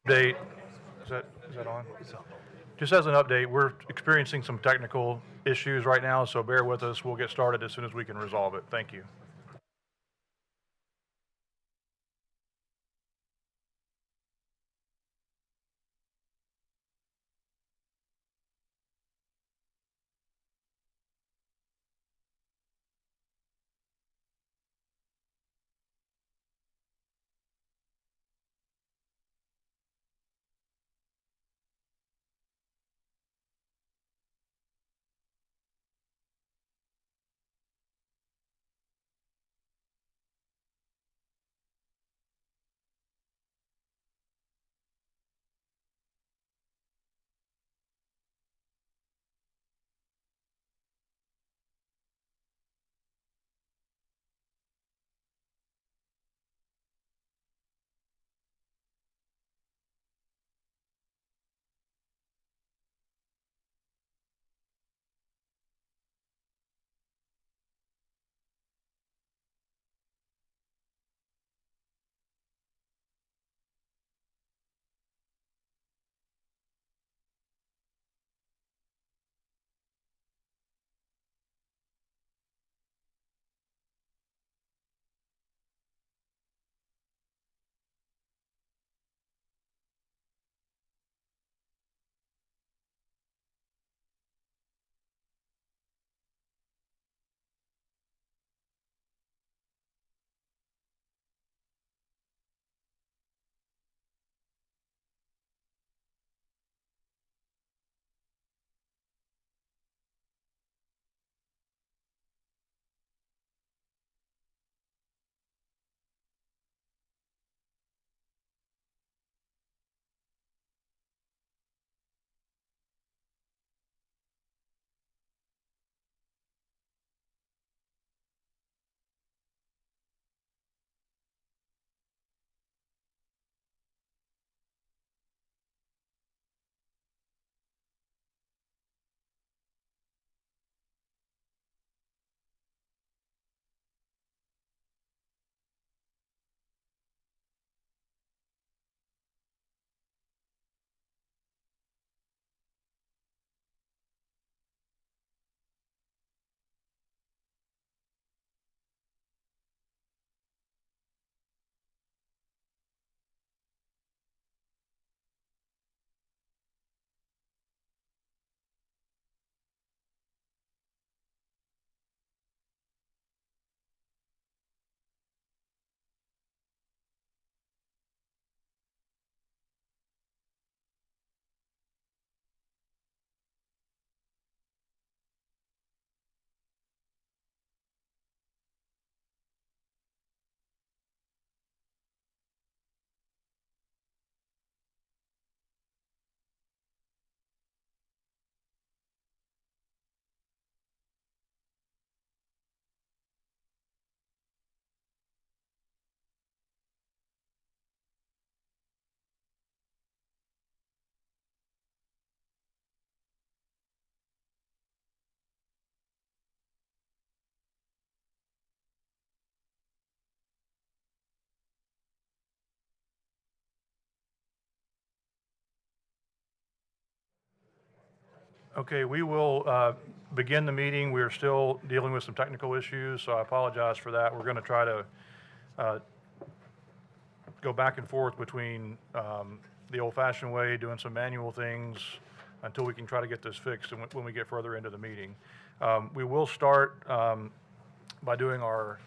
Update, is that on? Just as an update, we're experiencing some technical issues right now, so bear with us. We'll get started as soon as we can resolve it. Thank you. Okay, we will begin the meeting. We're still dealing with some technical issues, so I apologize for that. We're going to try to go back and forth between the old-fashioned way, doing some manual things until we can try to get this fixed and when we get further into the meeting. We will start by doing our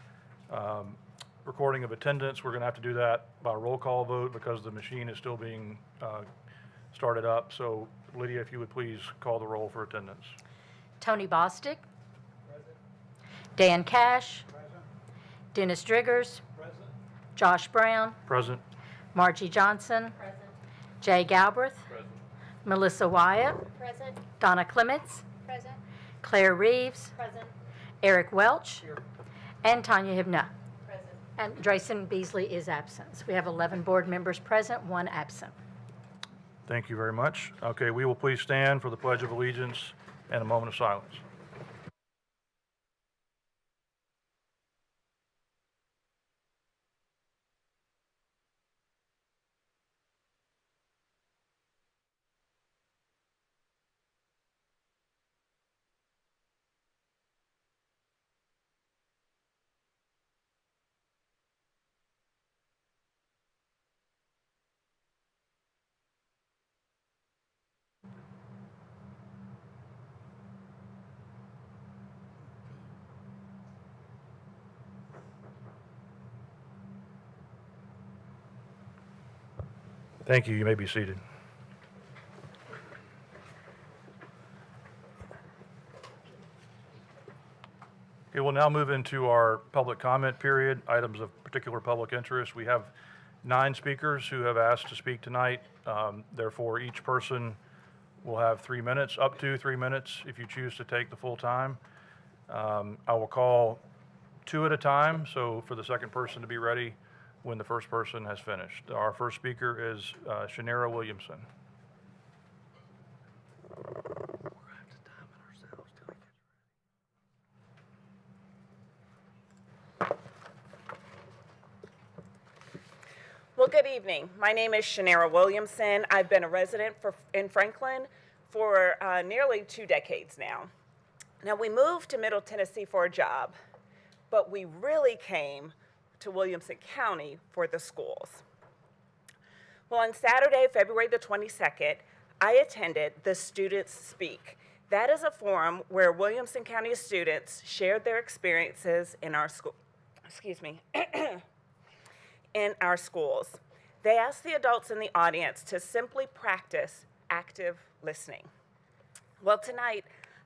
recording of attendance. We're going to have to do that by roll call vote because the machine is still being started up. So Lydia, if you would please call the roll for attendance. Tony Bostic. Present. Dan Cash. Present. Dennis Driggers. Present. Josh Brown. Present. Margie Johnson. Present. Jay Galbraith. Present. Melissa Wyatt. Present. Donna Clements. Present. Claire Reeves. Present. Eric Welch. Here. And Tanya Hibna. Present. And Drayson Beasley is absent. So we have 11 board members present, 1 absent. Thank you very much. Okay, we will please stand for the Pledge of Allegiance and a moment of silence. Thank you. You may be seated. Okay, we'll now move into our public comment period, items of particular public interest. We have 9 speakers who have asked to speak tonight. Therefore, each person will have 3 minutes, up to 3 minutes, if you choose to take the full time. I will call 2 at a time, so for the second person to be ready when the first person has finished. Our first speaker is Shanera Williamson. Well, good evening. My name is Shanera Williamson. I've been a resident in Franklin for nearly 2 decades now. Now, we moved to Middle Tennessee for a job, but we really came to Williamson County for the schools. Well, on Saturday, February the 22nd, I attended the Students Speak. That is a forum where Williamson County students shared their experiences in our school, in our schools. They asked the adults in the audience to simply practice active listening. Well, tonight,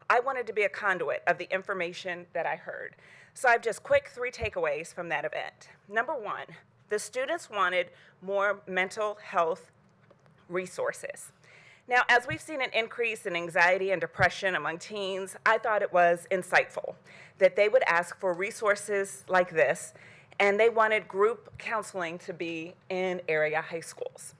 I wanted to be a conduit of the information that I heard. So I have just quick 3 takeaways from that event. Number 1, the students wanted more mental health resources. Now, as we've seen an increase in anxiety and depression among teens, I thought it was insightful that they would ask for resources like this, and they wanted group counseling to be in area high schools.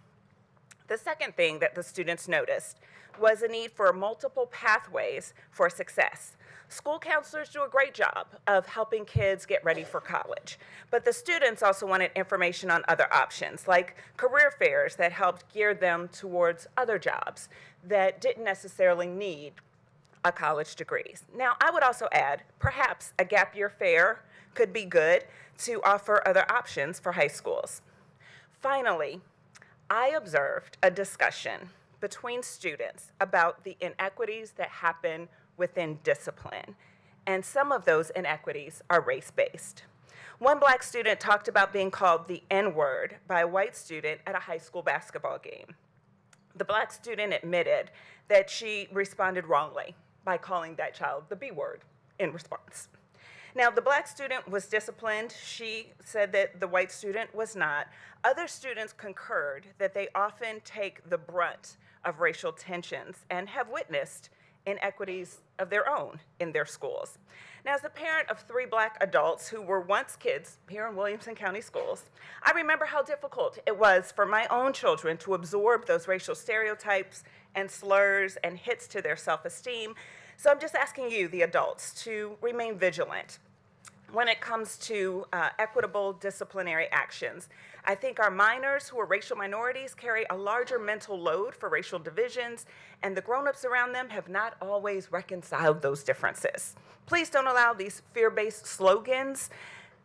The second thing that the students noticed was a need for multiple pathways for success. School counselors do a great job of helping kids get ready for college, but the students also wanted information on other options, like career fairs that helped gear them towards other jobs that didn't necessarily need a college degree. Now, I would also add, perhaps a gap year fair could be good to offer other options for high schools. Finally, I observed a discussion between students about the inequities that happen within discipline, and some of those inequities are race-based. One Black student talked about being called the N-word by a white student at a high school basketball game. The Black student admitted that she responded wrongly by calling that child the B-word in response. Now, the Black student was disciplined. She said that the white student was not. Other students concurred that they often take the brunt of racial tensions and have witnessed inequities of their own in their schools. Now, as a parent of 3 Black adults who were once kids here in Williamson County schools, I remember how difficult it was for my own children to absorb those racial stereotypes and slurs and hits to their self-esteem. So I'm just asking you, the adults, to remain vigilant when it comes to equitable disciplinary actions. I think our minors who are racial minorities carry a larger mental load for racial divisions, and the grown-ups around them have not always reconciled those differences. Please don't allow these fear-based slogans,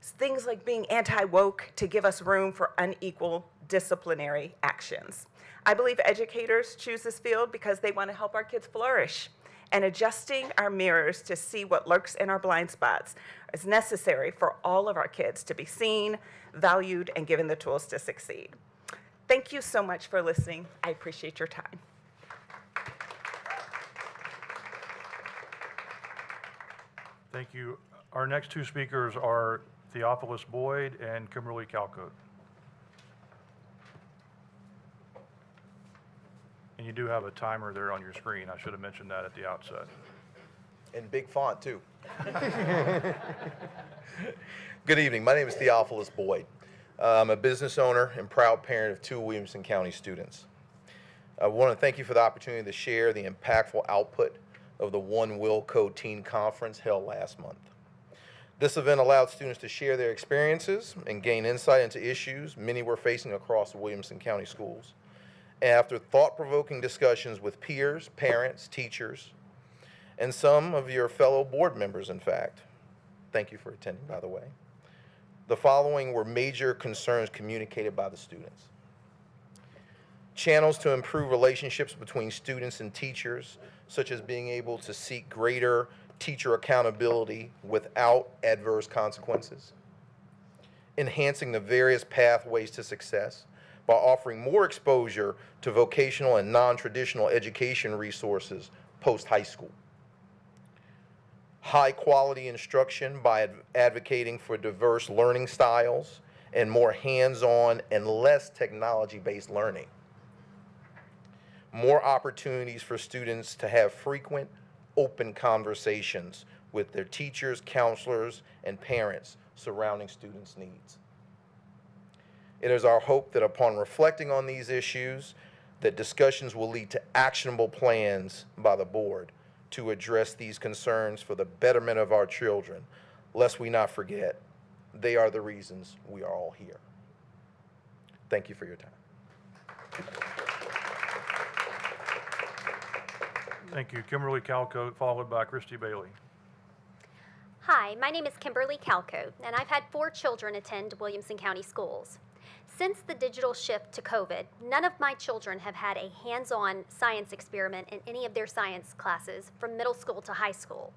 things like being anti-woke, to give us room for unequal disciplinary actions. I believe educators choose this field because they want to help our kids flourish, and adjusting our mirrors to see what lurks in our blind spots is necessary for all of our kids to be seen, valued, and given the tools to succeed. Thank you so much for listening. I appreciate your time. Thank you. Our next 2 speakers are Theophilus Boyd and Kimberly Calcote. And you do have a timer there on your screen. I should have mentioned that at the outset. In big font, too. Good evening. My name is Theophilus Boyd. I'm a business owner and proud parent of 2 Williamson County students. I want to thank you for the opportunity to share the impactful output of the One Wilco Teen Conference held last month. This event allowed students to share their experiences and gain insight into issues many were facing across the Williamson County schools. After thought-provoking discussions with peers, parents, teachers, and some of your fellow board members, in fact. Thank you for attending, by the way. The following were major concerns communicated by the students. Channels to improve relationships between students and teachers, such as being able to seek greater teacher accountability without adverse consequences. Enhancing the various pathways to success, by offering more exposure to vocational and non-traditional education resources post-high school. High-quality instruction by advocating for diverse learning styles and more hands-on and less technology-based learning. More opportunities for students to have frequent, open conversations with their teachers, counselors, and parents surrounding students' needs. It is our hope that upon reflecting on these issues, that discussions will lead to actionable plans by the board to address these concerns for the betterment of our children, lest we not forget, they are the reasons we are all here. Thank you for your time. Thank you. Kimberly Calcote, followed by Christy Bailey. Hi, my name is Kimberly Calcote, and I've had 4 children attend Williamson County Schools. Since the digital shift to COVID, none of my children have had a hands-on science experiment in any of their science classes from middle school to high school.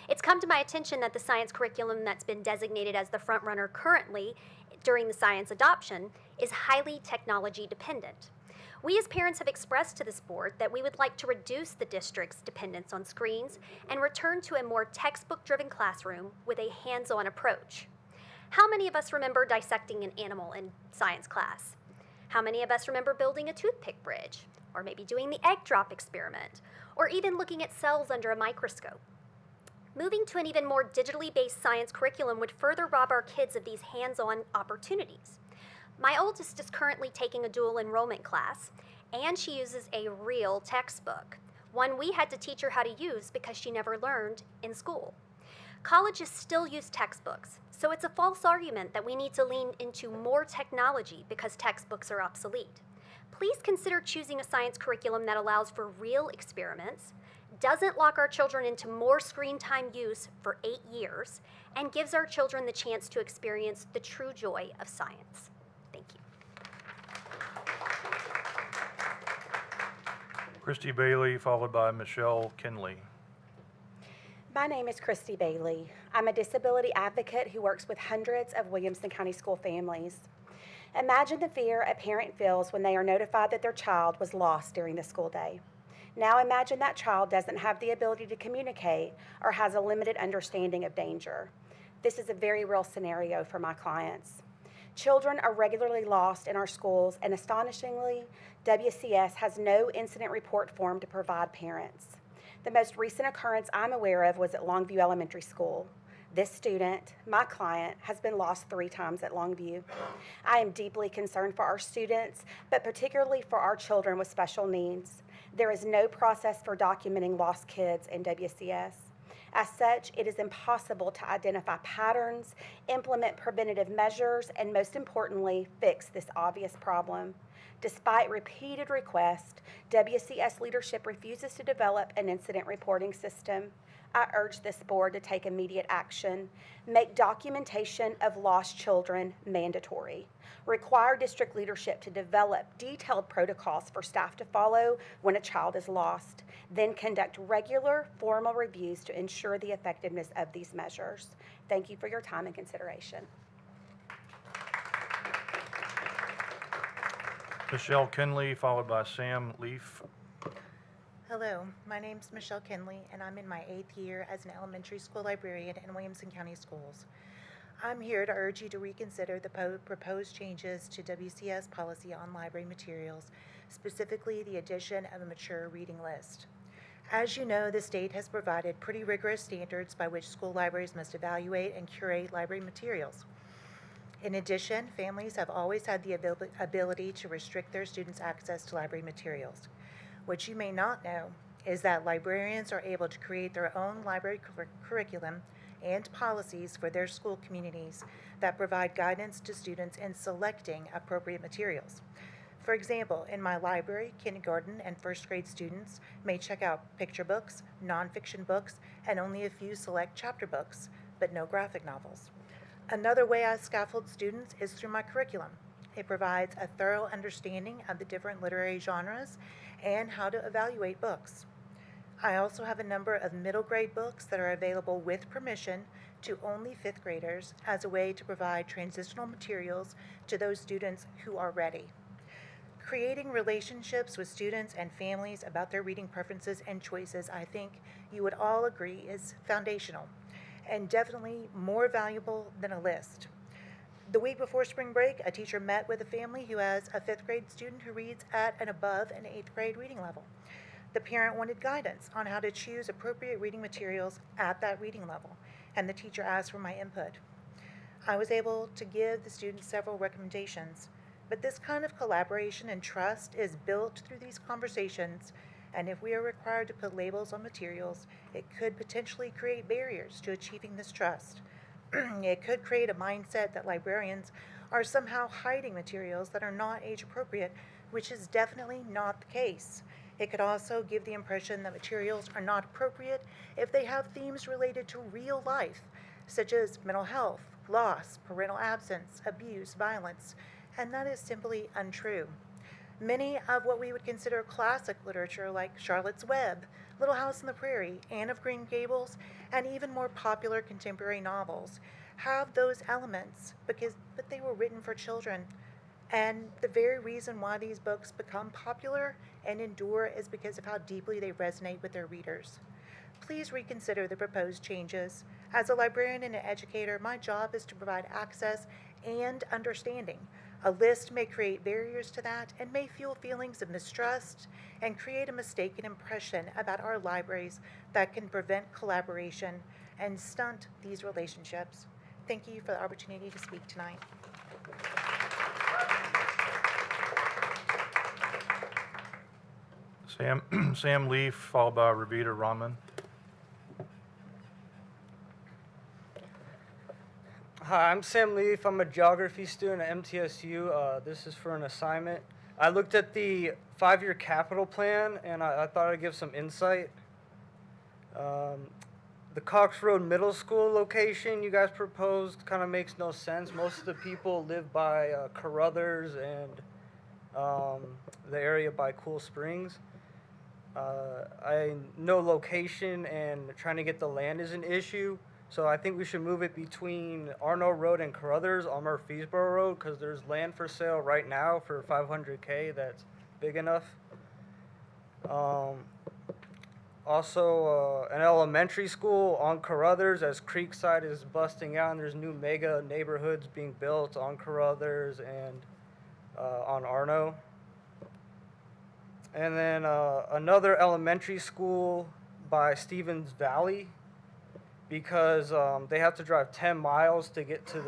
It's come to my attention that the science curriculum that's been designated as the front runner currently during the science adoption is highly technology dependent. We as parents have expressed to this board that we would like to reduce the district's dependence on screens and return to a more textbook-driven classroom with a hands-on approach. How many of us remember dissecting an animal in science class? How many of us remember building a toothpick bridge? Or maybe doing the egg drop experiment? Or even looking at cells under a microscope? Moving to an even more digitally based science curriculum would further rob our kids of these hands-on opportunities. My oldest is currently taking a dual enrollment class, and she uses a real textbook, one we had to teach her how to use because she never learned in school. Colleges still use textbooks, so it's a false argument that we need to lean into more technology because textbooks are obsolete. Please consider choosing a science curriculum that allows for real experiments, doesn't lock our children into more screen time use for 8 years, and gives our children the chance to experience the true joy of science. Thank you. Christy Bailey, followed by Michelle Kinley. My name is Christy Bailey. I'm a disability advocate who works with hundreds of Williamson County school families. Imagine the fear a parent feels when they are notified that their child was lost during the school day. Now imagine that child doesn't have the ability to communicate or has a limited understanding of danger. This is a very real scenario for my clients. Children are regularly lost in our schools, and astonishingly, WCS has no incident report form to provide parents. The most recent occurrence I'm aware of was at Longview Elementary School. This student, my client, has been lost 3 times at Longview. I am deeply concerned for our students, but particularly for our children with special needs. There is no process for documenting lost kids in WCS. As such, it is impossible to identify patterns, implement preventative measures, and most importantly, fix this obvious problem. Despite repeated requests, WCS leadership refuses to develop an incident reporting system. I urge this board to take immediate action. Make documentation of lost children mandatory. Require district leadership to develop detailed protocols for staff to follow when a child is lost. Then conduct regular formal reviews to ensure the effectiveness of these measures. Thank you for your time and consideration. Michelle Kinley, followed by Sam Leaf. Hello, my name's Michelle Kinley, and I'm in my 8th year as an elementary school librarian in Williamson County Schools. I'm here to urge you to reconsider the proposed changes to WCS policy on library materials, specifically the addition of a mature reading list. As you know, the state has provided pretty rigorous standards by which school libraries must evaluate and curate library materials. In addition, families have always had the ability to restrict their students' access to library materials. What you may not know is that librarians are able to create their own library curriculum and policies for their school communities that provide guidance to students in selecting appropriate materials. For example, in my library, kindergarten and first grade students may check out picture books, nonfiction books, and only a few select chapter books, but no graphic novels. Another way I scaffold students is through my curriculum. It provides a thorough understanding of the different literary genres and how to evaluate books. I also have a number of middle grade books that are available with permission to only 5th graders as a way to provide transitional materials to those students who are ready. Creating relationships with students and families about their reading preferences and choices, I think you would all agree, is foundational and definitely more valuable than a list. The week before spring break, a teacher met with a family who has a 5th grade student who reads at and above an 8th grade reading level. The parent wanted guidance on how to choose appropriate reading materials at that reading level, and the teacher asked for my input. I was able to give the students several recommendations, but this kind of collaboration and trust is built through these conversations, and if we are required to put labels on materials, it could potentially create barriers to achieving this trust. It could create a mindset that librarians are somehow hiding materials that are not age appropriate, which is definitely not the case. It could also give the impression that materials are not appropriate if they have themes related to real life, such as mental health, loss, parental absence, abuse, violence, and that is simply untrue. Many of what we would consider classic literature, like Charlotte's Web, Little House on the Prairie, Anne of Green Gables, and even more popular contemporary novels, have those elements but they were written for children. And the very reason why these books become popular and endure is because of how deeply they resonate with their readers. Please reconsider the proposed changes. As a librarian and an educator, my job is to provide access and understanding. A list may create barriers to that and may fuel feelings of mistrust and create a mistaken impression about our libraries that can prevent collaboration and stunt these relationships. Thank you for the opportunity to speak tonight. Sam Leaf, followed by Ravita Raman. Hi, I'm Sam Leaf. I'm a geography student at MTSU. This is for an assignment. I looked at the 5-year capital plan, and I thought I'd give some insight. The Cox Road Middle School location you guys proposed kind of makes no sense. Most of the people live by Carruthers and the area by Cool Springs. I know location and trying to get the land is an issue. So I think we should move it between Arno Road and Carruthers on Murfreesboro Road because there's land for sale right now for $500K that's big enough. Also, an elementary school on Carruthers as Creekside is busting out and there's new mega neighborhoods being built on Carruthers and on Arno. And then another elementary school by Stevens Valley, because they have to drive 10 miles to get to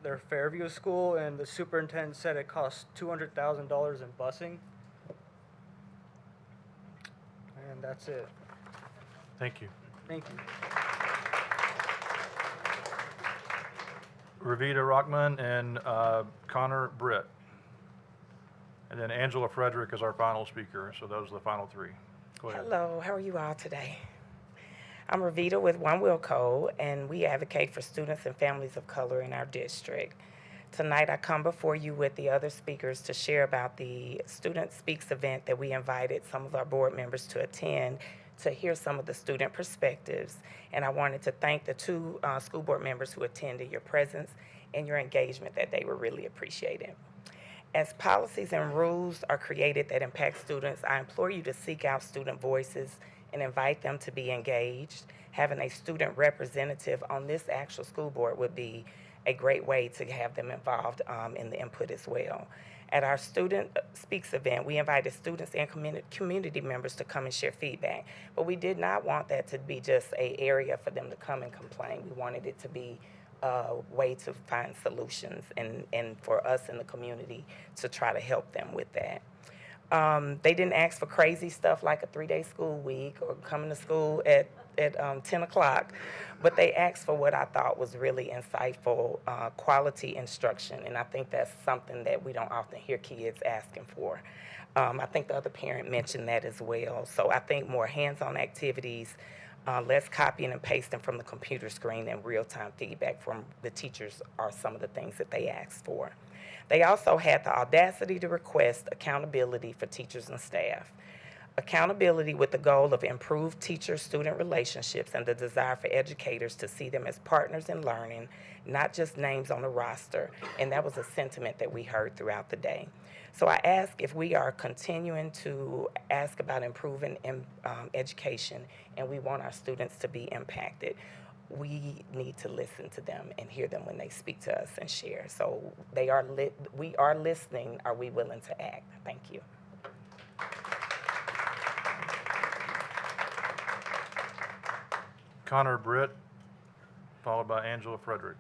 their Fairview school, and the superintendent said it costs $200,000 in busing. And that's it. Thank you. Thank you. Ravita Rockman and Connor Britt. And then Angela Frederick is our final speaker, so those are the final 3. Go ahead. Hello, how are you all today? I'm Ravita with One Will Code, and we advocate for students and families of color in our district. Tonight, I come before you with the other speakers to share about the Student Speaks event that we invited some of our board members to attend to hear some of the student perspectives. And I wanted to thank the 2 school board members who attended. Your presence and your engagement that they were really appreciated. As policies and rules are created that impact students, I implore you to seek out student voices and invite them to be engaged. Having a student representative on this actual school board would be a great way to have them involved in the input as well. At our Student Speaks event, we invited students and community members to come and share feedback, but we did not want that to be just an area for them to come and complain. We wanted it to be a way to find solutions and for us in the community to try to help them with that. They didn't ask for crazy stuff like a 3-day school week or coming to school at 10 o'clock, but they asked for what I thought was really insightful, quality instruction, and I think that's something that we don't often hear kids asking for. I think the other parent mentioned that as well. So I think more hands-on activities, less copying and pasting from the computer screen, and real-time feedback from the teachers are some of the things that they asked for. They also had the audacity to request accountability for teachers and staff. Accountability with the goal of improved teacher-student relationships and the desire for educators to see them as partners in learning, not just names on a roster. And that was a sentiment that we heard throughout the day. So I ask if we are continuing to ask about improving education and we want our students to be impacted, we need to listen to them and hear them when they speak to us and share. So we are listening. Are we willing to act? Thank you. Connor Britt, followed by Angela Frederick.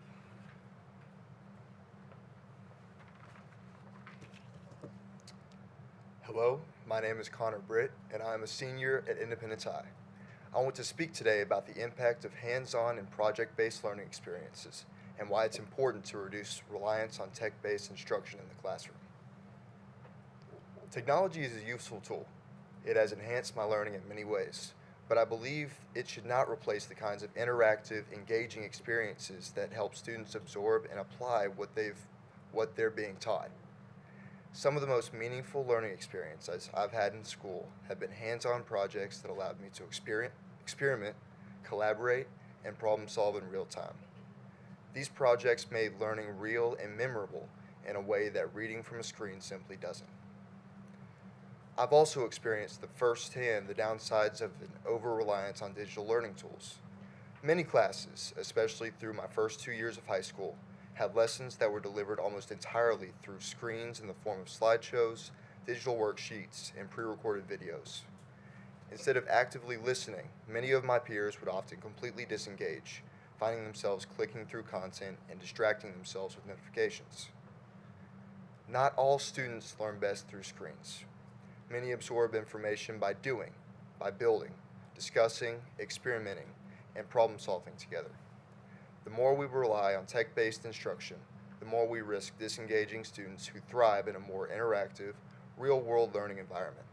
Hello, my name is Connor Britt, and I am a senior at Independence High. I want to speak today about the impact of hands-on and project-based learning experiences and why it's important to reduce reliance on tech-based instruction in the classroom. Technology is a useful tool. It has enhanced my learning in many ways, but I believe it should not replace the kinds of interactive, engaging experiences that help students absorb and apply what they're being taught. Some of the most meaningful learning experiences I've had in school have been hands-on projects that allowed me to experiment, collaborate, and problem solve in real time. These projects made learning real and memorable in a way that reading from a screen simply doesn't. I've also experienced firsthand the downsides of an over-reliance on digital learning tools. Many classes, especially through my first 2 years of high school, had lessons that were delivered almost entirely through screens in the form of slideshows, digital worksheets, and pre-recorded videos. Instead of actively listening, many of my peers would often completely disengage, finding themselves clicking through content and distracting themselves with notifications. Not all students learn best through screens. Many absorb information by doing, by building, discussing, experimenting, and problem-solving together. The more we rely on tech-based instruction, the more we risk disengaging students who thrive in a more interactive, real-world learning environment.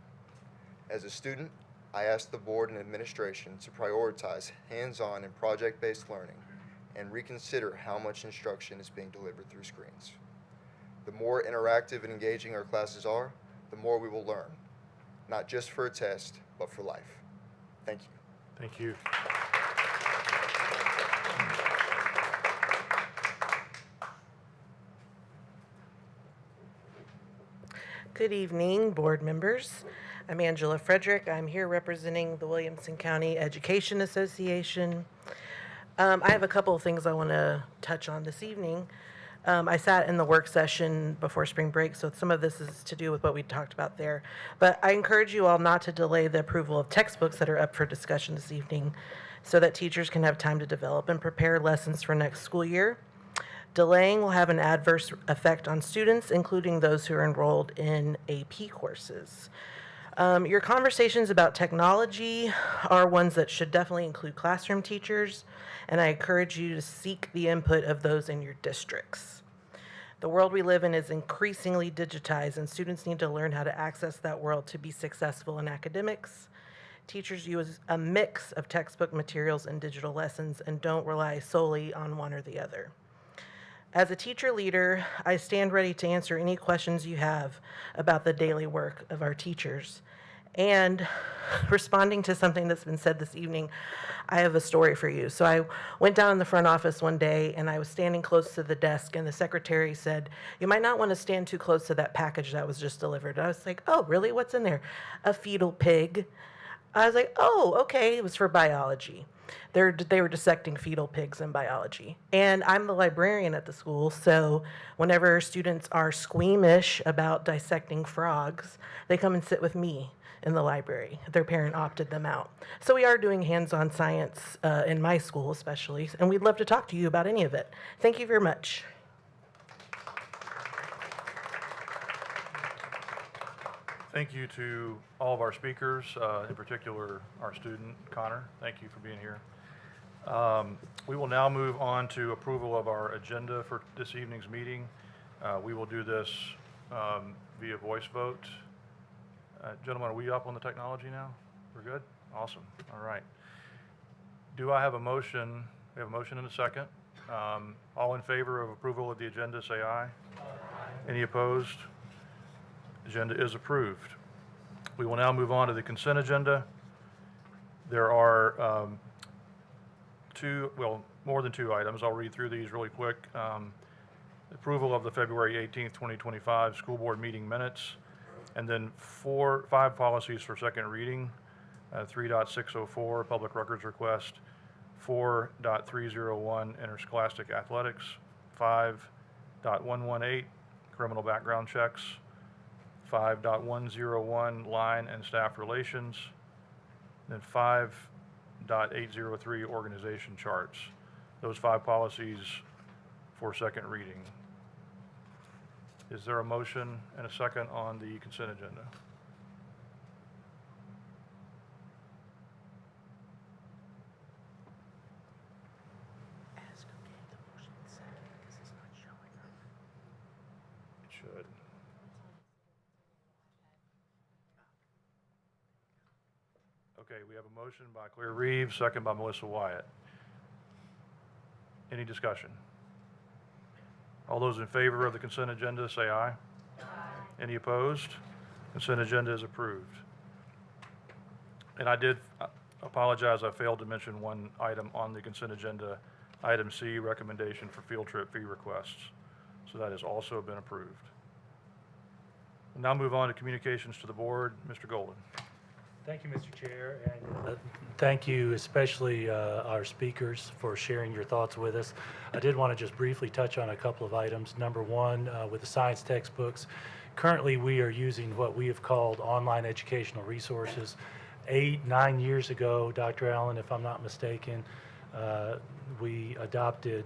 As a student, I ask the board and administration to prioritize hands-on and project-based learning and reconsider how much instruction is being delivered through screens. The more interactive and engaging our classes are, the more we will learn, not just for a test, but for life. Thank you. Thank you. Good evening, board members. I'm Angela Frederick. I'm here representing the Williamson County Education Association. I have a couple of things I want to touch on this evening. I sat in the work session before spring break, so some of this is to do with what we talked about there. But I encourage you all not to delay the approval of textbooks that are up for discussion this evening so that teachers can have time to develop and prepare lessons for next school year. Delaying will have an adverse effect on students, including those who are enrolled in AP courses. Your conversations about technology are ones that should definitely include classroom teachers, and I encourage you to seek the input of those in your districts. The world we live in is increasingly digitized, and students need to learn how to access that world to be successful in academics. Teachers use a mix of textbook materials and digital lessons and don't rely solely on one or the other. As a teacher leader, I stand ready to answer any questions you have about the daily work of our teachers. And responding to something that's been said this evening, I have a story for you. So I went down in the front office one day and I was standing close to the desk and the secretary said, "You might not want to stand too close to that package that was just delivered." I was like, "Oh, really? What's in there?" "A fetal pig." I was like, "Oh, okay." It was for biology. They were dissecting fetal pigs in biology. And I'm the librarian at the school, so whenever students are squeamish about dissecting frogs, they come and sit with me in the library. Their parent opted them out. So we are doing hands-on science in my school especially, and we'd love to talk to you about any of it. Thank you very much. Thank you to all of our speakers, in particular our student, Connor. Thank you for being here. We will now move on to approval of our agenda for this evening's meeting. We will do this via voice vote. Gentlemen, are we up on the technology now? We're good? Awesome. All right. Do I have a motion? We have a motion and a second. All in favor of approval of the agenda, say aye. Aye. Any opposed? Agenda is approved. We will now move on to the consent agenda. There are more than two items. I'll read through these really quick. Approval of the February 18th, 2025 school board meeting minutes, and then five policies for second reading. 3.604, public records request. 4.301, interscholastic athletics. 5.118, criminal background checks. 5.101, line and staff relations. Then 5.803, organization charts. Those five policies for second reading. Is there a motion and a second on the consent agenda? It should. Okay, we have a motion by Claire Reeves, second by Melissa Wyatt. Any discussion? All those in favor of the consent agenda, say aye. Aye. Any opposed? Consent agenda is approved. And I did apologize, I failed to mention one item on the consent agenda, item C, recommendation for field trip fee requests. So that has also been approved. We'll now move on to communications to the board. Mr. Golden. Thank you, Mr. Chair, and thank you especially our speakers for sharing your thoughts with us. I did want to just briefly touch on a couple of items. Number one, with the science textbooks, currently we are using what we have called online educational resources. 8-9 years ago, Dr. Allen, if I'm not mistaken, we adopted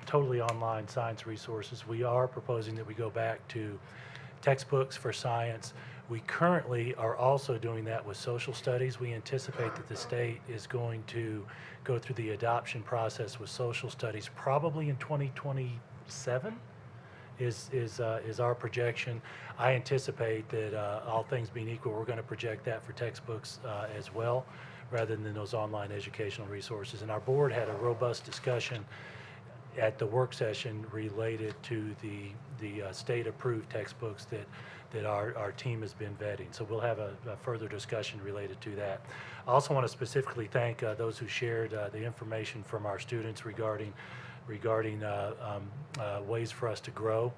totally online science resources. We are proposing that we go back to textbooks for science. We currently are also doing that with social studies. We anticipate that the state is going to go through the adoption process with social studies probably in 2027 is our projection. I anticipate that all things being equal, we're going to project that for textbooks as well, rather than those online educational resources. And our board had a robust discussion at the work session related to the state-approved textbooks that our team has been vetting. So we'll have a further discussion related to that. I also want to specifically thank those who shared the information from our students regarding ways for us to grow.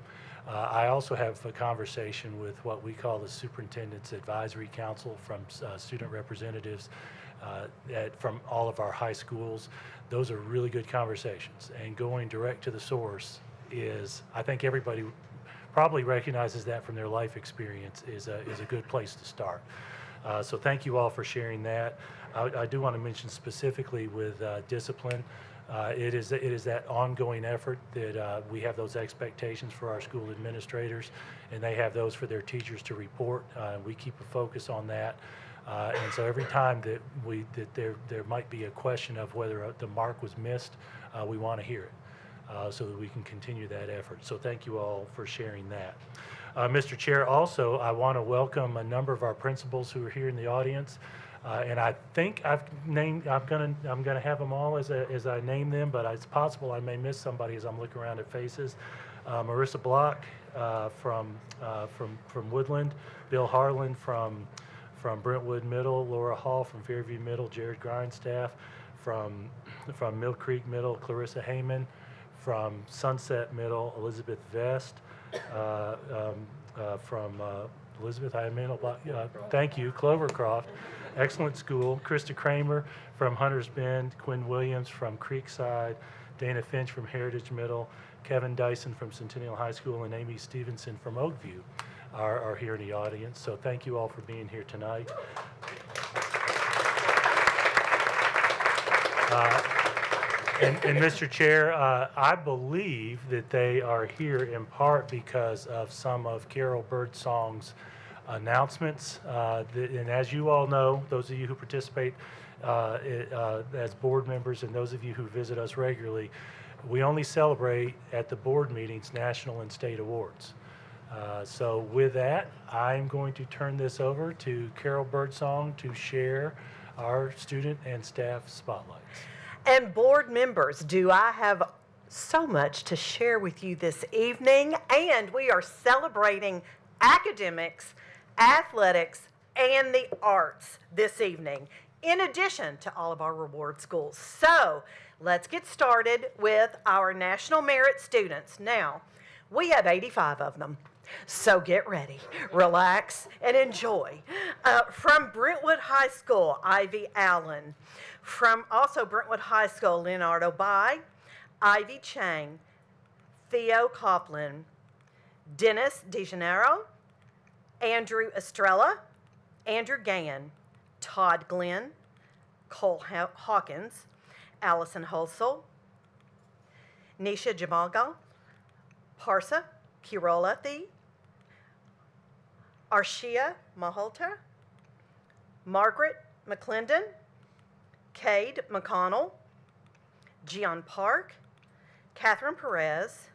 I also have a conversation with what we call the Superintendent's Advisory Council from student representatives from all of our high schools. Those are really good conversations, and going direct to the source is, I think everybody probably recognizes that from their life experience, is a good place to start. So thank you all for sharing that. I do want to mention specifically with discipline, it is that ongoing effort that we have those expectations for our school administrators, and they have those for their teachers to report. We keep a focus on that. And so every time that there might be a question of whether the mark was missed, we want to hear it. So that we can continue that effort. So thank you all for sharing that. Mr. Chair, also, I want to welcome a number of our principals who are here in the audience. And I think I'm going to have them all as I name them, but it's possible I may miss somebody as I'm looking around at faces. Marissa Block from Woodland, Bill Harlan from Brentwood Middle, Laura Hall from Fairview Middle, Jared Grindstaff from Mill Creek Middle, Clarissa Heyman from Sunset Middle, Elizabeth Vest from Elizabeth, I may not, thank you, Clovercroft, excellent school. Krista Kramer from Hunters Bend, Quinn Williams from Creekside, Dana Finch from Heritage Middle, Kevin Dyson from Centennial High School, and Amy Stevenson from Oakview are here in the audience. So thank you all for being here tonight. And Mr. Chair, I believe that they are here in part because of some of Carol Birdsong's announcements. And as you all know, those of you who participate as board members and those of you who visit us regularly, we only celebrate at the board meetings national and state awards. So with that, I'm going to turn this over to Carol Birdsong to share our student and staff spotlights. And board members, do I have so much to share with you this evening? And we are celebrating academics, athletics, and the arts this evening, in addition to all of our reward schools. So let's get started with our National Merit students. Now, we have 85 of them. So get ready, relax, and enjoy. From Brentwood High School, Ivy Allen. From also Brentwood High School, Leonardo Bai, Ivy Chang, Theo Copeland, Dennis DeGenero, Andrew Estrella, Andrew Gann, Todd Glenn, Cole Hawkins, Allison Holsel, Nisha Jamagal, Parsa Kirolathi, Arshia Maholta, Margaret McClendon, Cade McConnell, Gian Park, Catherine Perez,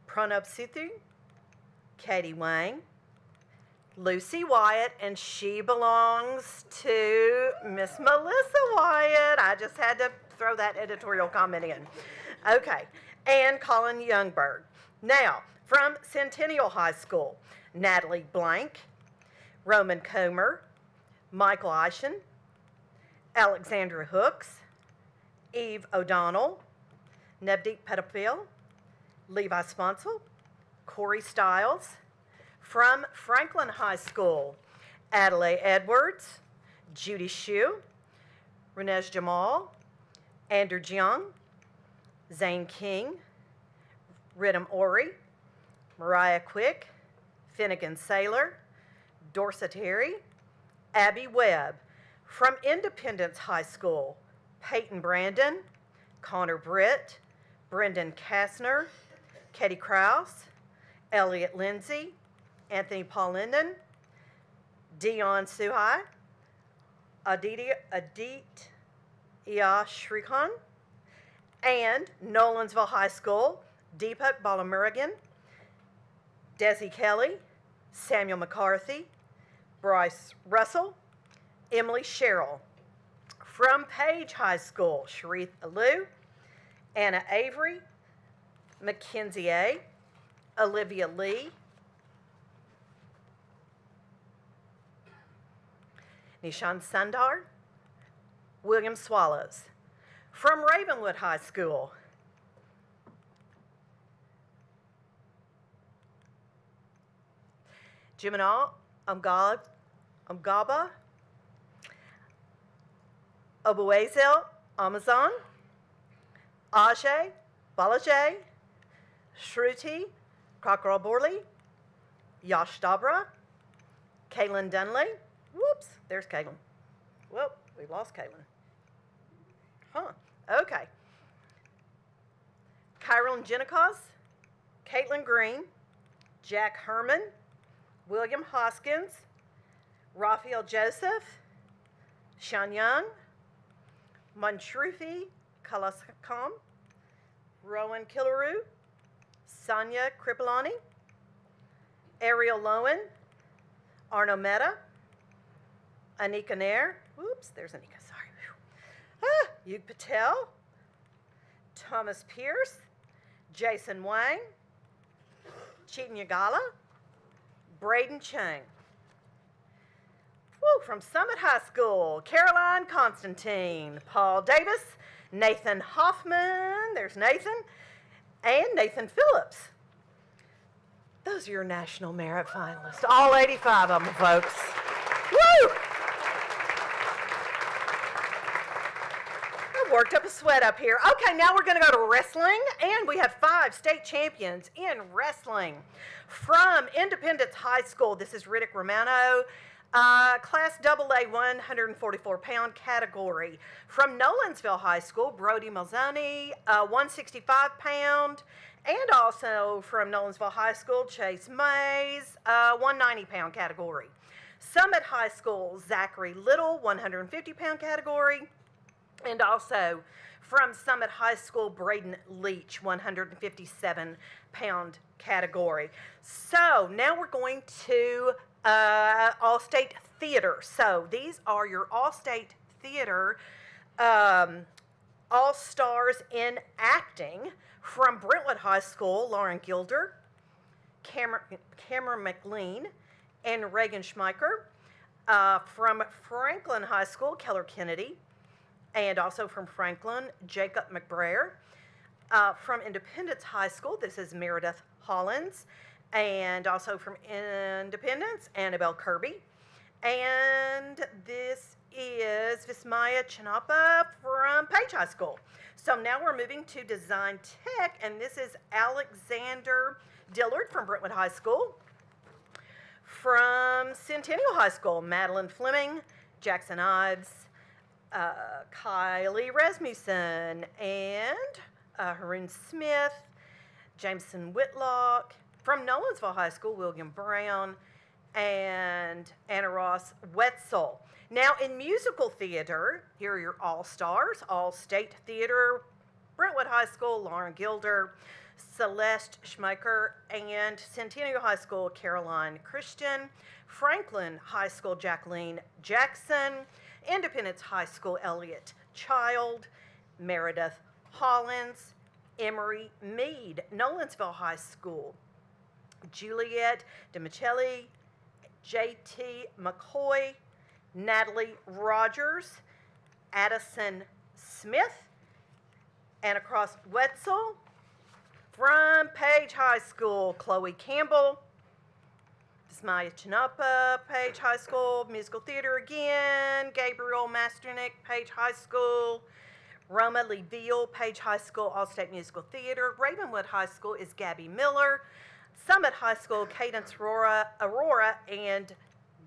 Pranab Sithu, Katie Wang, Lucy Wyatt, and she belongs to Miss Melissa Wyatt. I just had to throw that editorial comment in. Okay, and Colin Youngberg. Now, from Centennial High School, Natalie Blank, Roman Comer, Michael Eischen, Alexandra Hooks, Eve O'Donnell, Nebdeep Petapil, Levi Sponsel, Corey Stiles. From Franklin High School, Adelaide Edwards, Judy Shue, Rinesh Jamal, Andrew Jiang, Zane King, Ridham Ori, Mariah Quick, Finnegan Saylor, Dorset Terry, Abby Webb. From Independence High School, Peyton Brandon, Connor Britt, Brendan Kastner, Katie Krause, Elliot Lindsay, Anthony Paul Linden, Dion Suhai, Aditya Shrikhan, and Nolansville High School, Deepak Balamurigan, Desi Kelly, Samuel McCarthy, Bryce Russell, Emily Sherrill. From Page High School, Sharith Alou, Anna Avery, Mackenzie A., Olivia Lee, Nishan Sundar, William Swallows. From Ravenwood High School, Jiminal Amgaba, Obuezel Amazon, Ajay Balajay, Shruti Kakraborli, Yash Dabra, Kaylin Dunley. Whoops, there's Kaylin. Whoop, we lost Kaylin. Huh, okay. Kyron Genikos, Caitlin Green, Jack Herman, William Hoskins, Raphael Joseph, Sean Young, Manshrufi Kalaskam, Rowan Killaroo, Sonia Kripalani, Ariel Lowen, Arno Mehta, Anika Nair, whoops, there's Anika, sorry. Yug Patel, Thomas Pierce, Jason Wang, Chetan Yagala, Braden Chang. Woo, from Summit High School, Caroline Constantine, Paul Davis, Nathan Hoffman, there's Nathan, and Nathan Phillips. Those are your National Merit finalists, all 85 of them, folks. Woo! I worked up a sweat up here. Okay, now we're going to go to wrestling, and we have 5 state champions in wrestling. From Independence High School, this is Riddick Romano, Class AA 144-pound category. From Nolansville High School, Brody Malzoni, 165-pound. And also from Nolansville High School, Chase Mays, 190-pound category. Summit High School, Zachary Little, 150-pound category. And also from Summit High School, Braden Leach, 157-pound category. So now we're going to All-State Theater. So these are your All-State Theater All-Stars in Acting. From Brentwood High School, Lauren Gilder, Cameron McLean, and Reagan Schmeicher. From Franklin High School, Keller Kennedy. And also from Franklin, Jacob McBrayer. From Independence High School, this is Meredith Hollins. And also from Independence, Annabelle Kirby. And this is Vismaya Chinapa from Page High School. So now we're moving to Design Tech, and this is Alexander Dillard from Brentwood High School. From Centennial High School, Madeline Fleming, Jackson Ives, Kylie Rasmussen, and Haroon Smith, Jameson Whitlock. From Nolensville High School, William Brown, and Anna Ross Wetzel. Now, in musical theater, here are your all-stars, All-State Theater, Brentwood High School, Lauren Gilder, Celeste Schmeicher, and Centennial High School, Caroline Christian, Franklin High School, Jacqueline Jackson, Independence High School, Elliot Child, Meredith Hollins, Emory Mead, Nolensville High School, Juliet DeMichelli, J.T. McCoy, Natalie Rogers, Addison Smith, and across Wetzel. From Page High School, Chloe Campbell, Vismaya Chinapa, Page High School, musical theater again, Gabriel Masternick, Page High School, Roma Lee Veal, Page High School, All-State Musical Theater. Ravenwood High School is Gabby Miller, Summit High School, Cadence Aurora, and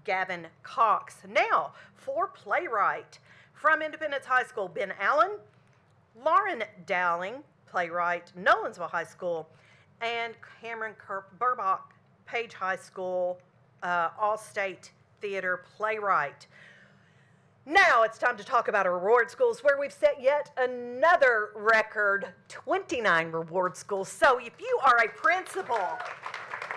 Gavin Cox. Now, for Playwright. From Independence High School, Ben Allen, Lauren Dowling, Playwright, Nolensville High School, and Cameron Burbach, Page High School, All-State Theater Playwright. Now it's time to talk about our reward schools, where we've set yet another record, 29 reward schools. So if you are a principal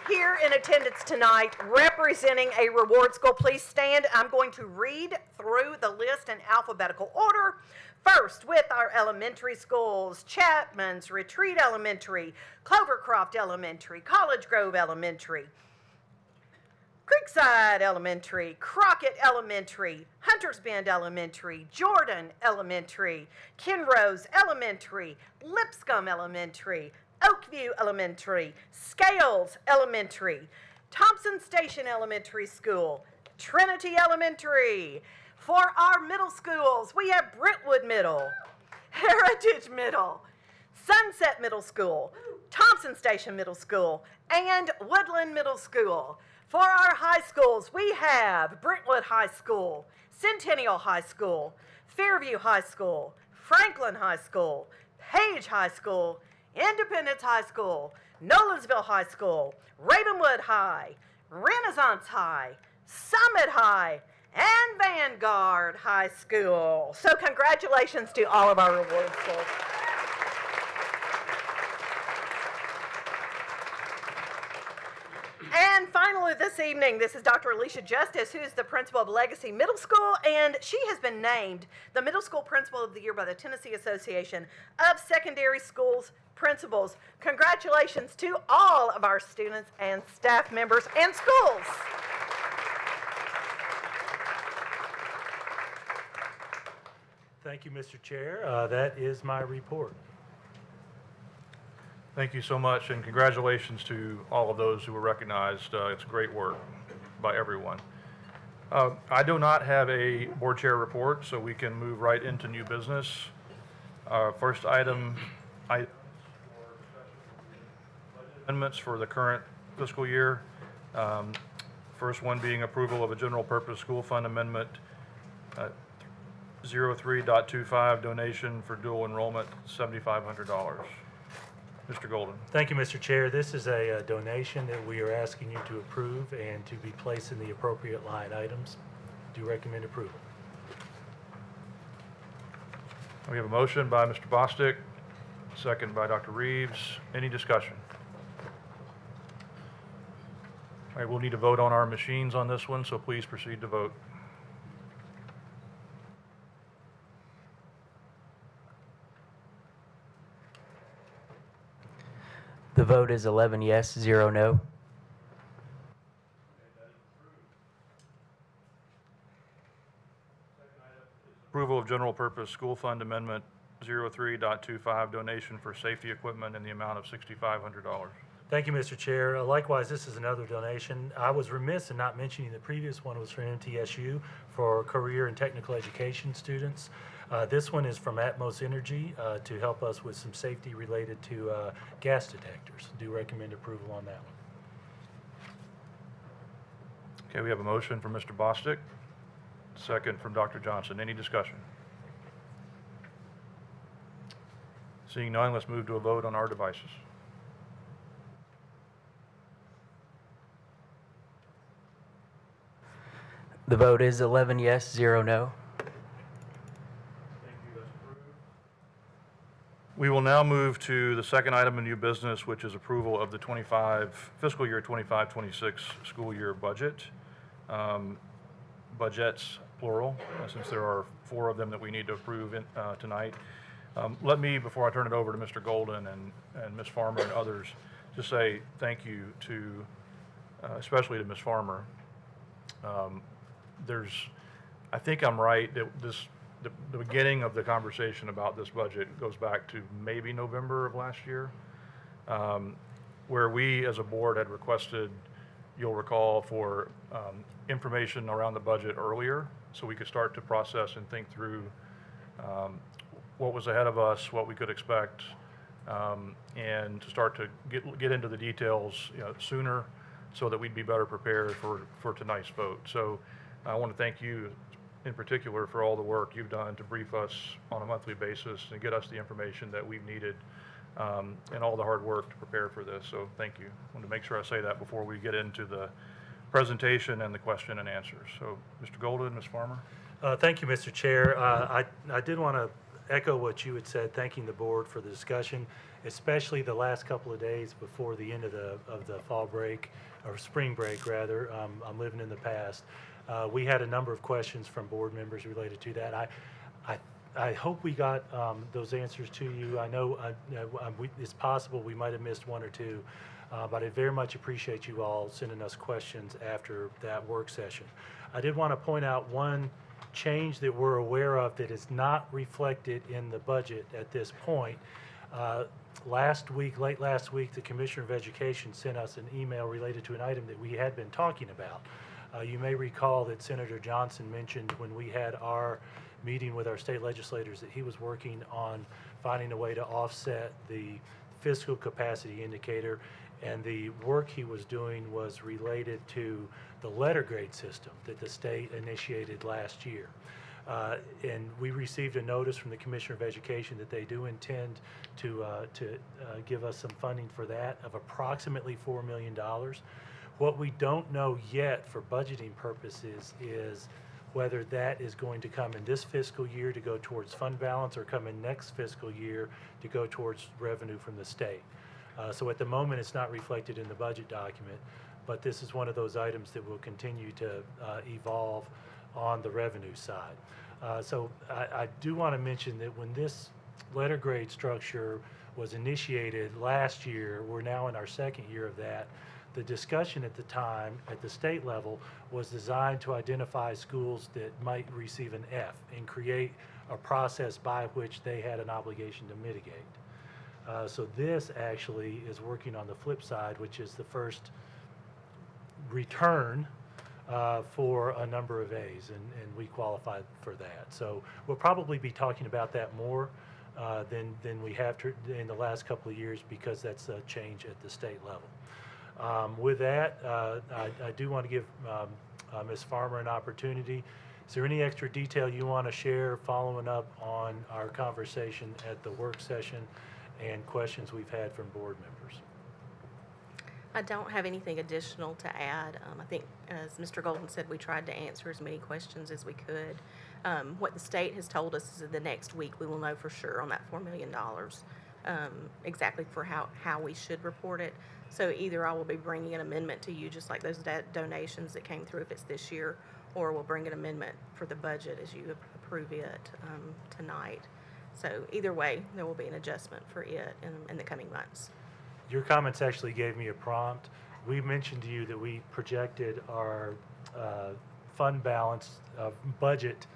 here in attendance tonight representing a reward school, please stand. I'm going to read through the list in alphabetical order. First, with our elementary schools, Chapman's Retreat Elementary, Clovercroft Elementary, College Grove Elementary, Creekside Elementary, Crockett Elementary, Hunters Bend Elementary, Jordan Elementary, Kinrose Elementary, Lipscomb Elementary, Oakview Elementary, Scales Elementary, Thompson Station Elementary School, Trinity Elementary. For our middle schools, we have Brentwood Middle, Heritage Middle, Sunset Middle School, Thompson Station Middle School, and Woodland Middle School. For our high schools, we have Brentwood High School, Centennial High School, Fairview High School, Franklin High School, Page High School, Independence High School, Nolensville High School, Ravenwood High, Renaissance High, Summit High, and Vanguard High School. So congratulations to all of our reward schools. And finally this evening, this is Dr. Alicia Justice, who is the principal of Legacy Middle School, and she has been named the Middle School Principal of the Year by the Tennessee Association of Secondary Schools Principals. Congratulations to all of our students and staff members and schools. Thank you, Mr. Chair. That is my report. Thank you so much, and congratulations to all of those who were recognized. It's great work by everyone. I do not have a board chair report, so we can move right into new business. First item, amendments for the current fiscal year. First one being approval of a general purpose school fund amendment 03.25 donation for dual enrollment, $7,500. Mr. Golden. Thank you, Mr. Chair. This is a donation that we are asking you to approve and to be placed in the appropriate line items. Do recommend approval. We have a motion by Mr. Bostic, second by Dr. Reeves. Any discussion? All right, we'll need to vote on our machines on this one, so please proceed to vote. The vote is 11 yes, 0 no. approval of general purpose school fund amendment 03.25 donation for safety equipment in the amount of $6,500. Thank you, Mr. Chair. Likewise, this is another donation. I was remiss in not mentioning the previous one was from MTSU for career and technical education students. This one is from Atmos Energy to help us with some safety related to gas detectors. Do recommend approval on that one. Okay, we have a motion from Mr. Bostic, second from Dr. Johnson. Any discussion? Seeing none, let's move to a vote on our devices. The vote is 11 yes, 0 no. We will now move to the second item of new business, which is approval of the fiscal year 25-26 school year budget. Budgets, plural, since there are 4 of them that we need to approve tonight. Let me, before I turn it over to Mr. Golden and Ms. Farmer and others, just say thank you to, especially to Ms. Farmer. I think I'm right that the beginning of the conversation about this budget goes back to maybe November of last year, where we as a board had requested, you'll recall, for information around the budget earlier so we could start to process and think through what was ahead of us, what we could expect, and to start to get into the details sooner so that we'd be better prepared for tonight's vote. So I want to thank you in particular for all the work you've done to brief us on a monthly basis and get us the information that we've needed, and all the hard work to prepare for this. So thank you. I want to make sure I say that before we get into the presentation and the question and answers. So Mr. Golden, Ms. Farmer. Thank you, Mr. Chair. I did want to echo what you had said, thanking the board for the discussion, especially the last couple of days before the end of the fall break, or spring break rather. I'm living in the past. We had a number of questions from board members related to that. I hope we got those answers to you. I know it's possible we might have missed 1 or 2, but I very much appreciate you all sending us questions after that work session. I did want to point out one change that we're aware of that is not reflected in the budget at this point. Late last week, the Commissioner of Education sent us an email related to an item that we had been talking about. You may recall that Senator Johnson mentioned when we had our meeting with our state legislators that he was working on finding a way to offset the fiscal capacity indicator, and the work he was doing was related to the letter grade system that the state initiated last year. And we received a notice from the Commissioner of Education that they do intend to give us some funding for that of approximately $4 million. What we don't know yet for budgeting purposes is whether that is going to come in this fiscal year to go towards fund balance or come in next fiscal year to go towards revenue from the state. So at the moment, it's not reflected in the budget document, but this is one of those items that will continue to evolve on the revenue side. So I do want to mention that when this letter grade structure was initiated last year, we're now in our second year of that. The discussion at the time at the state level was designed to identify schools that might receive an F and create a process by which they had an obligation to mitigate. So this actually is working on the flip side, which is the first return for a number of A's, and we qualify for that. So we'll probably be talking about that more than we have in the last couple of years, because that's a change at the state level. With that, I do want to give Ms. Farmer an opportunity. Is there any extra detail you want to share following up on our conversation at the work session and questions we've had from board members? I don't have anything additional to add. I think, as Mr. Golden said, we tried to answer as many questions as we could. What the state has told us is in the next week we will know for sure on that $4 million exactly for how we should report it. So either I will be bringing an amendment to you, just like those donations that came through if it's this year, or we'll bring an amendment for the budget as you approve it tonight. So either way, there will be an adjustment for it in the coming months. Your comments actually gave me a prompt. We mentioned to you that we projected our fund balance of budget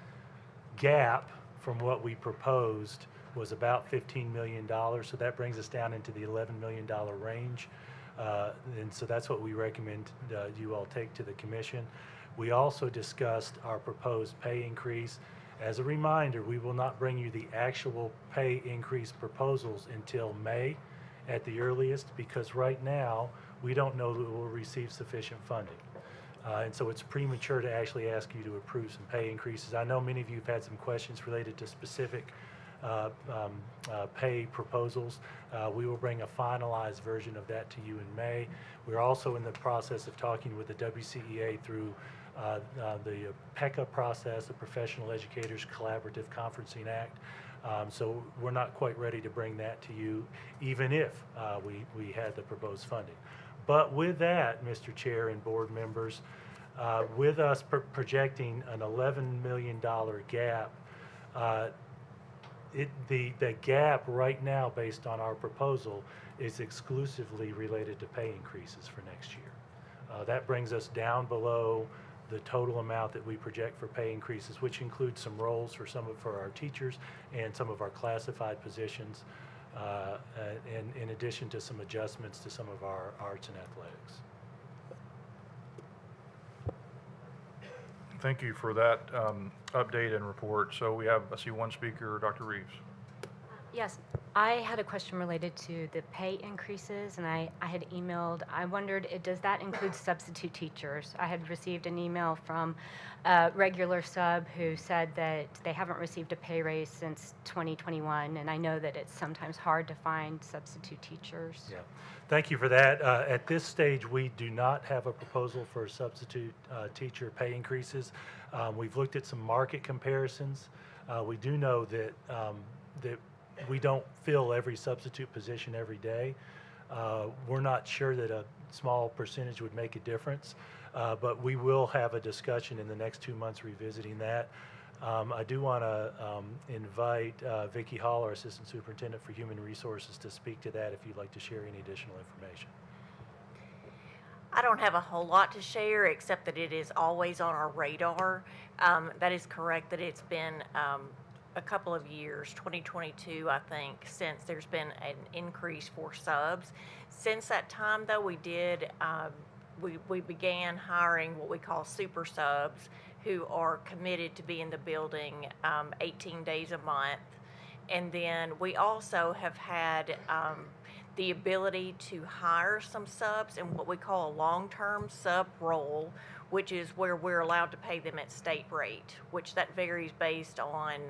gap from what we proposed was about $15 million, so that brings us down into the $11 million range. And so that's what we recommend you all take to the commission. We also discussed our proposed pay increase. As a reminder, we will not bring you the actual pay increase proposals until May at the earliest, because right now, we don't know that we'll receive sufficient funding. And so it's premature to actually ask you to approve some pay increases. I know many of you have had some questions related to specific pay proposals. We will bring a finalized version of that to you in May. We're also in the process of talking with the WCEA through the PECA process, the Professional Educators Collaborative Conferencing Act. So we're not quite ready to bring that to you, even if we had the proposed funding. But with that, Mr. Chair and board members, with us projecting an $11 million gap, the gap right now, based on our proposal, is exclusively related to pay increases for next year. That brings us down below the total amount that we project for pay increases, which includes some roles for our teachers and some of our classified positions, and in addition to some adjustments to some of our arts and athletics. Thank you for that update and report. So I see one speaker, Dr. Reeves. Yes, I had a question related to the pay increases, and I had emailed, I wondered, does that include substitute teachers? I had received an email from a regular sub who said that they haven't received a pay raise since 2021, and I know that it's sometimes hard to find substitute teachers. Yeah, thank you for that. At this stage, we do not have a proposal for substitute teacher pay increases. We've looked at some market comparisons. We do know that that we don't fill every substitute position every day. We're not sure that a small percentage would make a difference, but we will have a discussion in the next 2 months revisiting that. I do want to invite Vicki Hall, our Assistant Superintendent for Human Resources, to speak to that if you'd like to share any additional information. I don't have a whole lot to share, except that it is always on our radar. That is correct that it's been a couple of years, 2022, I think, since there's been an increase for subs. Since that time, though, we began hiring what we call super subs, who are committed to be in the building 18 days a month. And then we also have had the ability to hire some subs in what we call a long-term sub role, which is where we're allowed to pay them at state rate, which that varies based on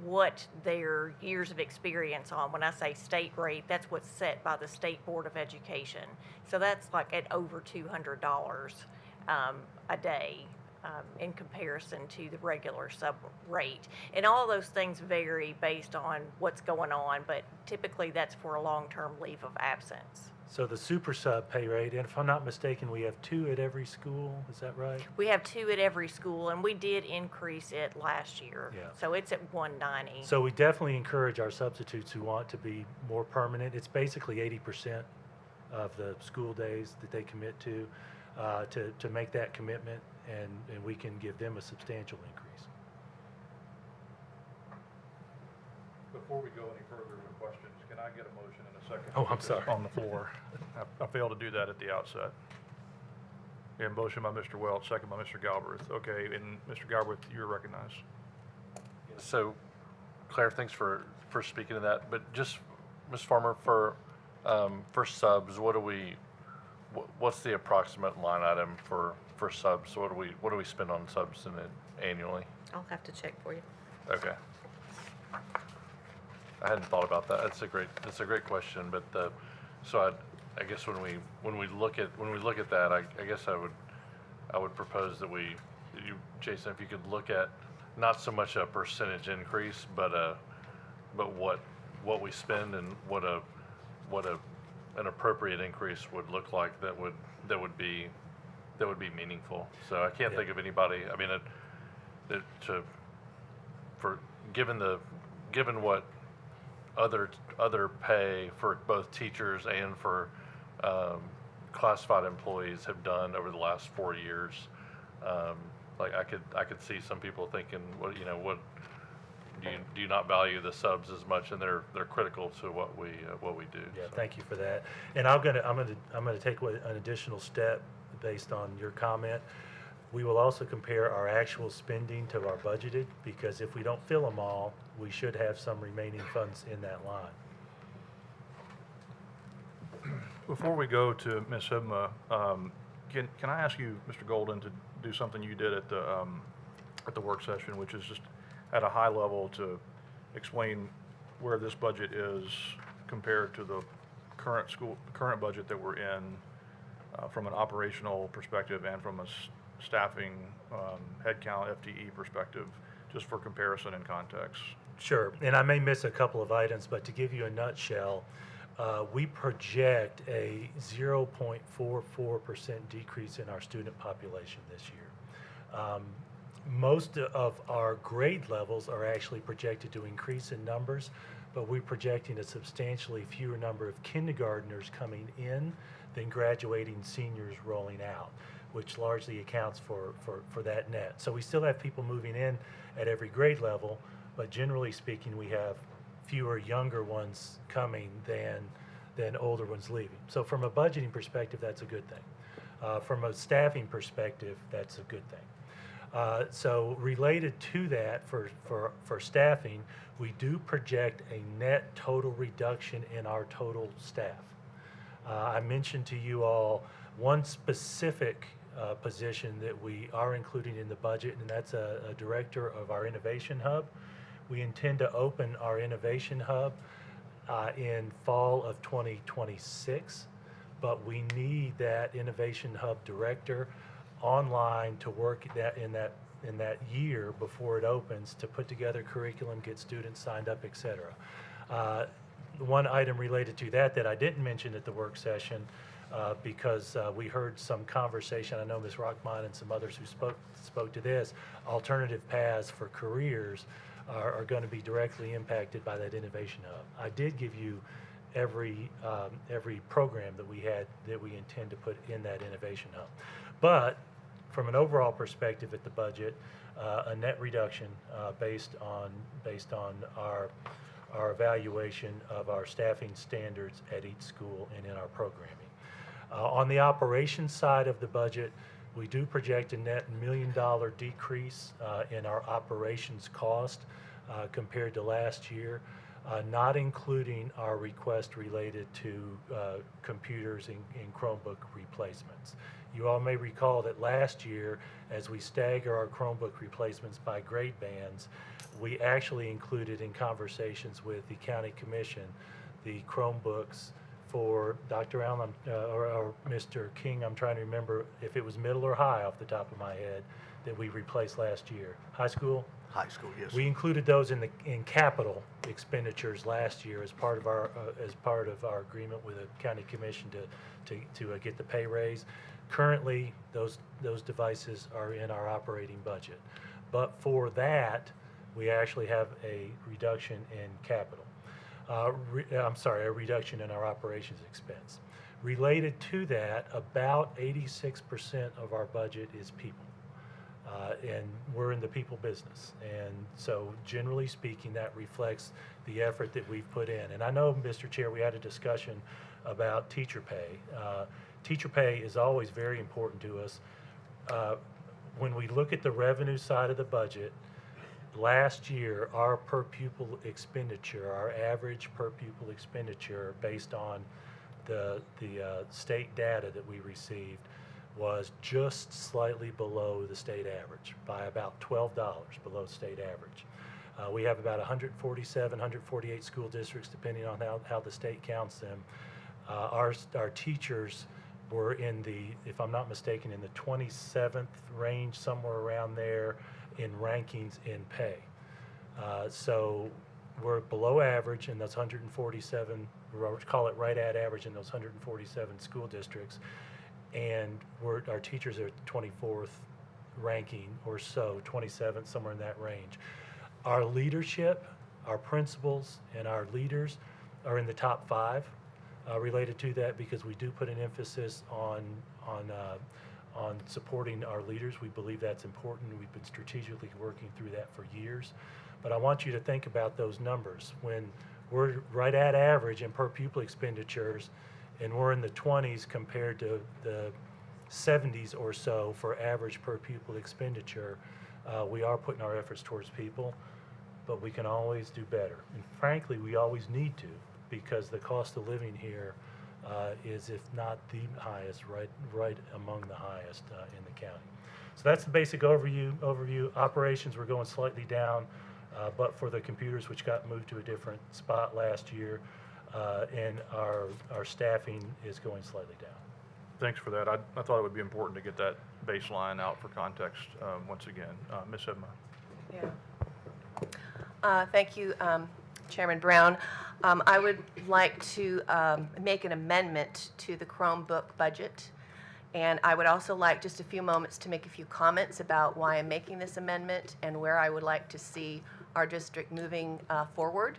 what their years of experience on. When I say state rate, that's what's set by the State Board of Education. So that's like at over $200 a day in comparison to the regular sub rate. And all those things vary based on what's going on, but typically that's for a long-term leave of absence. So the super sub pay rate, and if I'm not mistaken, we have 2 at every school, is that right? We have 2 at every school, and we did increase it last year. Yeah. So it's at 190. So we definitely encourage our substitutes who want to be more permanent. It's basically 80% of the school days that they commit to make that commitment, and we can give them a substantial increase. Before we go any further with questions, can I get a motion in a second? Oh, I'm sorry. On the floor. I failed to do that at the outset. We have a motion by Mr. Welch, second by Mr. Galbraith. Okay, and Mr. Galbraith, you're recognized. So, Claire, thanks for speaking to that. But just, Ms. Farmer, for subs, what's the approximate line item for subs? What do we spend on subs annually? I'll have to check for you. Okay. I hadn't thought about that. That's a great question. But so I guess when we look at that, I guess I would propose that Jason, if you could look at not so much a percentage increase, but what we spend and what an appropriate increase would look like that would be meaningful. So I can't think of anybody. I mean, given what other pay for both teachers and for classified employees have done over the last 4 years, like I could see some people thinking, what, you know, what, do you not value the subs as much, and they're critical to what we do. Yeah, so. thank you for that. And I'm gonna take an additional step based on your comment. We will also compare our actual spending to our budgeted, because if we don't fill them all, we should have some remaining funds in that line. Before we go to Ms. Hibma, can I ask you, Mr. Golden, to do something you did at the work session, which is just at a high level to explain where this budget is compared to the current budget that we're in, from an operational perspective and from a staffing, headcount, FTE perspective, just for comparison and context. Sure, and I may miss a couple of items, but to give you a nutshell, we project a 0.44% decrease in our student population this year. Most of our grade levels are actually projected to increase in numbers, but we're projecting a substantially fewer number of kindergartners coming in than graduating seniors rolling out, which largely accounts for that net. So we still have people moving in at every grade level, but generally speaking, we have fewer younger ones coming than older ones leaving. So from a budgeting perspective, that's a good thing. From a staffing perspective, that's a good thing. So related to that, for staffing, we do project a net total reduction in our total staff. I mentioned to you all one specific position that we are including in the budget, and that's a director of our Innovation Hub. We intend to open our Innovation Hub in fall of 2026, but we need that Innovation Hub director online to work in that year before it opens, to put together curriculum, get students signed up, etc. One item related to that I didn't mention at the work session, because we heard some conversation, I know Ms. Rockmont and some others who spoke to this, alternative paths for careers are going to be directly impacted by that Innovation Hub. I did give you every program that we intend to put in that Innovation Hub. But from an overall perspective at the budget, a net reduction based on our evaluation of our staffing standards at each school and in our programming. On the operations side of the budget, we do project a net $1 million decrease in our operations cost compared to last year, not including our request related to computers and Chromebook replacements. You all may recall that last year, as we stagger our Chromebook replacements by grade bands, we actually included in conversations with the County Commission the Chromebooks for Dr. Allen or Mr. King. I'm trying to remember if it was middle or high off the top of my head that we replaced last year. High school? High school, yes. We included those in capital expenditures last year as part of our agreement with the County Commission to get the pay raise. Currently, those devices are in our operating budget, but for that, we actually have a reduction in capital. A reduction in our operations expense. Related to that, about 86% of our budget is people. And we're in the people business. And so generally speaking, that reflects the effort that we've put in. And I know, Mr. Chair, we had a discussion about teacher pay. Teacher pay is always very important to us. When we look at the revenue side of the budget, last year, our per pupil expenditure, our average per pupil expenditure based on the state data that we received was just slightly below the state average by about $12 below state average. We have about 147, 148 school districts, depending on how the state counts them. Our teachers were in the, if I'm not mistaken, in the 27th range, somewhere around there in rankings in pay. So we're below average in those 147, or call it right at average in those 147 school districts. And our teachers are 24th ranking or so, 27th, somewhere in that range. Our leadership, our principals, and our leaders are in the top 5 related to that, because we do put an emphasis on on supporting our leaders. We believe that's important. We've been strategically working through that for years. But I want you to think about those numbers. When we're right at average in per pupil expenditures, and we're in the 20s compared to the 70s or so for average per pupil expenditure, we are putting our efforts towards people, but we can always do better. And frankly, we always need to, because the cost of living here is, if not the highest, right among the highest in the county. So that's the basic overview. Operations, we're going slightly down, but for the computers, which got moved to a different spot last year, and our staffing is going slightly down. Thanks for that. I thought it would be important to get that baseline out for context once again. Ms. Edma. Yeah. Thank you, Chairman Brown. I would like to make an amendment to the Chromebook budget, and I would also like just a few moments to make a few comments about why I'm making this amendment and where I would like to see our district moving forward.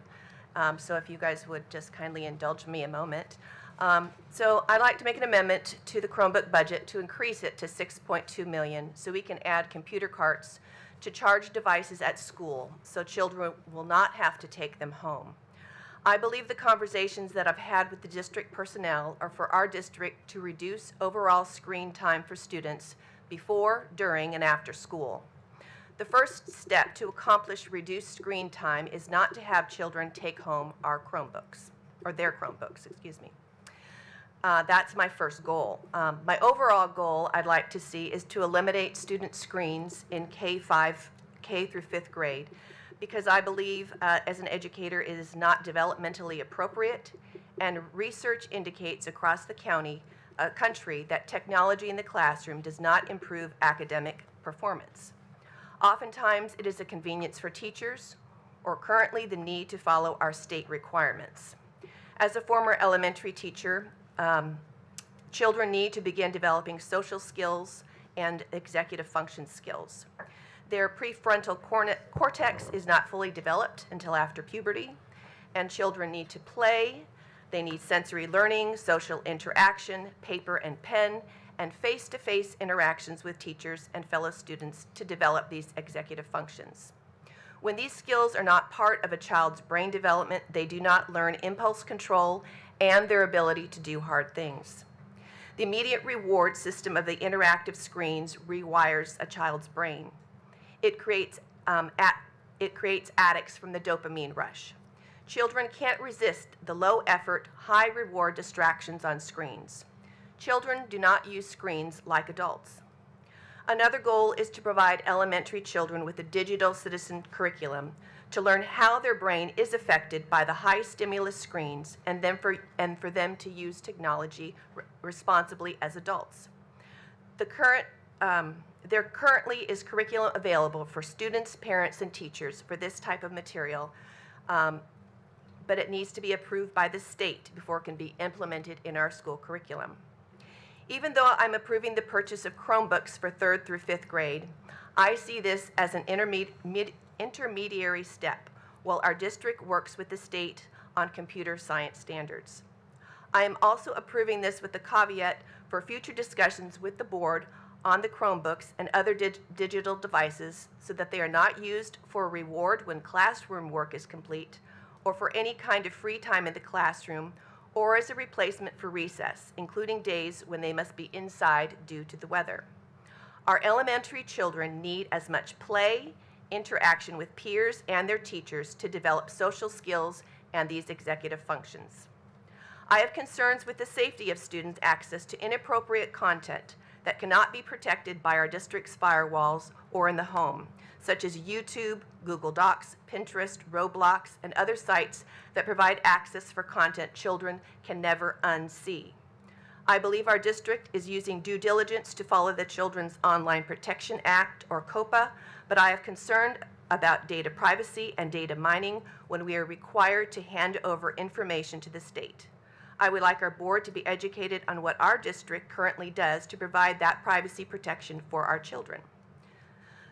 So if you guys would just kindly indulge me a moment. So I'd like to make an amendment to the Chromebook budget to increase it to $6.2 million so we can add computer carts to charge devices at school so children will not have to take them home. I believe the conversations that I've had with the district personnel are for our district to reduce overall screen time for students before, during, and after school. The first step to accomplish reduced screen time is not to have children take home our Chromebooks, or their Chromebooks, excuse me. That's my first goal. My overall goal I'd like to see is to eliminate student screens in K through 5th grade, because I believe as an educator it is not developmentally appropriate, and research indicates across the country that technology in the classroom does not improve academic performance. Oftentimes it is a convenience for teachers, or currently the need to follow our state requirements. As a former elementary teacher, children need to begin developing social skills and executive function skills. Their prefrontal cortex is not fully developed until after puberty, and children need to play. They need sensory learning, social interaction, paper and pen, and face-to-face interactions with teachers and fellow students to develop these executive functions. When these skills are not part of a child's brain development, they do not learn impulse control and their ability to do hard things. The immediate reward system of the interactive screens rewires a child's brain. It creates addicts from the dopamine rush. Children can't resist the low-effort, high-reward distractions on screens. Children do not use screens like adults. Another goal is to provide elementary children with a digital citizen curriculum to learn how their brain is affected by the high-stimulus screens, and for them to use technology responsibly as adults. There currently is curriculum available for students, parents, and teachers for this type of material, but it needs to be approved by the state before it can be implemented in our school curriculum. Even though I'm approving the purchase of Chromebooks for 3rd through 5th grade, I see this as an intermediary step while our district works with the state on computer science standards. I am also approving this with the caveat for future discussions with the board on the Chromebooks and other digital devices so that they are not used for a reward when classroom work is complete, or for any kind of free time in the classroom, or as a replacement for recess, including days when they must be inside due to the weather. Our elementary children need as much play, interaction with peers and their teachers to develop social skills and these executive functions. I have concerns with the safety of students' access to inappropriate content that cannot be protected by our district's firewalls or in the home, such as YouTube, Google Docs, Pinterest, Roblox, and other sites that provide access for content children can never unsee. I believe our district is using due diligence to follow the Children's Online Protection Act, or COPA, but I have concern about data privacy and data mining when we are required to hand over information to the state. I would like our board to be educated on what our district currently does to provide that privacy protection for our children.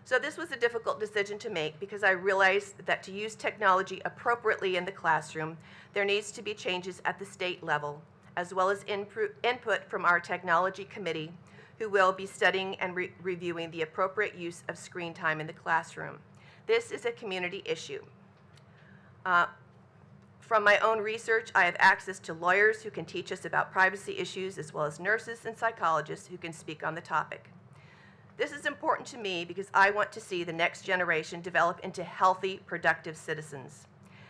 So this was a difficult decision to make because I realized that to use technology appropriately in the classroom, there needs to be changes at the state level, as well as input from our technology committee, who will be studying and reviewing the appropriate use of screen time in the classroom. This is a community issue. From my own research, I have access to lawyers who can teach us about privacy issues, as well as nurses and psychologists who can speak on the topic. This is important to me because I want to see the next generation develop into healthy, productive citizens.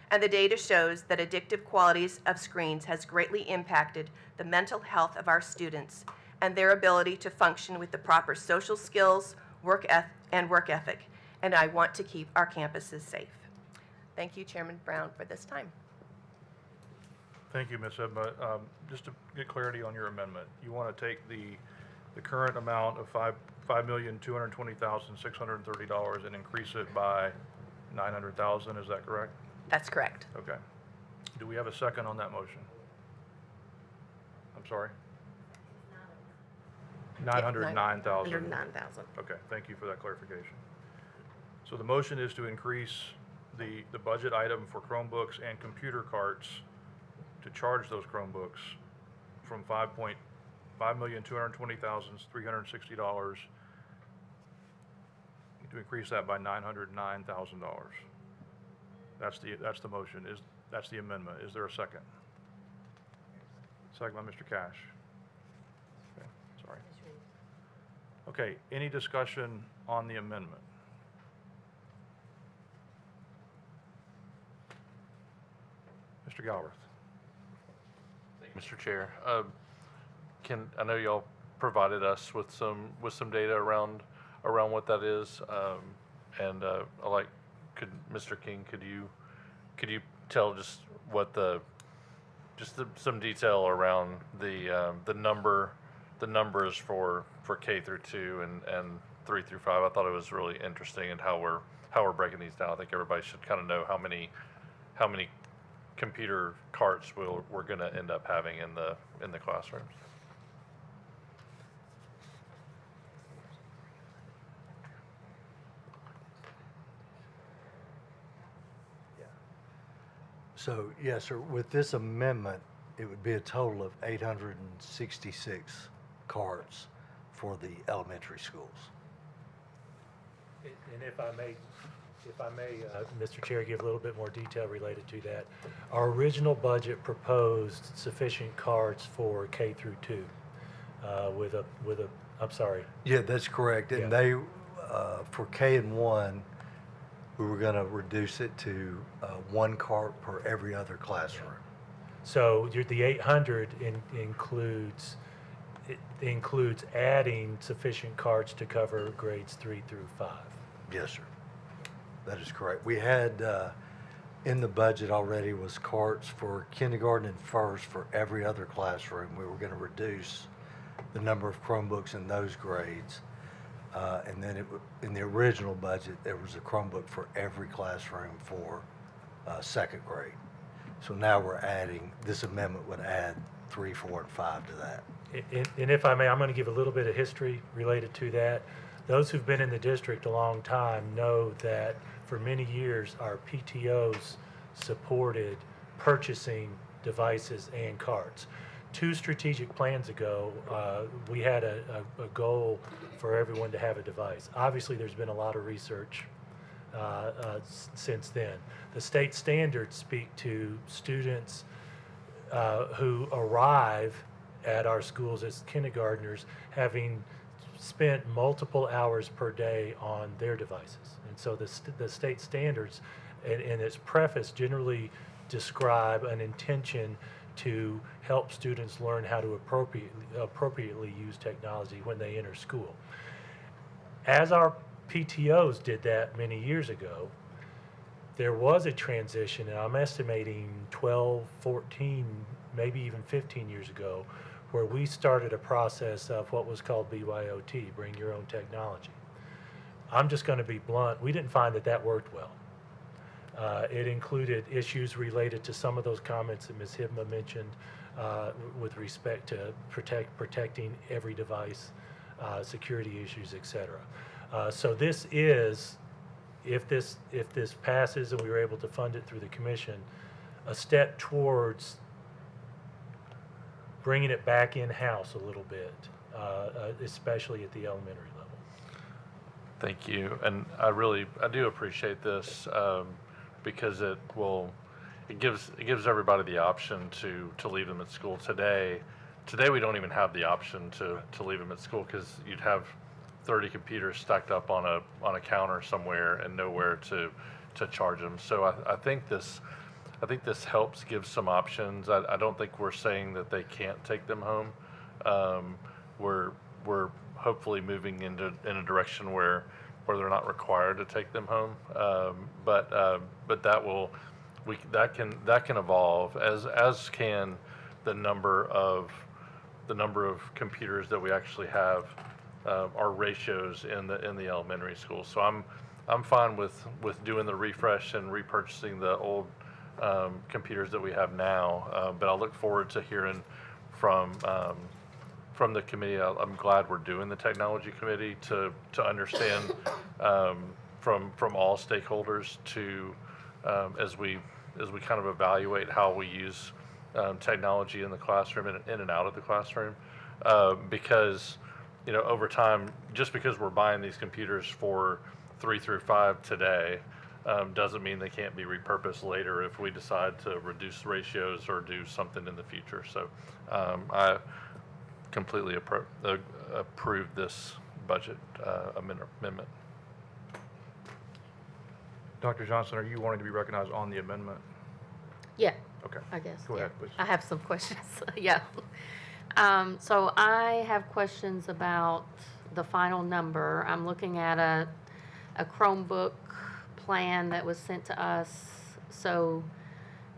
And the data shows that addictive qualities of screens has greatly impacted the mental health of our students and their ability to function with the proper social skills, work ethic. And I want to keep our campuses safe. Thank you, Chairman Brown, for this time. Thank you, Ms. Edma. Just to get clarity on your amendment, you want to take the current amount of $5,220,630 and increase it by $900,000, is that correct? That's correct. Okay. Do we have a second on that motion? I'm sorry? 909,000. 109,000. Okay, thank you for that clarification. So the motion is to increase the budget item for Chromebooks and computer carts to charge those Chromebooks from $5,220,360 to increase that by $909,000. That's the motion. That's the amendment. Is there a second? Second by Mr. Cash. Okay, sorry. Okay, any discussion on the amendment? Mr. Galbraith. Mr. Chair, I know y'all provided us with some data around what that is, and Mr. King, could you tell just what some detail around the numbers for K through 2 and 3 through 5? I thought it was really interesting and how we're breaking these down. I think everybody should kind of know how many computer carts we're going to end up having in the classrooms. So, yes, sir, with this amendment, it would be a total of 866 carts for the elementary schools. And if I may, Mr. Chair, give a little bit more detail related to that. Our original budget proposed sufficient carts for K through 2 I'm sorry. Yeah, that's correct. And they, for K and 1, we were going to reduce it to 1 cart per every other classroom. So the 800 includes adding sufficient carts to cover grades 3 through 5. Yes, sir. That is correct. We had in the budget already was carts for kindergarten and first for every other classroom. We were going to reduce the number of Chromebooks in those grades. And then in the original budget, there was a Chromebook for every classroom for second grade. So now we're adding, this amendment would add 3, 4, and 5 to that. And if I may, I'm going to give a little bit of history related to that. Those who've been in the district a long time know that for many years, our PTOs supported purchasing devices and carts. 2 strategic plans ago, we had a goal for everyone to have a device. Obviously, there's been a lot of research since then. The state standards speak to students who arrive at our schools as kindergartners having spent multiple hours per day on their devices. And so the state standards in its preface generally describe an intention to help students learn how to appropriately use technology when they enter school. As our PTOs did that many years ago, there was a transition, and I'm estimating 12, 14, maybe even 15 years ago, where we started a process of what was called BYOT, Bring Your Own Technology. I'm just going to be blunt. We didn't find that worked well. It included issues related to some of those comments that Ms. Hibma mentioned with respect to protecting every device, security issues, et cetera. So this is, if this passes and we were able to fund it through the commission, a step towards bringing it back in-house a little bit, especially at the elementary level. Thank you, and I do appreciate this because it gives everybody the option to leave them at school today. Today we don't even have the option to leave them at school because you'd have 30 computers stacked up on a counter somewhere and nowhere to charge them. So I think this helps give some options. I don't think we're saying that they can't take them home. We're hopefully moving in a direction where they're not required to take them home. But that can evolve as can the number of computers that we actually have, our ratios in the elementary school. So I'm fine with doing the refresh and repurchasing the old computers that we have now. But I look forward to hearing from the committee. I'm glad we're doing the technology committee to understand from all stakeholders as we kind of evaluate how we use technology in the classroom and in and out of the classroom, because over time, just because we're buying these computers for 3 through 5 today doesn't mean they can't be repurposed later if we decide to reduce ratios or do something in the future. So I completely approve this budget amendment. Dr. Johnson, are you wanting to be recognized on the amendment? Yeah. Okay. I guess. Go yeah. ahead, please. I have some questions. Yeah. So I have questions about the final number. I'm looking at a Chromebook plan that was sent to us. So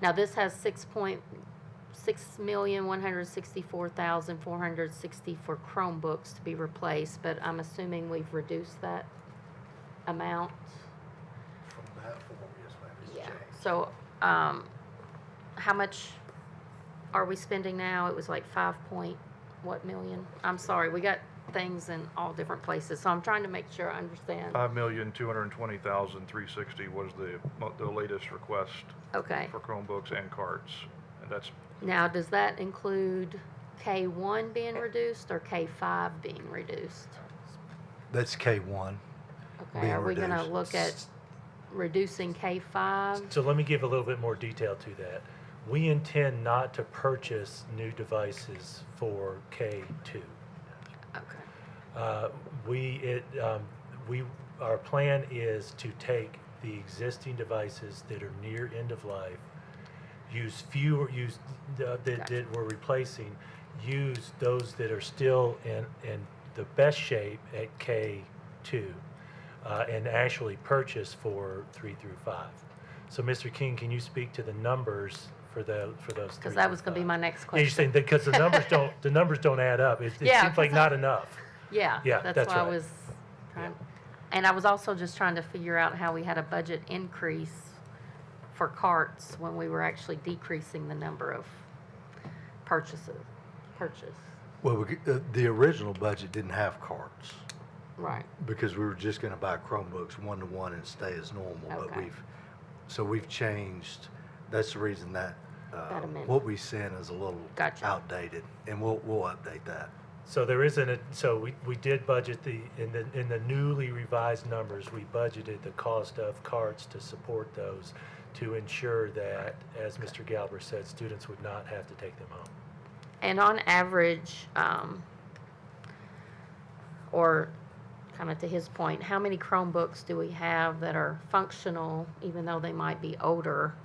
now this has 6,164,460 for Chromebooks to be replaced, but I'm assuming we've reduced that amount. From that form, yes, ma'am. It's Yeah. changed. So how much are we spending now? It was like 5 point what million? I'm sorry, we got things in all different places, so I'm trying to make sure I understand. $5,220,360 was the latest request. Okay. For Chromebooks and carts, and that's Now, does that include K1 being reduced or K5 being reduced? That's K1. Okay, being are we gonna reduced. look at reducing K5? So let me give a little bit more detail to that. We intend not to purchase new devices for K2. Okay. Our plan is to take the existing devices that are near end of life, that we're replacing, use those that are still in the best shape at K2, and actually purchase for 3 through 5. So, Mr. King, can you speak to the numbers for those? Because that was going to be my next Yeah, question. you're saying that because the numbers don't add up. It Yeah, seems like 'cause not enough. Yeah, Yeah, that's why I right. was trying. And I was also just trying to figure out how we had a budget increase for carts when we were actually decreasing the number of purchase. Well, the original budget didn't have carts Right. because we were just going to buy Chromebooks 1-to-1 and stay as normal. But Okay. we've changed. That's the reason that amendment. what we sent is a little Gotcha. outdated, and we'll update that. So there isn't so we did budget in the newly revised numbers, we budgeted the cost of carts to support those to ensure that, as Mr. Galber said, students would not have to take them home. And on average, or kind of to his point, how many Chromebooks do we have that are functional even though they might be older?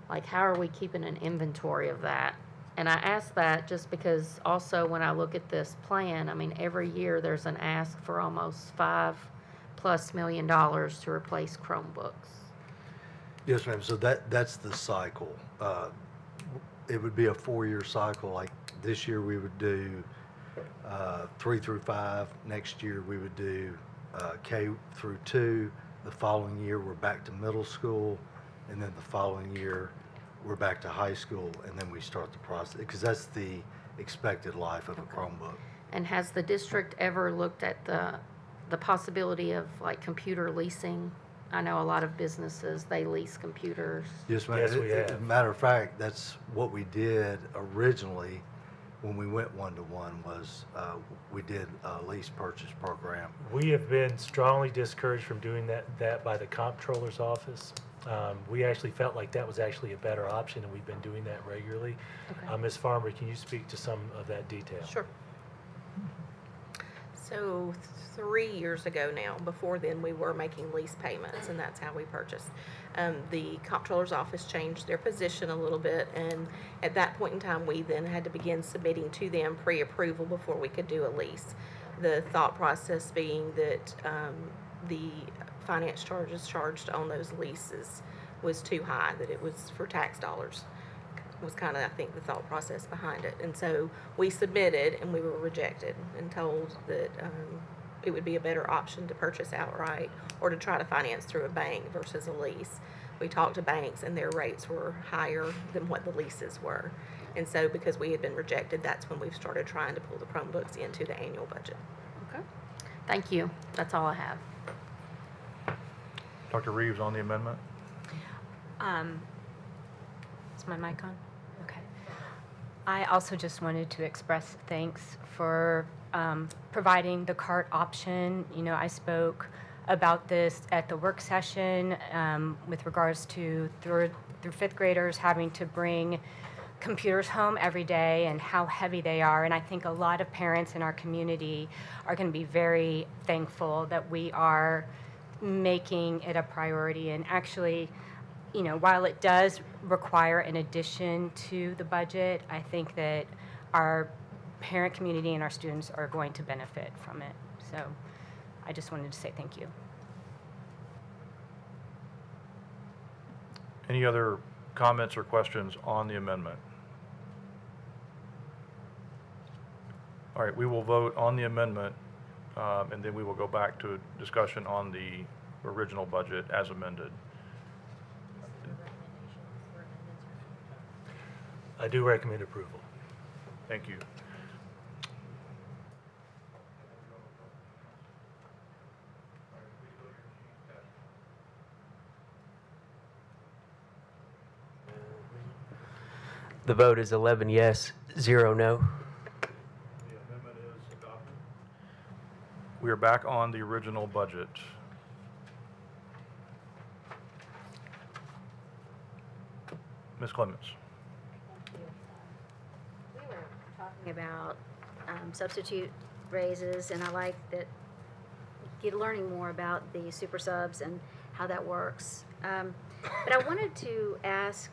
Like, how are we keeping an inventory of that? And I ask that just because also when I look at this plan, I mean, every year there's an ask for almost $5+ million to replace Chromebooks. Yes, ma'am. So that's the cycle. It would be a 4-year cycle. Like this year, we would do 3 through 5. Next year, we would do K through 2. The following year, we're back to middle school, and then the following year, we're back to high school, and then we start the process because that's the expected life of a Chromebook. And has the district ever looked at the possibility of like computer leasing? I know a lot of businesses, they lease computers. Yes, ma'am. Yes, we As a have. matter of fact, that's what we did originally, when we went one-to-one was we did a lease purchase program. We have been strongly discouraged from doing that by the comptroller's office. We actually felt like that was actually a better option, and we've been doing that regularly. Okay. Ms. Farmer, can you speak to some of that detail? Sure. So 3 years ago now, before then, we were making lease payments, and that's how we purchased. The comptroller's office changed their position a little bit, and at that point in time, we then had to begin submitting to them pre-approval before we could do a lease. The thought process being that the finance charges charged on those leases was too high, that it was for tax dollars. Was kind of, I think, the thought process behind it. And so we submitted, and we were rejected and told that it would be a better option to purchase outright or to try to finance through a bank versus a lease. We talked to banks, and their rates were higher than what the leases were. And so because we had been rejected, that's when we've started trying to pull the Chromebooks into the annual budget. Okay. Thank you. That's all I have. Dr. Reeves on the amendment? Is my mic on? Okay. I also just wanted to express thanks for providing the cart option. You know, I spoke about this at the work session with regards to through fifth graders having to bring computers home every day and how heavy they are. And I think a lot of parents in our community are going to be very thankful that we are making it a priority. And actually, you know, while it does require an addition to the budget, I think that our parent community and our students are going to benefit from it. So I just wanted to say thank you. Any other comments or questions on the amendment? All right, we will vote on the amendment, and then we will go back to a discussion on the original budget as amended. I do recommend approval. Thank you. The vote is 11 yes, 0 no. The amendment is adopted. We are back on the original budget. Ms. Clements. We were talking about substitute raises, and I like that learning more about the super subs and how that works. But I wanted to ask,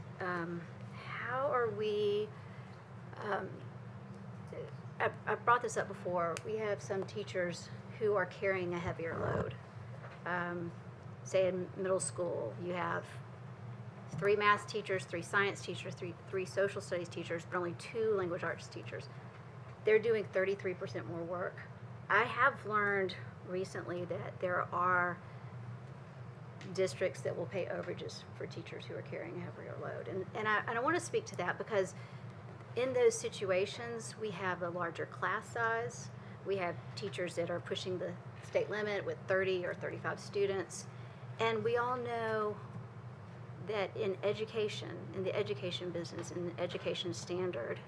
how are we, I brought this up before, we have some teachers who are carrying a heavier load. Say in middle school, you have 3 math teachers, 3 science teachers, three social studies teachers, but only 2 language arts teachers. They're doing 33% more work. I have learned recently that there are districts that will pay overages for teachers who are carrying a heavier load. And I want to speak to that because in those situations, we have a larger class size. We have teachers that are pushing the state limit with 30 or 35 students. And we all know that in education, in the education business, in the education standard,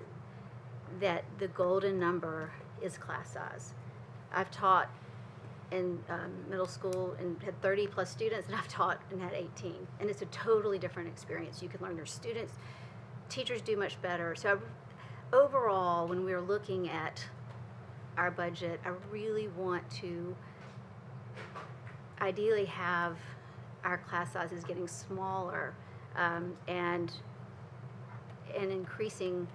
that the golden number is class size. I've taught in middle school and had 30 plus students, and I've taught and had 18. And it's a totally different experience. You can learn your students. Teachers do much better. So overall, when we're looking at our budget, I really want to ideally have our class sizes getting smaller and increasing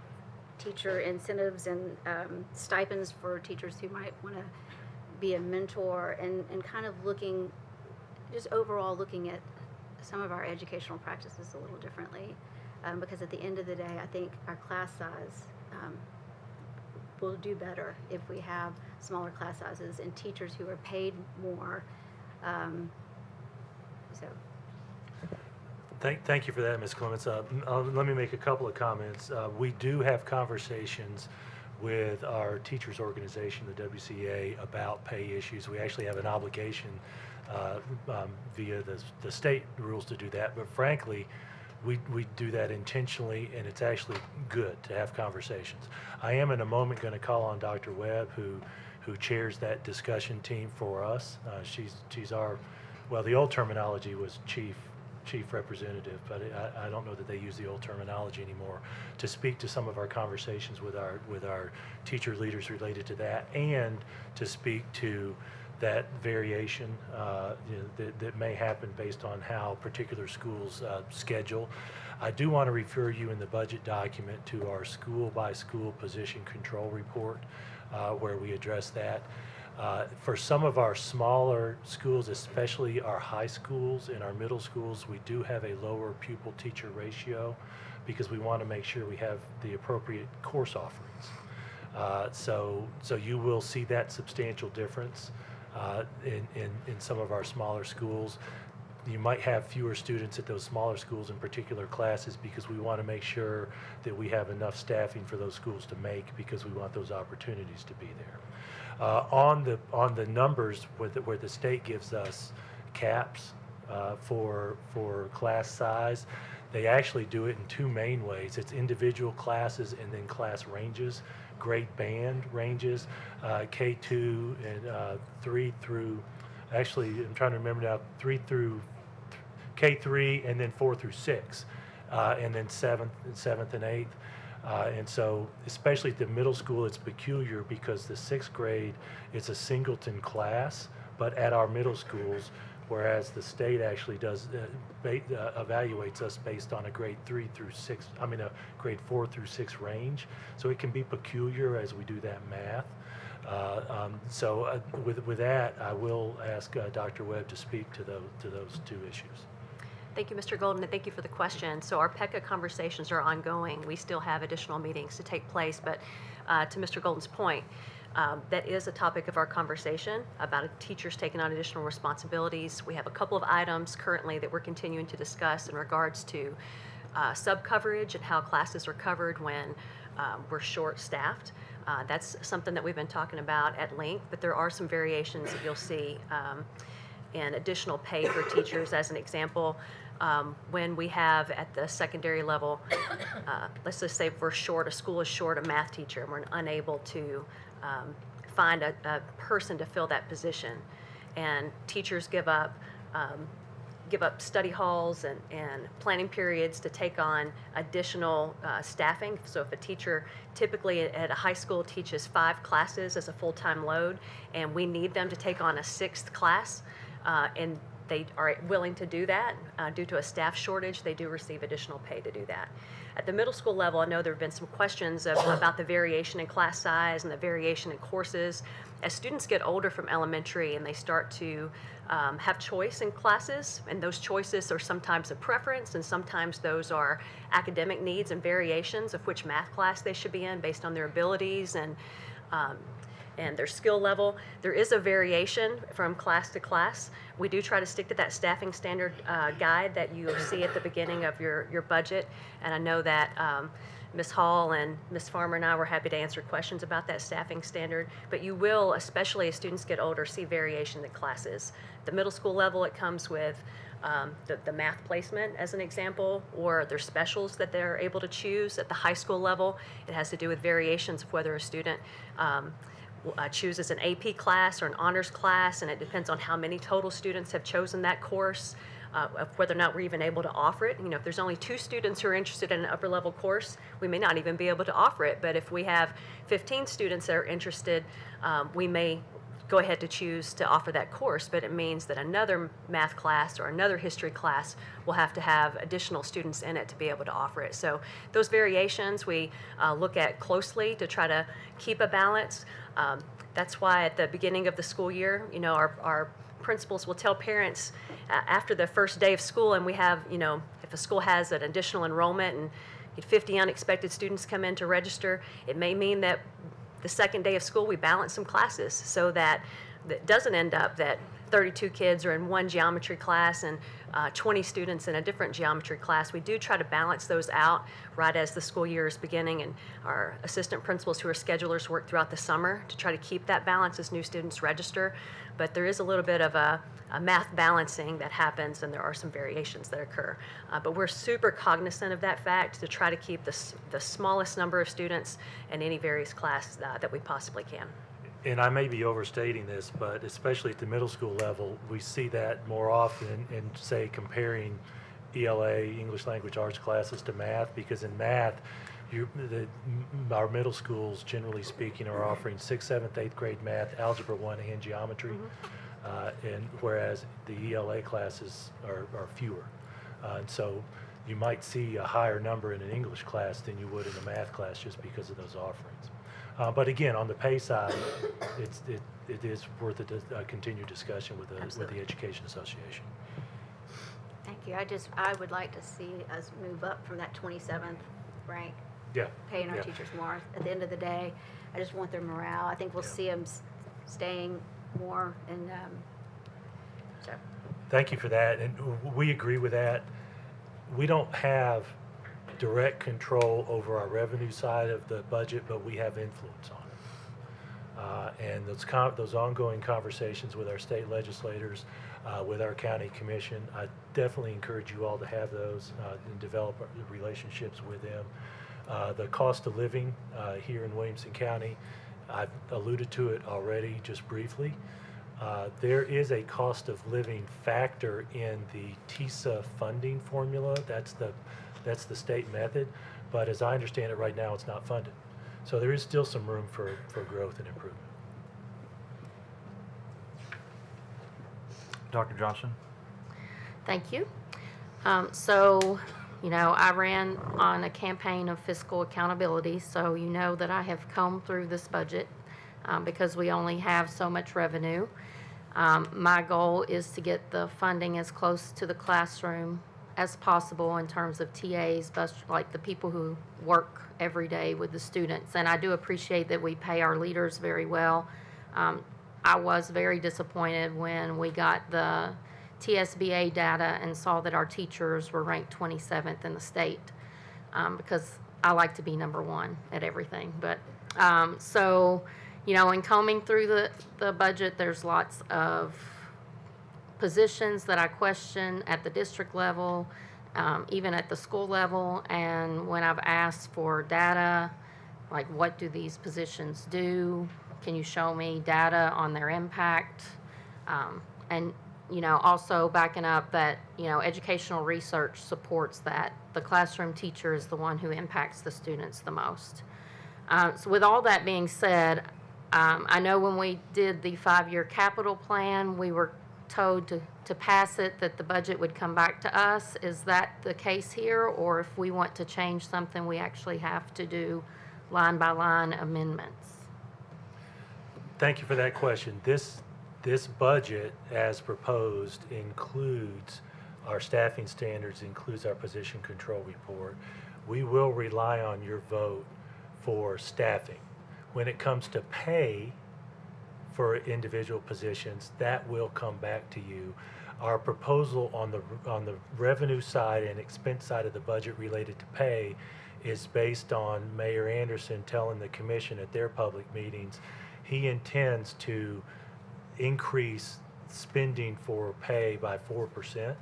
teacher incentives and stipends for teachers who might want to be a mentor and kind of looking, just overall looking at some of our educational practices a little differently. Because at the end of the day, I think our class size will do better if we have smaller class sizes and teachers who are paid more. Thank you for that, Ms. Clements. Let me make a couple of comments. We do have conversations with our teachers organization, the WCA, about pay issues. We actually have an obligation via the state rules to do that. But frankly, we do that intentionally, and it's actually good to have conversations. I am in a moment going to call on Dr. Webb, who chairs that discussion team for us. She's our, well, the old terminology was chief representative, but I don't know that they use the old terminology anymore, to speak to some of our conversations with our teacher leaders related to that, and to speak to that variation that may happen based on how particular schools schedule. I do want to refer you in the budget document to our school-by-school position control report, where we address that. For some of our smaller schools, especially our high schools and our middle schools, we do have a lower pupil-teacher ratio because we want to make sure we have the appropriate course offerings. So you will see that substantial difference in some of our smaller schools. You might have fewer students at those smaller schools in particular classes because we want to make sure that we have enough staffing for those schools to make, because we want those opportunities to be there. On the numbers where the state gives us caps for class size, they actually do it in two main ways. It's individual classes and then class ranges, grade band ranges, K2 and 3 through, actually I'm trying to remember now, 3 through K3 and then 4 through 6, and then 7th and 8th. And so, especially at the middle school, it's peculiar because the 6th grade is a singleton class, but at our middle schools, whereas the state actually does evaluates us based on a grade 3 through 6, I mean a grade 4 through 6 range. So it can be peculiar as we do that math. With that, I will ask Dr. Webb to speak to those two issues. Thank you, Mr. Golden, and thank you for the question. So our PECA conversations are ongoing. We still have additional meetings to take place, but to Mr. Golden's point, that is a topic of our conversation about teachers taking on additional responsibilities. We have a couple of items currently that we're continuing to discuss in regards to sub-coverage and how classes are covered when we're short-staffed. That's something that we've been talking about at length, but there are some variations that you'll see in additional pay for teachers. As an example, when we have at the secondary level, let's just say a school is short a math teacher and we're unable to find a person to fill that position, and teachers give up study halls and planning periods to take on additional staffing. So if a teacher typically at a high school teaches 5 classes as a full-time load, and we need them to take on a 6th class, and they are willing to do that due to a staff shortage, they do receive additional pay to do that. At the middle school level, I know there have been some questions about the variation in class size and the variation in courses. As students get older from elementary and they start to have choice in classes, and those choices are sometimes a preference and sometimes those are academic needs and variations of which math class they should be in based on their abilities and their skill level. There is a variation from class to class. We do try to stick to that staffing standard guide that you see at the beginning of your budget, and I know that Ms. Hall and Ms. Farmer and I were happy to answer questions about that staffing standard, but you will, especially as students get older, see variation in classes. At the middle school level, it comes with the math placement as an example, or their specials that they're able to choose. At the high school level, it has to do with variations of whether a student chooses an AP class or an honors class, and it depends on how many total students have chosen that course, of whether or not we're even able to offer it. You know, if there's only 2 students who are interested in an upper level course, we may not even be able to offer it. But if we have 15 students that are interested, we may go ahead to choose to offer that course, but it means that another math class or another history class will have to have additional students in it to be able to offer it. So those variations we look at closely to try to keep a balance. That's why at the beginning of the school year, you know, our principals will tell parents after the first day of school, and we have, you know, if a school has an additional enrollment and 50 unexpected students come in to register, it may mean that the second day of school we balance some classes so that it doesn't end up that 32 kids are in one geometry class and 20 students in a different geometry class. We do try to balance those out right as the school year is beginning, and our assistant principals who are schedulers work throughout the summer to try to keep that balance as new students register. But there is a little bit of a math balancing that happens, and there are some variations that occur. But we're super cognizant of that fact to try to keep the smallest number of students in any various class that we possibly can. And I may be overstating this, but especially at the middle school level, we see that more often in, say, comparing ELA, English Language Arts classes to math, because in math, our middle schools, generally speaking, are offering 6th, 7th, 8th grade math, Algebra 1, and geometry, and whereas the ELA classes are fewer. And so you might see a higher number in an English class than you would in a math class just because of those offerings. But again, on the pay side, it is worth a continued discussion with the Education Association. Thank you. I would like to see us move up from that 27th rank. Yeah. Paying our teachers more. At the end of the day, I just want their morale. I think we'll see them staying more, and so. Thank you for that, and we agree with that. We don't have direct control over our revenue side of the budget, but we have influence on it. And those ongoing conversations with our state legislators, with our county commission, I definitely encourage you all to have those and develop relationships with them. The cost of living here in Williamson County, I've alluded to it already just briefly. There is a cost of living factor in the TISA funding formula. That's the state method, but as I understand it right now, it's not funded. So there is still some room for growth and improvement. Dr. Johnson? Thank you. So, you know, I ran on a campaign of fiscal accountability, so you know that I have combed through this budget because we only have so much revenue. My goal is to get the funding as close to the classroom as possible in terms of TAs, like the people who work every day with the students. And I do appreciate that we pay our leaders very well. I was very disappointed when we got the TSBA data and saw that our teachers were ranked 27th in the state because I like to be number one at everything. But so, you know, in combing through the budget, there's lots of positions that I question at the district level, even at the school level. And when I've asked for data, like what do these positions do? Can you show me data on their impact? And, you know, also backing up that, you know, educational research supports that the classroom teacher is the one who impacts the students the most. So with all that being said, I know when we did the 5-year capital plan, we were told to pass it, that the budget would come back to us. Is that the case here? Or if we want to change something, we actually have to do line by line amendments? Thank you for that question. This budget, as proposed, includes our staffing standards, includes our position control report. We will rely on your vote for staffing. When it comes to pay for individual positions, that will come back to you. Our proposal on the revenue side and expense side of the budget related to pay is based on Mayor Anderson telling the commission at their public meetings he intends to increase spending for pay by 4%.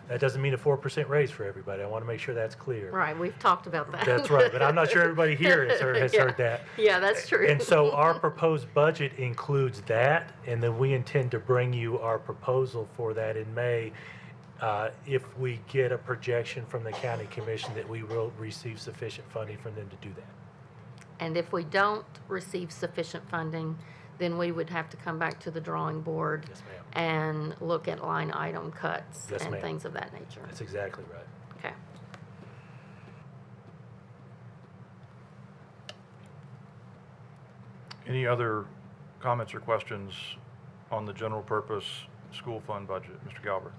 That doesn't mean a 4% raise for everybody. I want to make sure that's clear. Right, we've talked about that. That's right, but I'm not sure everybody here has heard that. Yeah, that's true. And so our proposed budget includes that, and then we intend to bring you our proposal for that in May if we get a projection from the county commission that we will receive sufficient funding from them to do that. And if we don't receive sufficient funding, then we would have to come back to the drawing board and look at line item cuts and things of that nature. That's exactly right. Okay. Any other comments or questions on the general purpose school fund budget? Mr. Galbraith.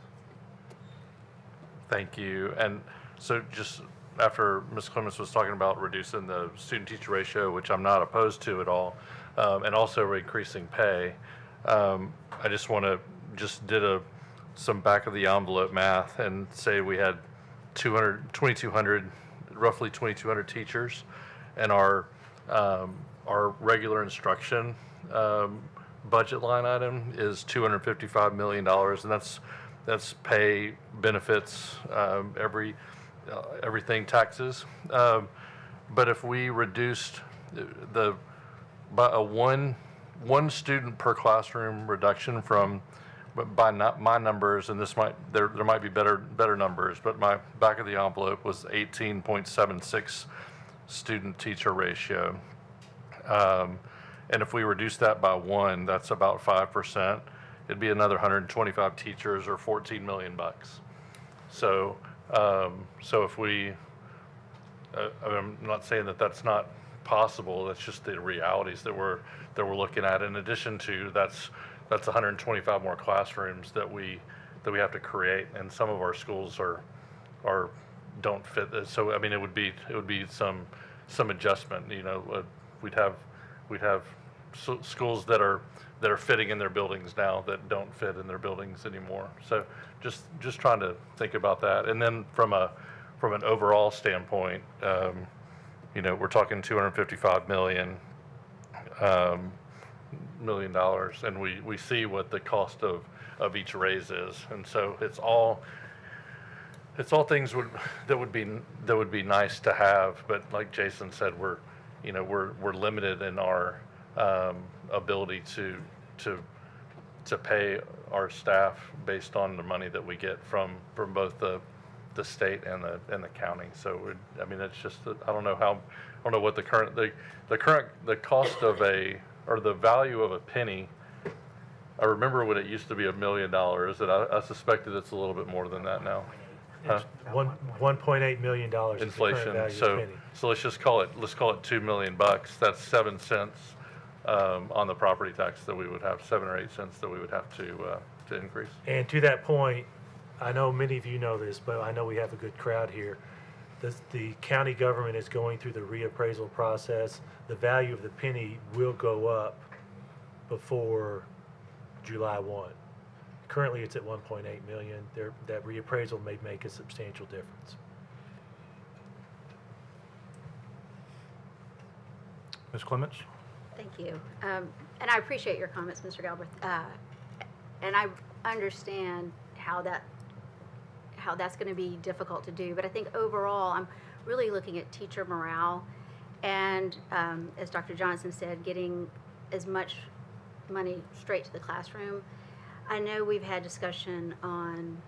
Thank you. And so just after Ms. Clements was talking about reducing the student-teacher ratio, which I'm not opposed to at all, and also increasing pay, I just want to just did some back of the envelope math and say we had 2,200, roughly 2,200 teachers, and our regular instruction budget line item is $255 million, and that's pay, benefits, everything, taxes. But if we reduced by a one student per classroom reduction from, by not my numbers, and there might be better numbers, but my back of the envelope was 18.76 student teacher ratio. And if we reduce that by one, that's about 5%. It'd be another 125 teachers, or 14 million bucks. So if we, I'm not saying that that's not possible. That's just the realities that we're looking at. In addition to that's 125 more classrooms that we have to create, and some of our schools don't fit. So I mean, it would be some adjustment. You know, we'd have schools that are fitting in their buildings now that don't fit in their buildings anymore. So just trying to think about that. And then from an overall standpoint, you know, we're talking $255 million, and we see what the cost of each raise is, and so it's all things that would be nice to have, but like Jason said, we're limited in our ability to pay our staff based on the money that we get from both the state and the county. So I mean, it's just I don't know what the cost of or the value of a penny. I remember when it used to be $1 million, and I suspected it's a little bit more than that now. Huh? $1.8 million is the current inflation. value of the penny. So let's call it $2 million. That's 7 cents on the property tax that we would have, 7 or 8 cents that we would have to increase. And to that point, I know many of you know this, but I know we have a good crowd here. The county government is going through the reappraisal process. The value of the penny will go up before July 1. Currently, it's at 1.8 million. That reappraisal may make a substantial difference. Ms. Clements? Thank you. And I appreciate your comments, Mr. Galbraith. And I understand how that's going to be difficult to do. But I think overall, I'm really looking at teacher morale. And as Dr. Johnson said, getting as much money straight to the classroom. I know we've had discussion on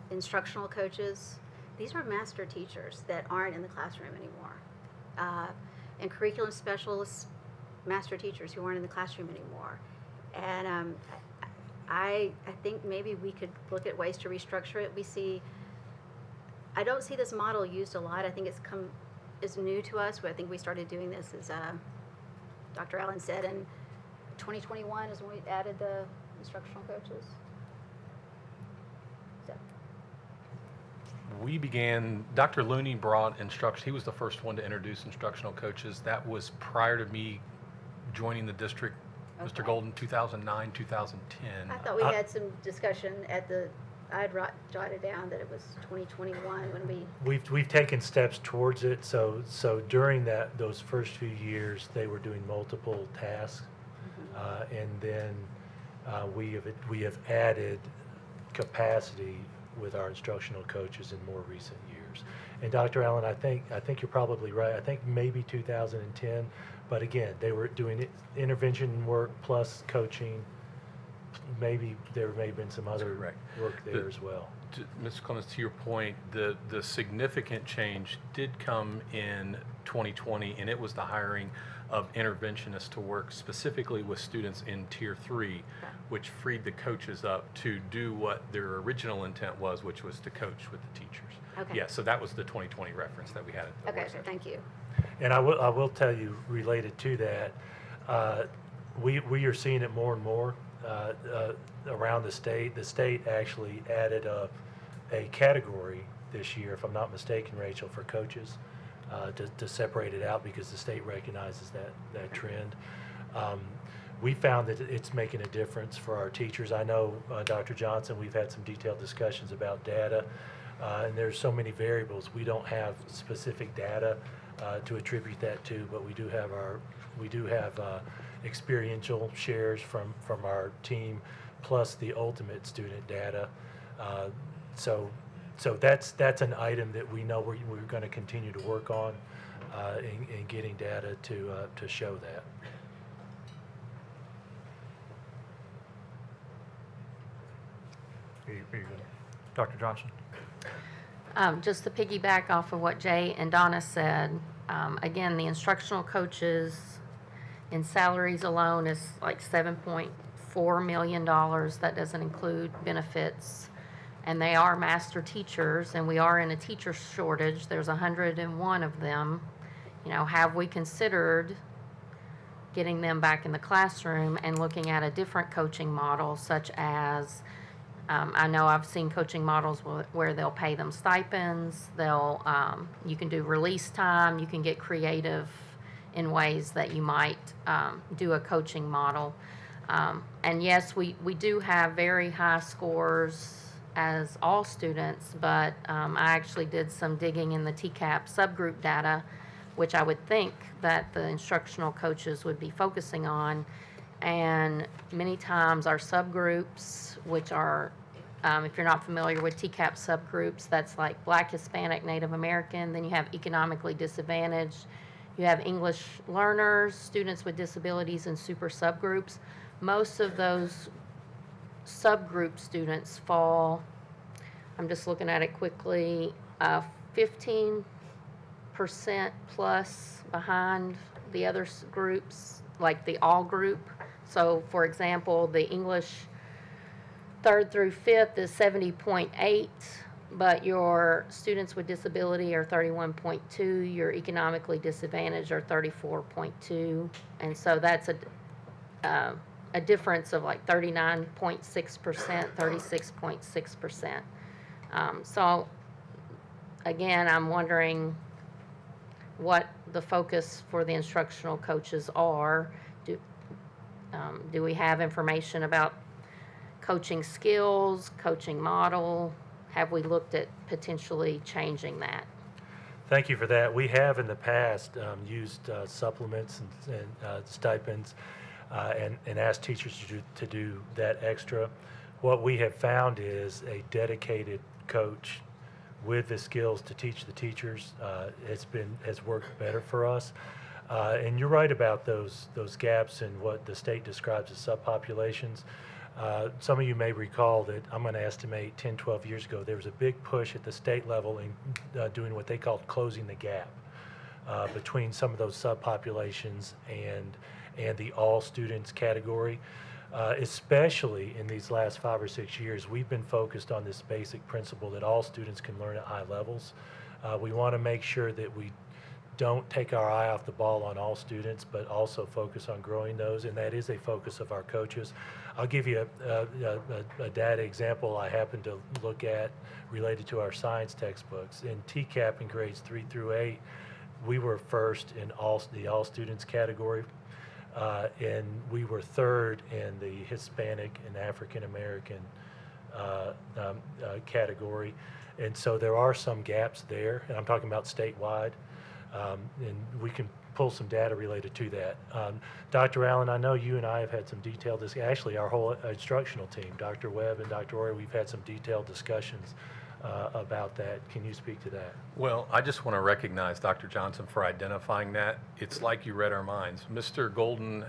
instructional coaches. These are master teachers that aren't in the classroom anymore. And curriculum specialists, master teachers who aren't in the classroom anymore. And I think maybe we could look at ways to restructure it. I don't see this model used a lot. I think it's new to us. I think we started doing this, as Dr. Allen said, in 2021 is when we added the instructional coaches. So. We began, Dr. Looney brought instruction. He was the first one to introduce instructional coaches. That was prior to me joining the district, okay. Mr. Golden, 2009, 2010. I thought we had some discussion I had jotted down that it was 2021 when We've taken steps towards it. So during those first few years, they were doing multiple tasks, and then we have added capacity with our instructional coaches in more recent years. And Dr. Allen, I think you're probably right. I think maybe 2010, but again, they were doing intervention work plus coaching. Maybe there may have been some other work there as well. Ms. Clemens, to your point, the significant change did come in 2020, and it was the hiring of interventionists to work specifically with students in Tier 3, which freed the coaches up to do what their original intent was, which was to coach with the teachers. Okay. Yeah, so that was the 2020 reference that we had. Okay, thank you. And I will tell you, related to that, we are seeing it more and more around the state. The state actually added a category this year, if I'm not mistaken, Rachel, for coaches to separate it out because the state recognizes that trend. we found that it's making a difference for our teachers. I know, Dr. Johnson, we've had some detailed discussions about data, and there's so many variables. We don't have specific data to attribute that to, but we do have experiential shares from our team, plus the ultimate student data. So that's an item that we know we're going to continue to work on in getting data to show that. Dr. Johnson? Just to piggyback off of what Jay and Donna said, again, the instructional coaches in salaries alone is like $7.4 million. That doesn't include benefits. And they are master teachers, and we are in a teacher shortage. There's 101 of them. You know, have we considered getting them back in the classroom and looking at a different coaching model, such as I know I've seen coaching models where they'll pay them stipends, you can do release time, you can get creative in ways that you might do a coaching model. And yes, we do have very high scores as all students, but I actually did some digging in the TCAP subgroup data, which I would think that the instructional coaches would be focusing on. And many times our subgroups, which are, if you're not familiar with TCAP subgroups, that's like Black, Hispanic, Native American, then you have economically disadvantaged, you have English learners, students with disabilities, and super subgroups. Most of those subgroup students fall, I'm just looking at it quickly, 15% plus behind the other groups, like the all group. So for example, the English 3rd through 5th is 70.8, but your students with disability are 31.2, your economically disadvantaged are 34.2, and so that's a difference of like 39.6%, 36.6%. So again, I'm wondering what the focus for the instructional coaches are. Do we have information about coaching skills, coaching model? Have we looked at potentially changing that? Thank you for that. We have in the past used supplements and stipends and asked teachers to do that extra. What we have found is a dedicated coach with the skills to teach the teachers has worked better for us. And you're right about those gaps in what the state describes as subpopulations. Some of you may recall that I'm going to estimate 10, 12 years ago, there was a big push at the state level in doing what they called closing the gap between some of those subpopulations and the all students category. Especially in these last 5 or 6 years, we've been focused on this basic principle that all students can learn at high levels. We want to make sure that we don't take our eye off the ball on all students, but also focus on growing those, and that is a focus of our coaches. I'll give you a data example I happened to look at related to our science textbooks. In TCAP in grades 3 through 8, we were first in the all students category, and we were third in the Hispanic and African American category. And so there are some gaps there, and I'm talking about statewide. And we can pull some data related to that. Dr. Allen, I know you and I have had some detailed actually our whole instructional team, Dr. Webb and Dr. Roy, we've had some detailed discussions about that. Can you speak to that? Well, I just want to recognize Dr. Johnson for identifying that. It's like you read our minds. Mr. Golden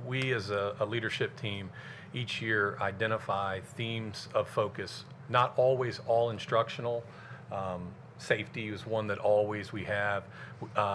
we as a leadership team each year identify themes of focus, not always all instructional. Safety is one that always we have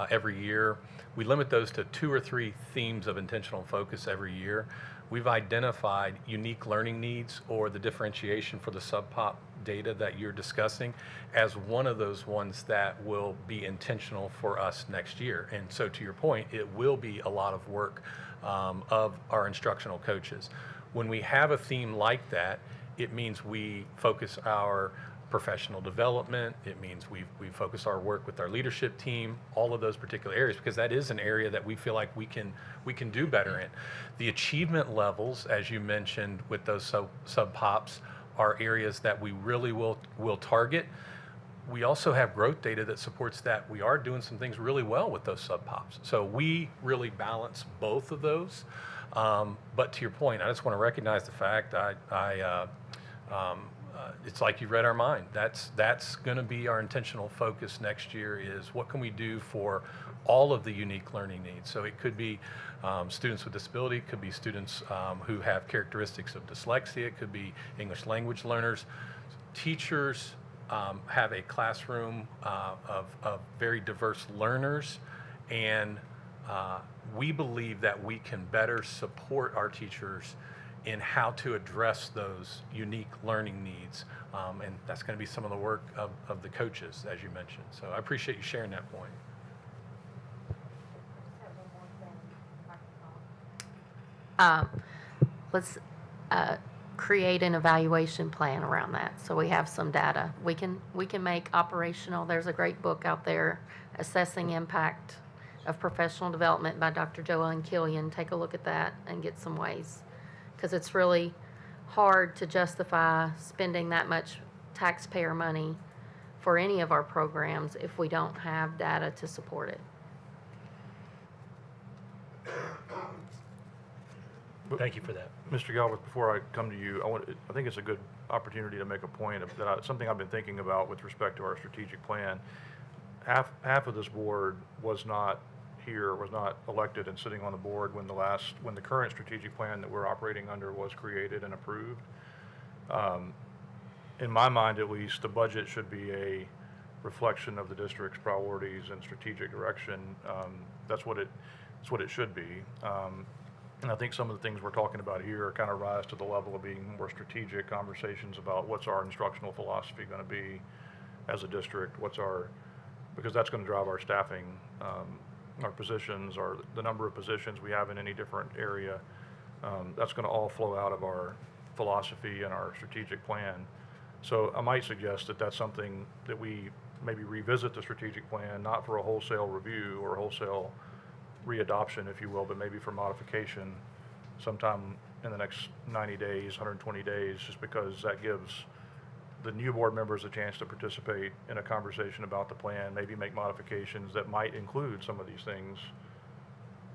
every year. We limit those to 2 or 3 themes of intentional focus every year. We've identified unique learning needs or the differentiation for the sub-pop data that you're discussing as one of those ones that will be intentional for us next year. And so to your point, it will be a lot of work of our instructional coaches. When we have a theme like that, it means we focus our professional development. It means we focus our work with our leadership team, all of those particular areas, because that is an area that we feel like we can do better in. The achievement levels, as you mentioned, with those sub-pops, are areas that we really will target. We also have growth data that supports that we are doing some things really well with those sub-pops. So we really balance both of those. But to your point, I just want to recognize the fact it's like you read our mind. That's going to be our intentional focus next year, is what can we do for all of the unique learning needs. So it could be students with disability, it could be students who have characteristics of dyslexia, it could be English language learners. Teachers have a classroom of very diverse learners, and we believe that we can better support our teachers in how to address those unique learning needs. And that's going to be some of the work of the coaches, as you mentioned. So I appreciate you sharing that point. Let's create an evaluation plan around that, so we have some data. We can make operational. There's a great book out there, Assessing Impact of Professional Development by Dr. Joanne Killian. Take a look at that and get some ways, because it's really hard to justify spending that much taxpayer money for any of our programs if we don't have data to support it. Thank you for that. Mr. Galbraith, before I come to you, I think it's a good opportunity to make a point of something I've been thinking about with respect to our strategic plan. Half of this board was not here, was not elected and sitting on the board when the current strategic plan that we're operating under was created and approved. In my mind, at least, the budget should be a reflection of the district's priorities and strategic direction. That's what it should be. And I think some of the things we're talking about here kind of rise to the level of being more strategic conversations about what's our instructional philosophy going to be as a district, because that's going to drive our staffing, our positions, or the number of positions we have in any different area. That's going to all flow out of our philosophy and our strategic plan. So I might suggest that that's something that we maybe revisit the strategic plan, not for a wholesale review or wholesale readoption, if you will, but maybe for modification sometime in the next 90 days, 120 days, just because that gives the new board members a chance to participate in a conversation about the plan, maybe make modifications that might include some of these things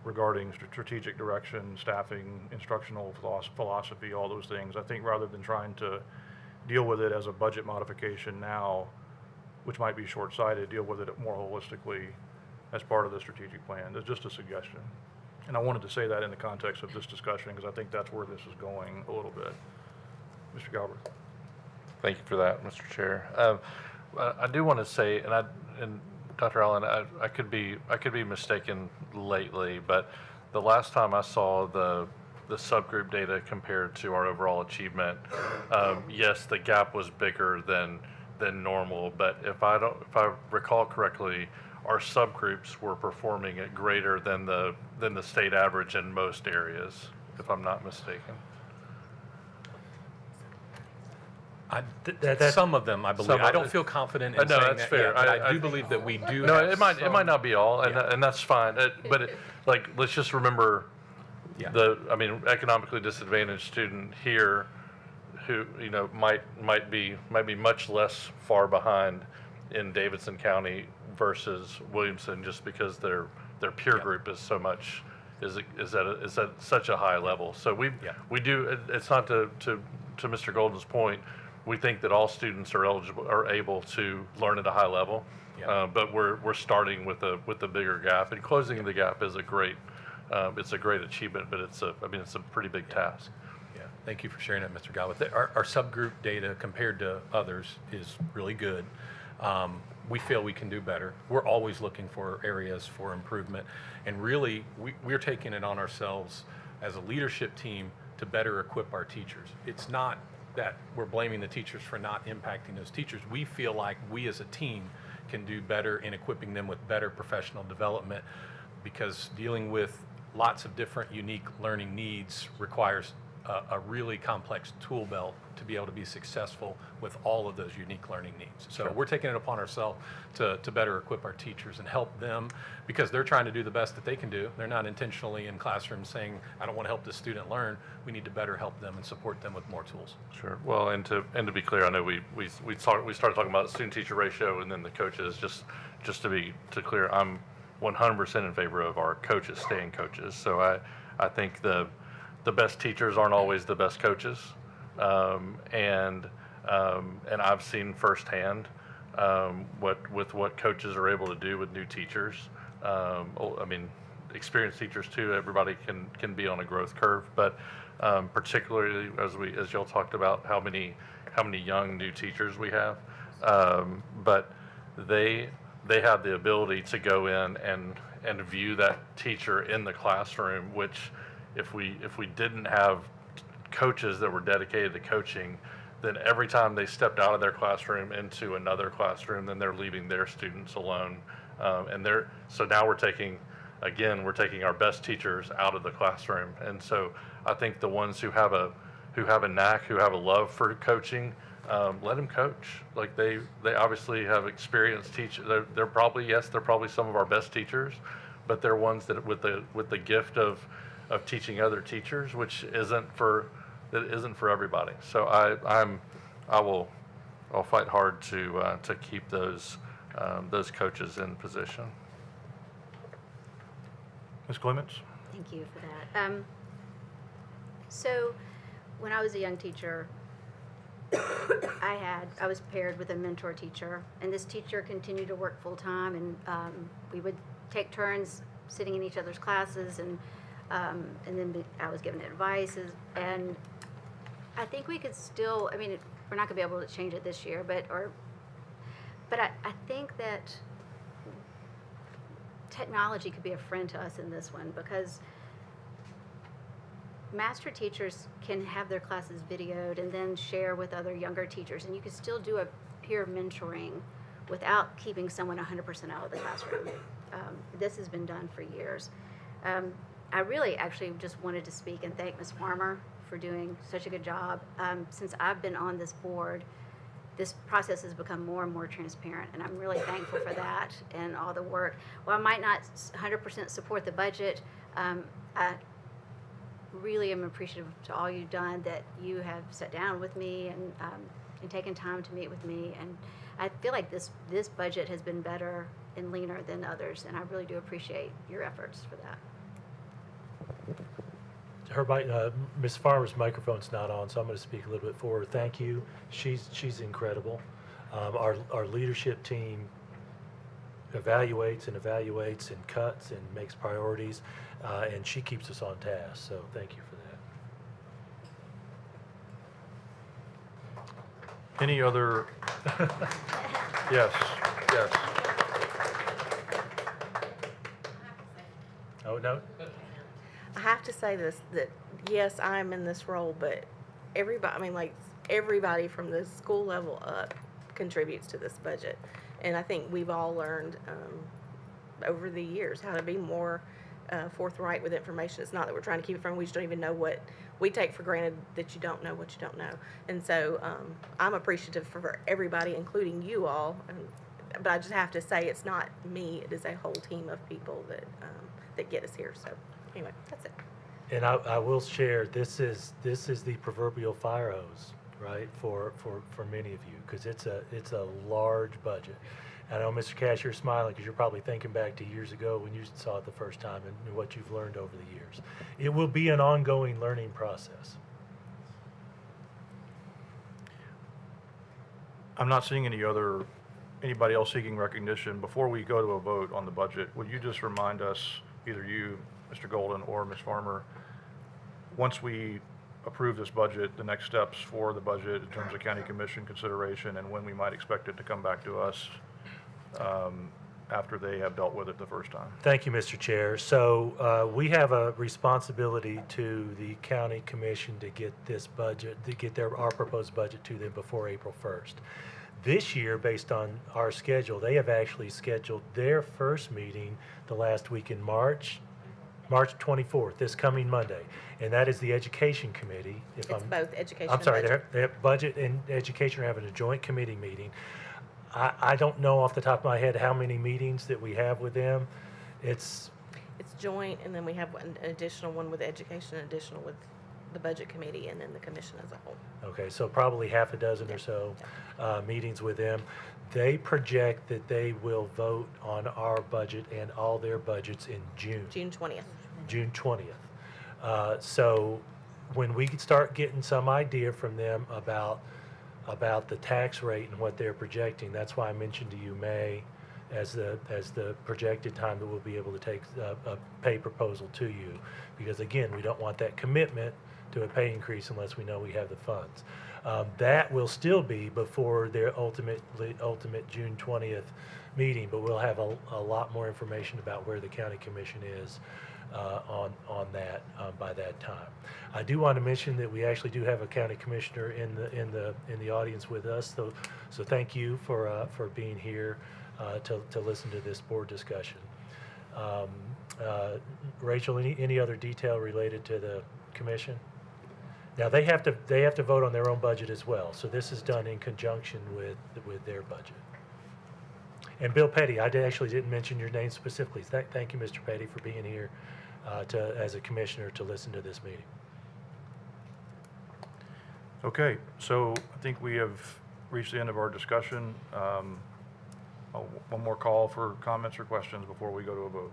regarding strategic direction, staffing, instructional philosophy, all those things. I think rather than trying to deal with it as a budget modification now, which might be short-sighted, deal with it more holistically as part of the strategic plan. It's just a suggestion. And I wanted to say that in the context of this discussion, because I think that's where this is going a little bit. Mr. Galbraith. Thank you for that, Mr. Chair. I do want to say, and Dr. Allen, I could be mistaken lately, but the last time I saw the subgroup data compared to our overall achievement, yes, the gap was bigger than normal. But if I recall correctly, our subgroups were performing at greater than the state average in most areas, if I'm not mistaken. Some of them, I believe. I don't feel confident in saying that's that. fair. Yeah, but I do believe that we do. No, have it might not be all, and that's fine. Let's just remember, the economically disadvantaged student here, who might be much less far behind in Davidson County versus Williamson, just because their peer group is so much is at such a high level. So we do. It's not to Mr. Golden's point. We think that all students are able to learn at a high level, but we're starting with a bigger gap, and closing the gap is a great achievement, but it's a pretty big task. Yeah, thank you for sharing that, Mr. Galbraith. Our subgroup data compared to others is really good. We feel we can do better. We're always looking for areas for improvement, and really we're taking it on ourselves as a leadership team to better equip our teachers. It's not that we're blaming the teachers for not impacting those teachers. We feel like we as a team can do better in equipping them with better professional development, because dealing with lots of different unique learning needs requires a really complex tool belt to be able to be successful with all of those unique learning needs. So we're taking it upon ourselves to better equip our teachers and help them, because they're trying to do the best that they can do. They're not intentionally in classrooms saying, I don't want to help this student learn. We need to better help them and support them with more tools. Sure. Well, and to be clear, I know we started talking about student-teacher ratio and then the coaches. Just to be clear, I'm 100% in favor of our coaches staying coaches. So I think the best teachers aren't always the best coaches, and I've seen firsthand what coaches are able to do with new teachers. I mean, experienced teachers too. Everybody can be on a growth curve, but particularly as y'all talked about how many young new teachers we have, but they have the ability to go in and view that teacher in the classroom, which if we didn't have coaches that were dedicated to coaching, then every time they stepped out of their classroom into another classroom, then they're leaving their students alone. So now we're taking our best teachers out of the classroom. And so I think the ones who have a knack, who have a love for coaching, let them coach. Like they obviously have experience teaching. They're probably some of our best teachers, but they're ones that with the gift of teaching other teachers, which isn't for everybody. So I'll fight hard to keep those coaches in position. Ms. Clements? Thank you for that. So when I was a young teacher, I was paired with a mentor teacher, and this teacher continued to work full time, and we would take turns sitting in each other's classes, and then I was given advice, and I think we could still, I mean, we're not going to be able to change it this year, but I think that technology could be a friend to us in this one, because master teachers can have their classes videoed and then share with other younger teachers, and you can still do a peer mentoring without keeping someone 100% out of the classroom. This has been done for years. I really actually just wanted to speak and thank Ms. Farmer for doing such a good job. Since I've been on this board, this process has become more and more transparent, and I'm really thankful for that and all the work. While I might not 100% support the budget, I really am appreciative to all you've done, that you have sat down with me and taken time to meet with me, and I feel like this budget has been better and leaner than others, and I really do appreciate your efforts for that. Ms. Farmer's microphone's not on, so I'm going to speak a little bit for her. Thank you. She's incredible. Our leadership team evaluates and cuts and makes priorities, and she keeps us on task. So thank you for that. Any other? Yes. Oh, no? I have to say this, that yes, I'm in this role, but everybody from the school level up contributes to this budget. And I think we've all learned over the years how to be more forthright with information. It's not that we're trying to keep it from, we just don't even know what, we take for granted that you don't know what you don't know. And so I'm appreciative for everybody, including you all. But I just have to say, it's not me, it is a whole team of people that get us here. So anyway, that's it. And I will share, this is the proverbial fire hose, right, for many of you, because it's a large budget. And I know, Mr. Cash, you're smiling because you're probably thinking back to years ago when you saw it the first time and what you've learned over the years. It will be an ongoing learning process. I'm not seeing anybody else seeking recognition. Before we go to a vote on the budget, would you just remind us, either you, Mr. Golden, or Ms. Farmer, once we approve this budget, the next steps for the budget in terms of county commission consideration and when we might expect it to come back to us after they have dealt with it the first time? Thank you, Mr. Chair. So we have a responsibility to the county commission to get this budget, to get our proposed budget to them before April 1st. This year, based on our schedule, they have actually scheduled their first meeting the last week in March, March 24th, this coming Monday, and that is the Education Committee. It's both education I'm and sorry, budget. they're Budget and Education are having a joint committee meeting. I don't know off the top of my head how many meetings that we have with them. It's joint, and then we have an additional one with education, additional with the budget committee, and then the commission as a whole. Okay, so probably half a dozen or so meetings with them. They project that they will vote on our budget and all their budgets in June. June 20th. June 20th. So when we start getting some idea from them about the tax rate and what they're projecting, that's why I mentioned to you May as the projected time that we'll be able to take a pay proposal to you. Because again, we don't want that commitment to a pay increase unless we know we have the funds. That will still be before their ultimate June 20th meeting, but we'll have a lot more information about where the county commission is on that by that time. I do want to mention that we actually do have a county commissioner in the audience with us, so thank you for being here to listen to this board discussion. Rachel, any other detail related to the commission? Now they have to vote on their own budget as well, so this is done in conjunction with their budget. And Bill Petty, I actually didn't mention your name specifically. Thank you, Mr. Petty, for being here as a commissioner to listen to this meeting. Okay, so I think we have reached the end of our discussion. One more call for comments or questions before we go to a vote.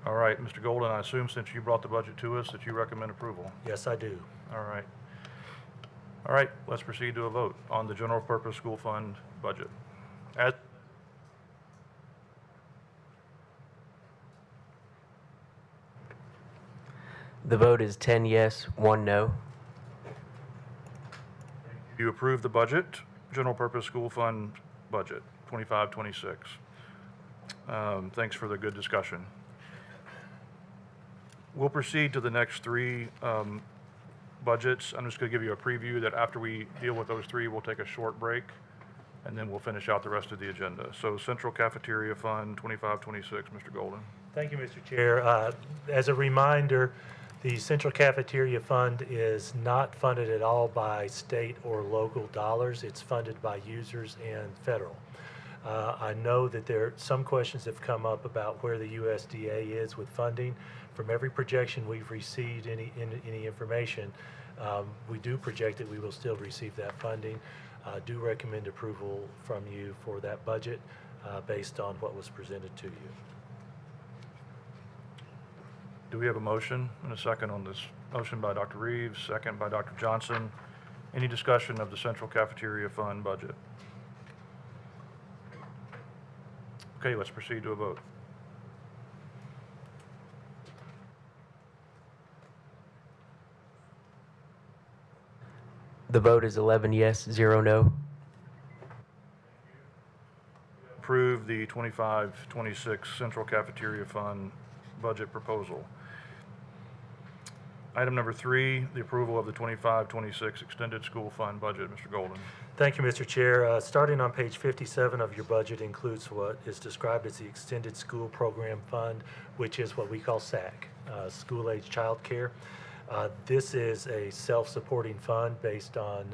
All right, Mr. Golden, I assume since you brought the budget to us that you recommend approval? Yes, I do. All right. All right, let's proceed to a vote on the general purpose school fund budget. The vote is 10 yes, 1 no. You approve the budget, general purpose school fund budget, 25-26. Thanks for the good discussion. We'll proceed to the next three budgets. I'm just going to give you a preview that after we deal with those three, we'll take a short break, and then we'll finish out the rest of the agenda. So Central Cafeteria Fund, 25-26, Mr. Golden. Thank you, Mr. Chair. As a reminder, the Central Cafeteria Fund is not funded at all by state or local dollars. It's funded by users and federal. I know that some questions have come up about where the USDA is with funding. From every projection we've received, any information, we do project that we will still receive that funding. Do recommend approval from you for that budget based on what was presented to you. Do we have a motion and a second on this? Motion by Dr. Reeves, second by Dr. Johnson. Any discussion of the Central Cafeteria Fund budget? Okay, let's proceed to a vote. The vote is 11 yes, 0 no. Approve the 25-26 Central Cafeteria Fund budget proposal. Item number 3, the approval of the 25-26 Extended School Fund budget. Mr. Golden. Thank you, Mr. Chair. Starting on page 57 of your budget includes what is described as the Extended School Program Fund, which is what we call SAC, School-Age Child Care. This is a self-supporting fund based on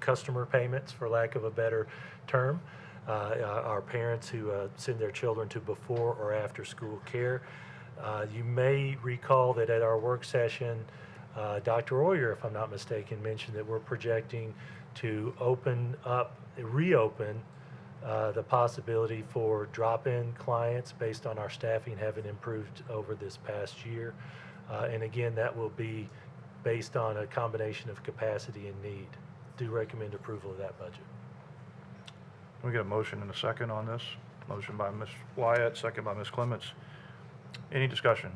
customer payments, for lack of a better term. Our parents who send their children to before or after school care. You may recall that at our work session, Dr. Oyer, if I'm not mistaken, mentioned that we're projecting to reopen the possibility for drop-in clients based on our staffing having improved over this past year. And again, that will be based on a combination of capacity and need. Do recommend approval of that budget. Can we get a motion and a second on this? Motion by Ms. Wyatt, second by Ms. Clements. Any discussion?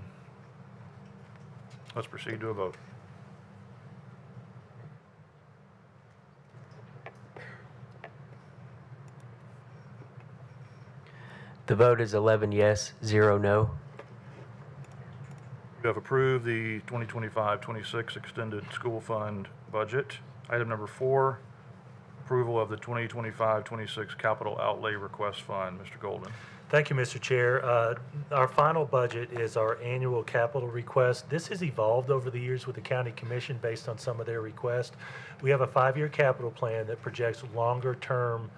Let's proceed to a vote. The vote is 11 yes, 0 no. You have approved the 2025-26 Extended School Fund budget. Item number 4, approval of the 2025-26 Capital Outlay Request Fund. Mr. Golden. Thank you, Mr. Chair. Our final budget is our annual capital request. This has evolved over the years with the county commission based on some of their requests. We have a 5-year capital plan that projects longer-term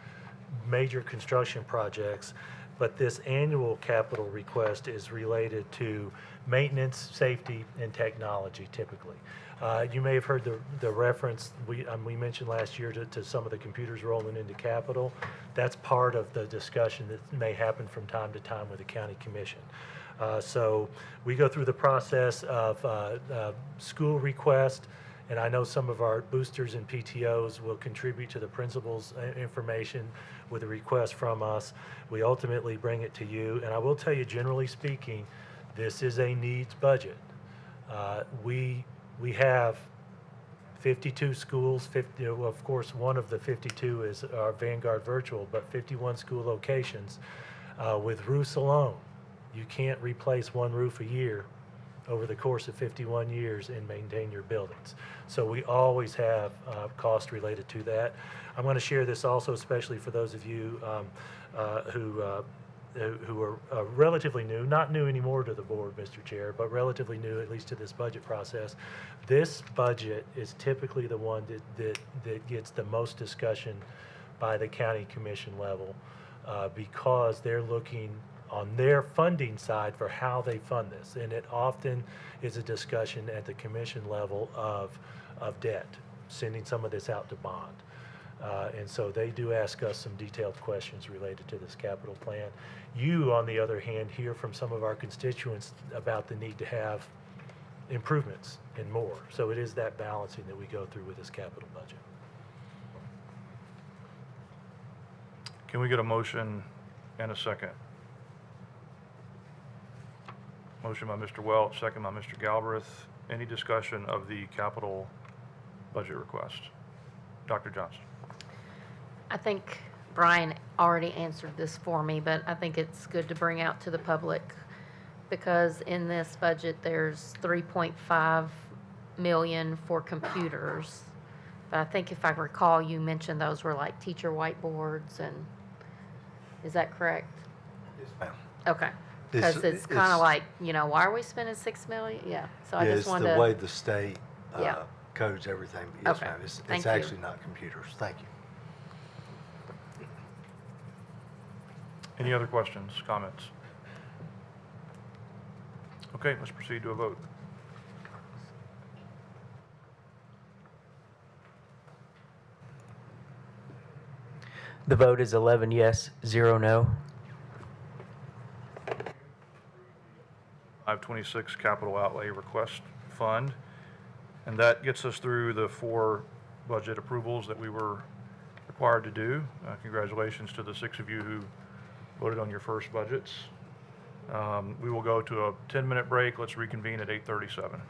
major construction projects, but this annual capital request is related to maintenance, safety, and technology typically. You may have heard the reference we mentioned last year to some of the computers rolling into capital. That's part of the discussion that may happen from time to time with the county commission. So we go through the process of school request, and I know some of our boosters and PTOs will contribute to the principal's information with a request from us. We ultimately bring it to you, and I will tell you, generally speaking, this is a needs budget. We have 52 schools, of course, one of the 52 is our Vanguard Virtual, but 51 school locations. With roofs alone, you can't replace one roof a year over the course of 51 years and maintain your buildings. So we always have cost related to that. I'm going to share this also, especially for those of you who are relatively new, not new anymore to the board, Mr. Chair, but relatively new at least to this budget process. This budget is typically the one that gets the most discussion by the county commission level because they're looking on their funding side for how they fund this. And it often is a discussion at the commission level of debt, sending some of this out to bond. And so they do ask us some detailed questions related to this capital plan. You, on the other hand, hear from some of our constituents about the need to have improvements and more. So it is that balancing that we go through with this capital budget. Can we get a motion and a second? Motion by Mr. Welch, second by Mr. Galbraith. Any discussion of the capital budget request? Dr. Johnson. I think Brian already answered this for me, but I think it's good to bring out to the public because in this budget, there's 3.5 million for computers. But I think if I recall, you mentioned those were like teacher whiteboards and, is that correct? Yes, ma'am. Okay. Because it's kind of like, why are we spending $6 million? Yeah. So I just wanted to. It's the way the state Yeah. codes everything. Yes, Okay. ma'am. It's Thank you. actually not computers. Thank you. Any other questions, comments? Okay, let's proceed to a vote. The vote is 11 yes, 0 no. 526 capital outlay request fund. And that gets us through the 4 budget approvals that we were required to do. Congratulations to the 6 of you who voted on your first budgets. We will go to a 10-minute break. Let's reconvene at 8:37.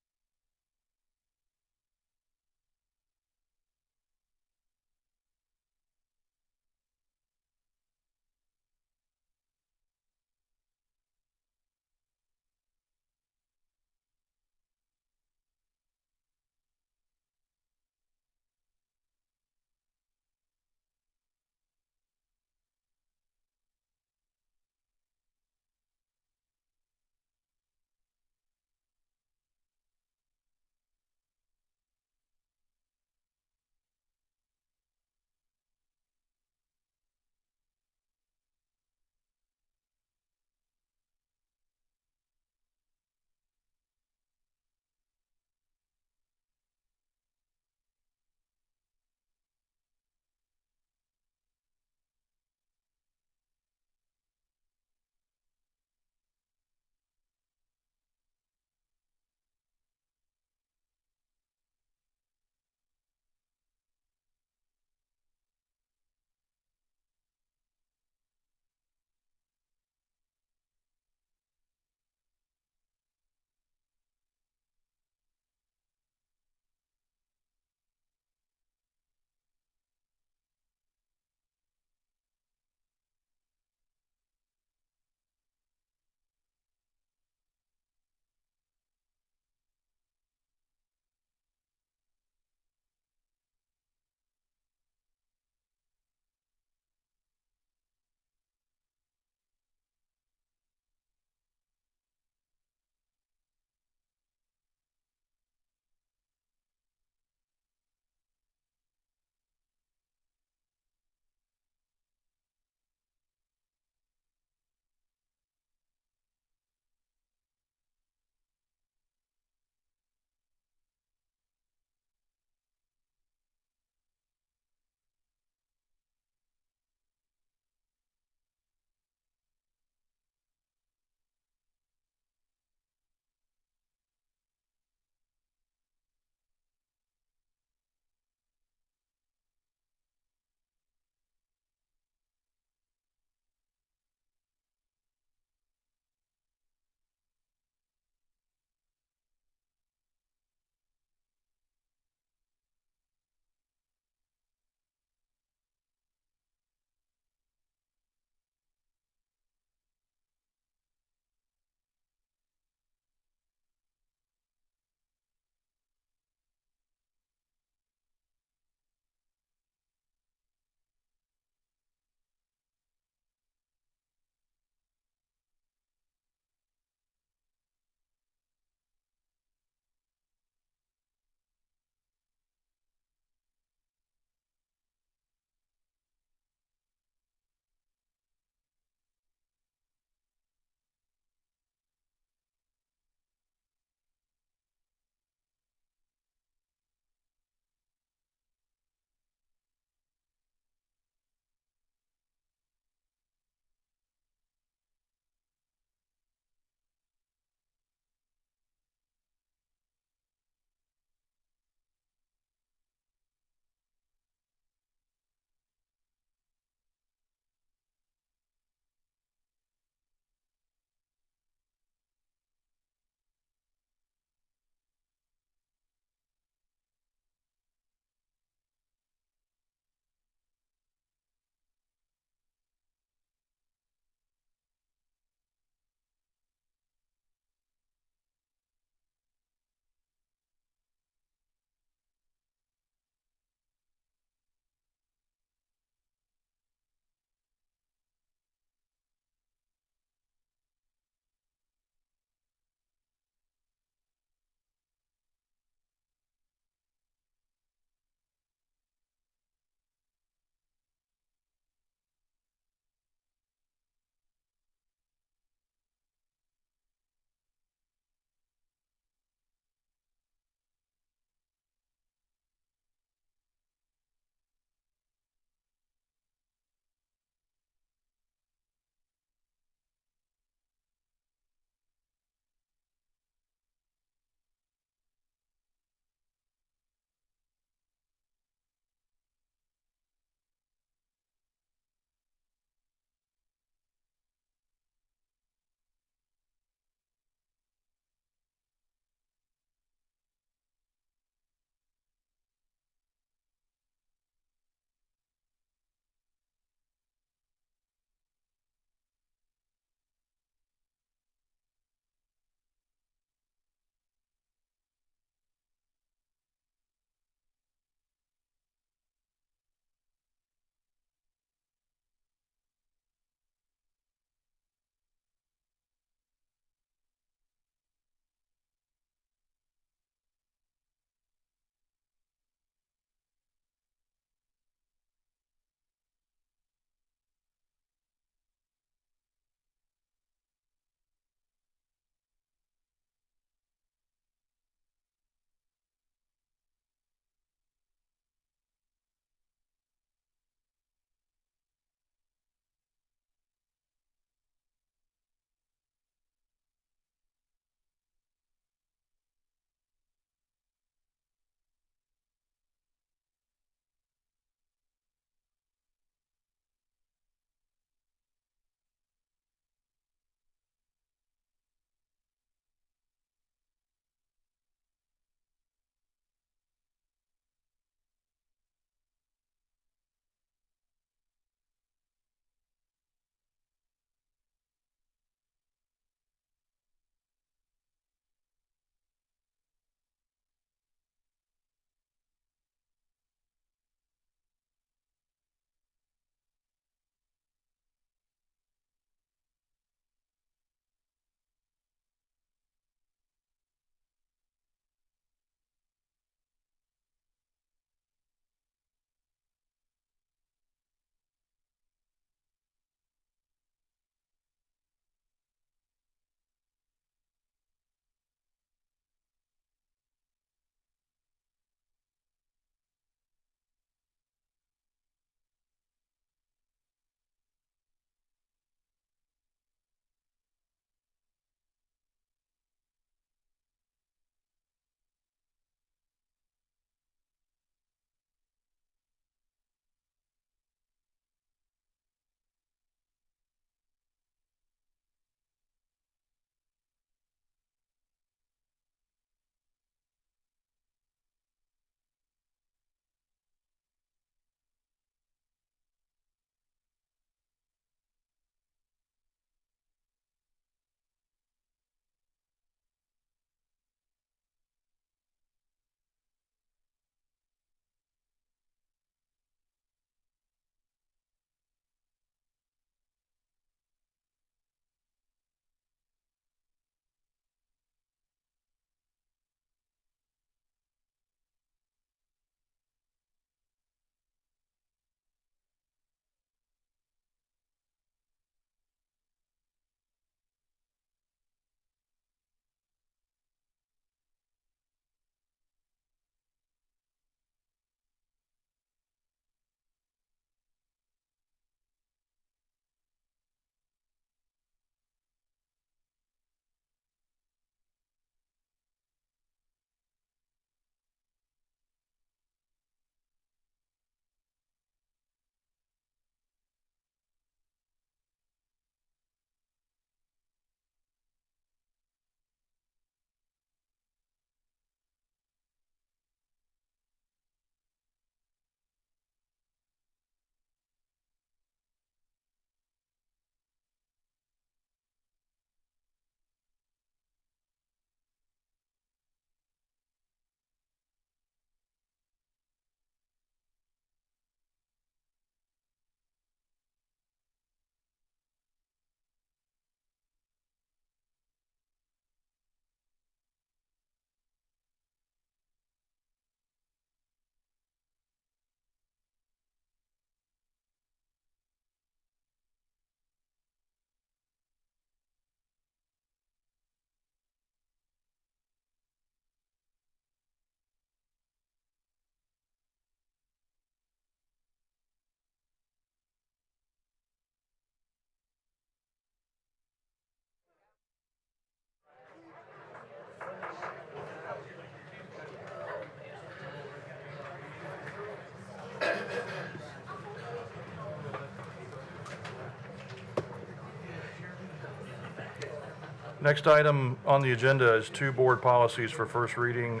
Next item on the agenda is 2 board policies for first reading.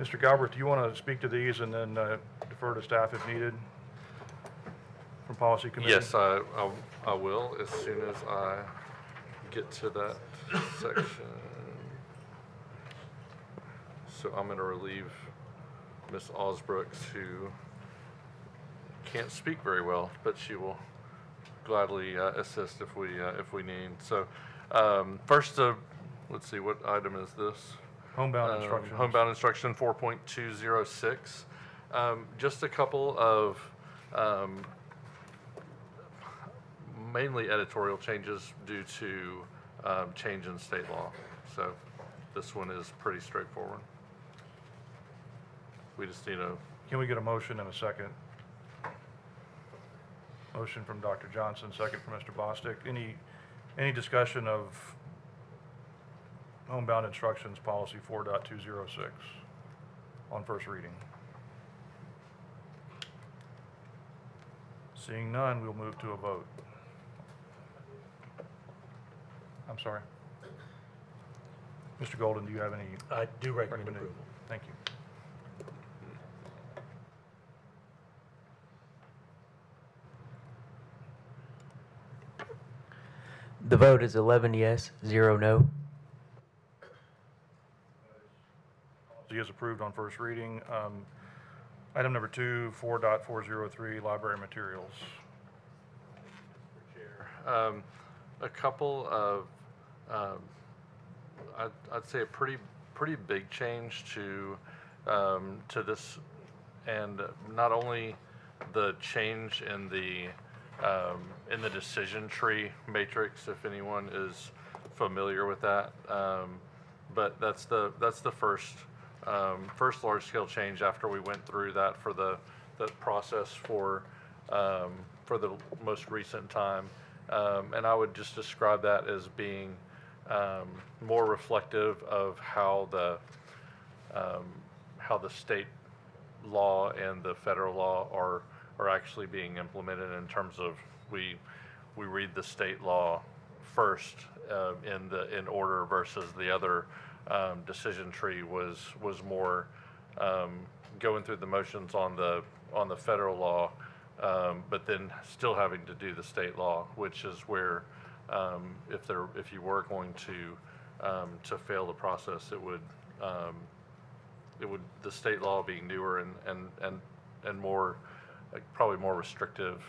Mr. Galbraith, do you want to speak to these and then defer to staff if needed from Policy Committee? Yes, I will as soon as I get to that section. So I'm going to relieve Ms. Osbrooks, who can't speak very well, but she will gladly assist if we need. So first, let's see, what item is this? Homebound instruction. Homebound instruction 4.206. Just a couple of mainly editorial changes due to change in state law. So this one is pretty straightforward. We just need a... Can we get a motion and a second? Motion from Dr. Johnson, second from Mr. Bostic. Any discussion of homebound instructions policy 4.206 on first reading? Seeing none, we'll move to a vote. I'm sorry. Mr. Golden, do you have any? I do recommend approval. Thank you. The vote is 11 yes, 0 no. Policy is approved on first reading. Item number 2, 4.403, library materials. A couple of, I'd say a pretty big change to this, and not only the change in the decision tree matrix, if anyone is familiar with that, but that's the first large scale change after we went through that for the process for the most recent time. And I would just describe that as being more reflective of how the state law and the federal law are actually being implemented, in terms of we read the state law first in order, versus the other decision tree was more going through the motions on the federal law. But then still having to do the state law, which is where if you were going to fail the process, it would the state law being newer and more probably more restrictive,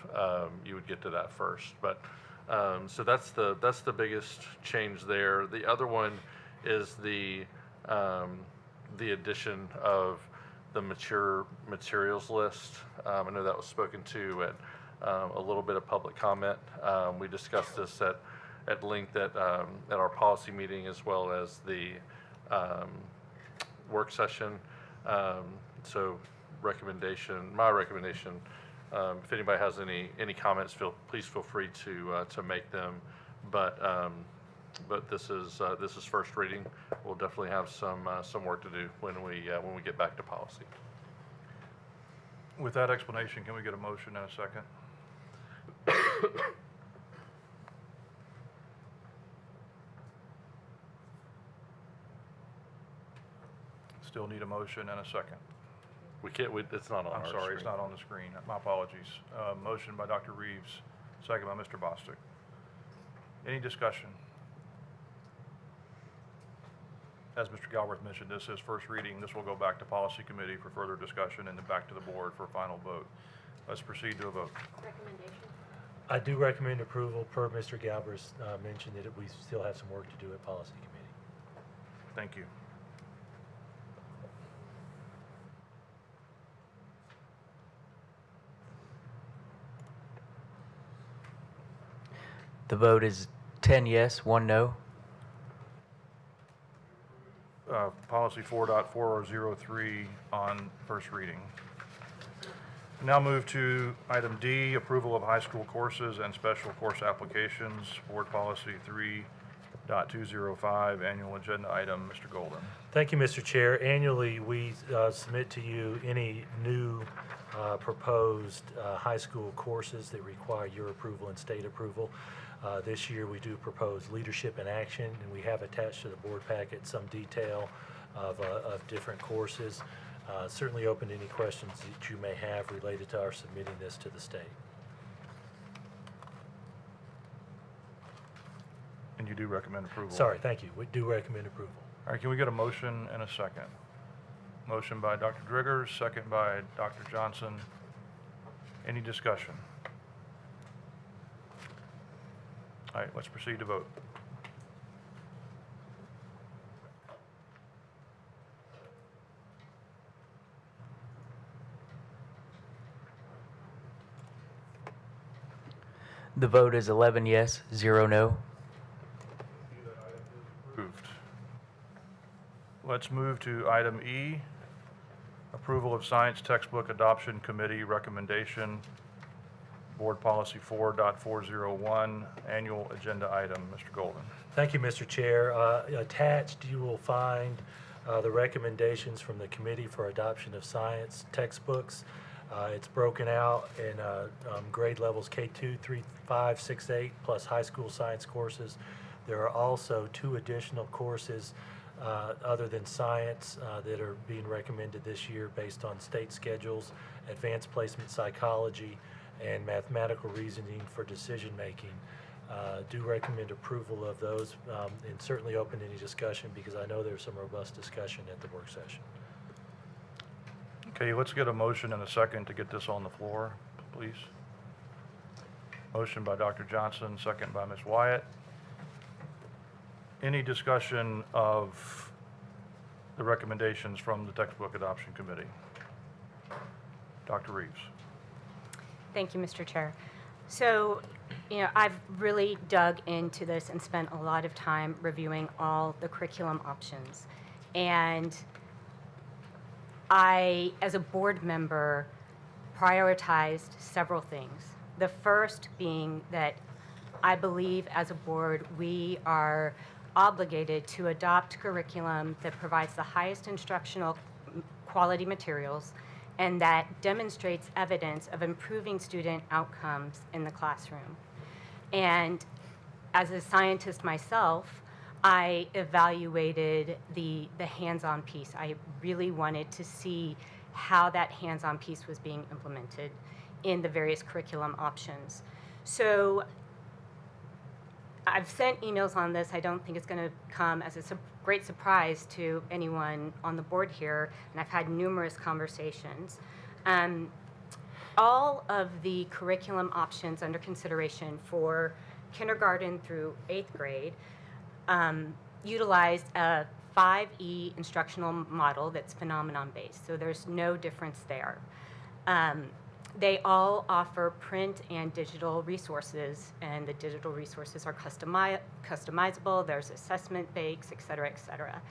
you would get to that first. But so that's the biggest change there. The other one is the addition of the mature materials list. I know that was spoken to at a little bit of public comment. We discussed this at length at our policy meeting, as well as the work session. So my recommendation, if anybody has any comments, please feel free to make them. But this is first reading. We'll definitely have some work to do when we get back to policy. With that explanation, can we get a motion and a second? Still need a motion and a second. We can't. It's not on. I'm sorry, it's not on the screen. My apologies. Motion by Dr. Reeves, second by Mr. Bostic. Any discussion? As Mr. Galbraith mentioned, this is first reading. This will go back to Policy Committee for further discussion, and then back to the board for a final vote. Let's proceed to a vote. Recommendation? I do recommend approval, per Mr. Galbraith mentioned that we still have some work to do at Policy Committee. Thank you. The vote is 10 yes, 1 no. Policy 4.403 on first reading. Now move to item D, approval of high school courses and special course applications, board policy 3.205, annual agenda item. Mr. Golden. Thank you, Mr. Chair. Annually, we submit to you any new proposed high school courses that require your approval and state approval. This year, we do propose leadership in action, and we have attached to the board packet some detail of different courses. Certainly open to any questions that you may have related to our submitting this to the state. And you do recommend approval? Sorry, thank you. We do recommend approval. All right, can we get a motion and a second? Motion by Dr. Driggers, second by Dr. Johnson. Any discussion? All right, let's proceed to vote. The vote is 11 yes, 0 no. Approved. Let's move to item E, approval of Science Textbook Adoption Committee recommendation, Board Policy 4.401, annual agenda item. Mr. Golden. Thank you, Mr. Chair. Attached, you will find the recommendations from the Committee for Adoption of Science textbooks. It's broken out in grade levels K2, 3, 5, 6, 8, plus high school science courses. There are also 2 additional courses other than science that are being recommended this year based on state schedules, advanced placement psychology, and mathematical reasoning for decision making. Do recommend approval of those and certainly open any discussion because I know there's some robust discussion at the work session. Okay, let's get a motion and a second to get this on the floor, please. Motion by Dr. Johnson, second by Ms. Wyatt. Any discussion of the recommendations from the Textbook Adoption Committee? Dr. Reeves. Thank you, Mr. Chair. So, I've really dug into this and spent a lot of time reviewing all the curriculum options. And I, as a board member, prioritized several things. The first being that I believe as a board we are obligated to adopt curriculum that provides the highest instructional quality materials and that demonstrates evidence of improving student outcomes in the classroom. And as a scientist myself, I evaluated the hands-on piece. I really wanted to see how that hands-on piece was being implemented in the various curriculum options. So I've sent emails on this. I don't think it's going to come as a great surprise to anyone on the board here, and I've had numerous conversations. All of the curriculum options under consideration for kindergarten through 8th grade utilized a 5E instructional model that's phenomenon-based, so there's no difference there. They all offer print and digital resources, and the digital resources are customizable, there's assessment banks, et cetera, et cetera.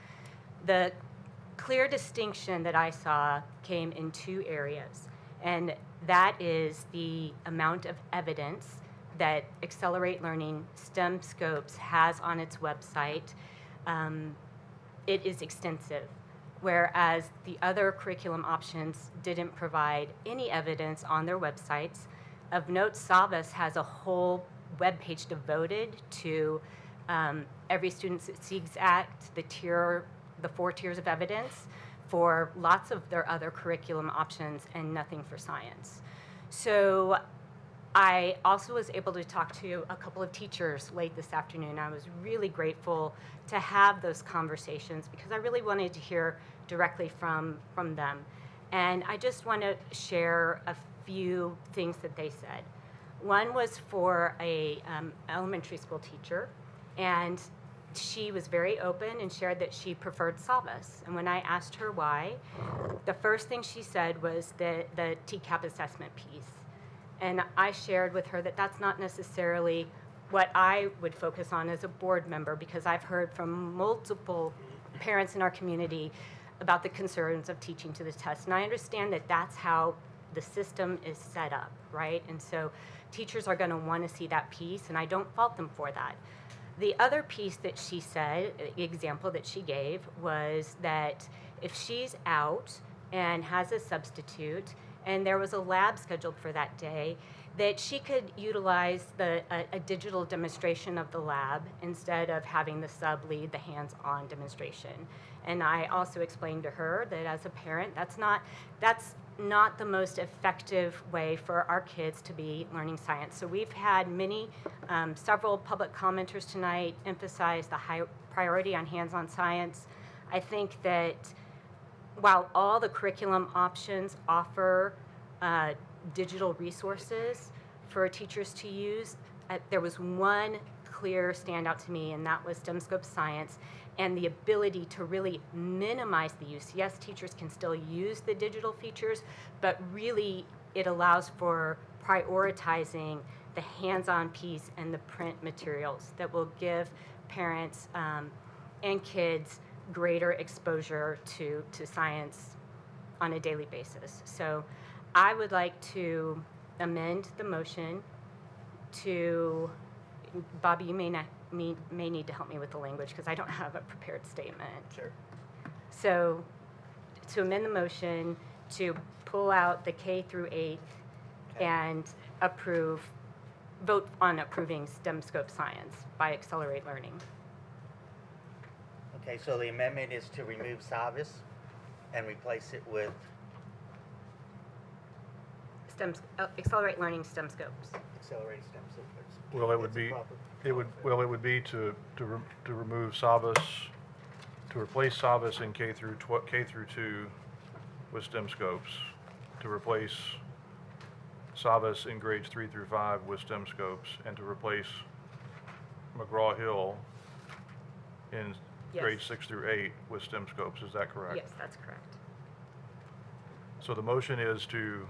The clear distinction that I saw came in 2 areas, and that is the amount of evidence that Accelerate Learning STEM Scopes has on its website. It is extensive, whereas the other curriculum options didn't provide any evidence on their websites. Of note, Savas has a whole webpage devoted to Every Student Succeeds Act, the 4 tiers of evidence for lots of their other curriculum options and nothing for science. So I also was able to talk to a couple of teachers late this afternoon. I was really grateful to have those conversations because I really wanted to hear directly from them. And I just want to share a few things that they said. One was for a elementary school teacher, and she was very open and shared that she preferred Savas. And when I asked her why, the first thing she said was the TCAP assessment piece. And I shared with her that that's not necessarily what I would focus on as a board member because I've heard from multiple parents in our community about the concerns of teaching to the test. And I understand that that's how the system is set up, right? And so teachers are going to want to see that piece, and I don't fault them for that. The other piece that she said, the example that she gave, was that if she's out and has a substitute and there was a lab scheduled for that day, that she could utilize a digital demonstration of the lab instead of having the sub lead the hands-on demonstration. And I also explained to her that as a parent, that's not the most effective way for our kids to be learning science. So we've had several public commenters tonight emphasize the high priority on hands-on science. I think that while all the curriculum options offer digital resources for teachers to use, there was one clear standout to me, and that was STEMscope Science, and the ability to really minimize the use. Yes, teachers can still use the digital features, but really it allows for prioritizing the hands-on piece and the print materials that will give parents and kids greater exposure to science on a daily basis. So I would like to amend the motion to, Bobby, you may need to help me with the language because I don't have a prepared statement. Sure. So to amend the motion to pull out the K through 8th and vote on approving STEMscope Science by Accelerate Learning. Okay, so the amendment is to remove Savas and replace it with Accelerate Learning STEMscopes. Accelerate STEM Scopes. Well, it would be to remove Savas, to replace Savas in K through 2 with STEMscopes, to replace Savas in grades 3 through 5 with STEMscopes, and to replace McGraw-Hill in grades 6 through 8 with STEMscopes. Is that correct? Yes, that's correct. So the motion is to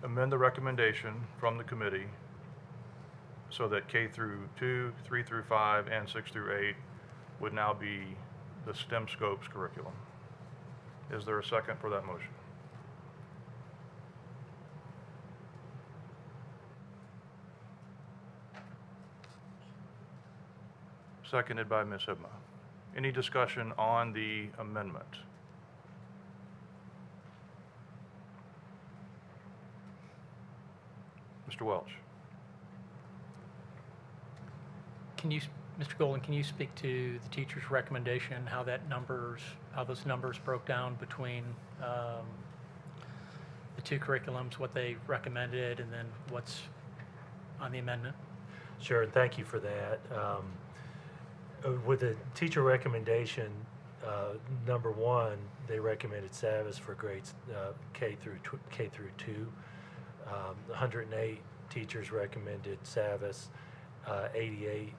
amend the recommendation from the committee so that K through 2, 3 through 5, and 6 through 8 would now be the STEMscopes curriculum. Is there a second for that motion? Seconded by Ms. Hibma. Any discussion on the amendment? Mr. Welch. Mr. Golden, can you speak to the teacher's recommendation, how those numbers broke down between the two curriculums, what they recommended, and then what's on the amendment? Sure, and thank you for that. With the teacher recommendation, number 1, they recommended Savas for grades K through 2. 108 teachers recommended Savas, 88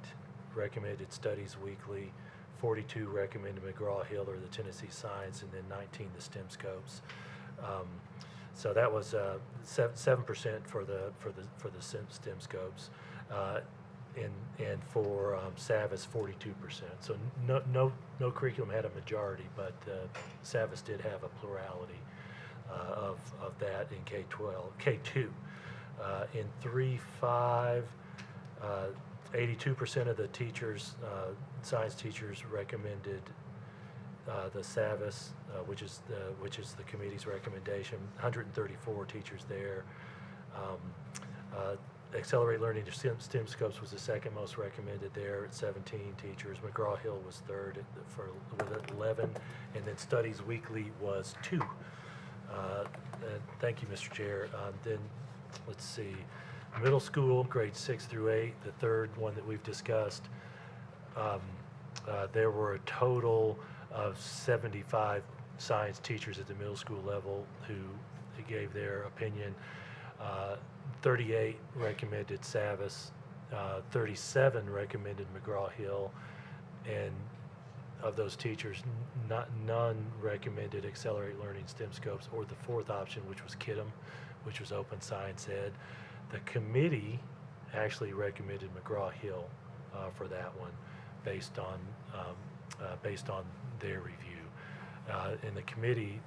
recommended Studies Weekly, 42 recommended McGraw-Hill or the Tennessee Science, and then 19 the STEMscopes. So that was 7% for the STEMscopes, and for Savas 42%. So no curriculum had a majority, but Savas did have a plurality of that in K2. In 3-5, 82% of the teachers, science teachers, recommended the Savas, which is the committee's recommendation. 134 teachers there. Accelerate Learning to STEMscopes was the second most recommended there at 17 teachers. McGraw-Hill was third with 11, and then Studies Weekly was 2. Thank you, Mr. Chair. Then, let's see, middle school, grades 6 through 8, the third one that we've discussed, there were a total of 75 science teachers at the middle school level who gave their opinion. 38 recommended Savas, 37 recommended McGraw-Hill, and of those teachers, none recommended Accelerate Learning STEMscopes or the fourth option, which was KIDM, which was Open Science Ed. The committee actually recommended McGraw-Hill for that one, based on their review. In the committee,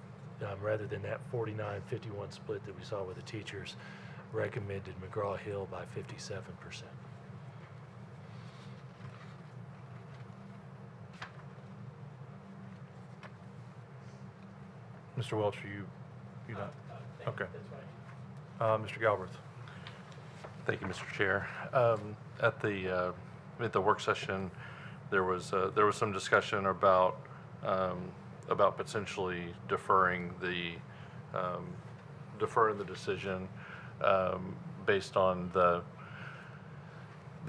rather than that 49-51 split that we saw with the teachers, recommended McGraw-Hill by 57%. Mr. Welch, are you You don't? Okay. Mr. Galbraith. Thank you, Mr. Chair. At the work session, there was some discussion about potentially deferring the decision based on the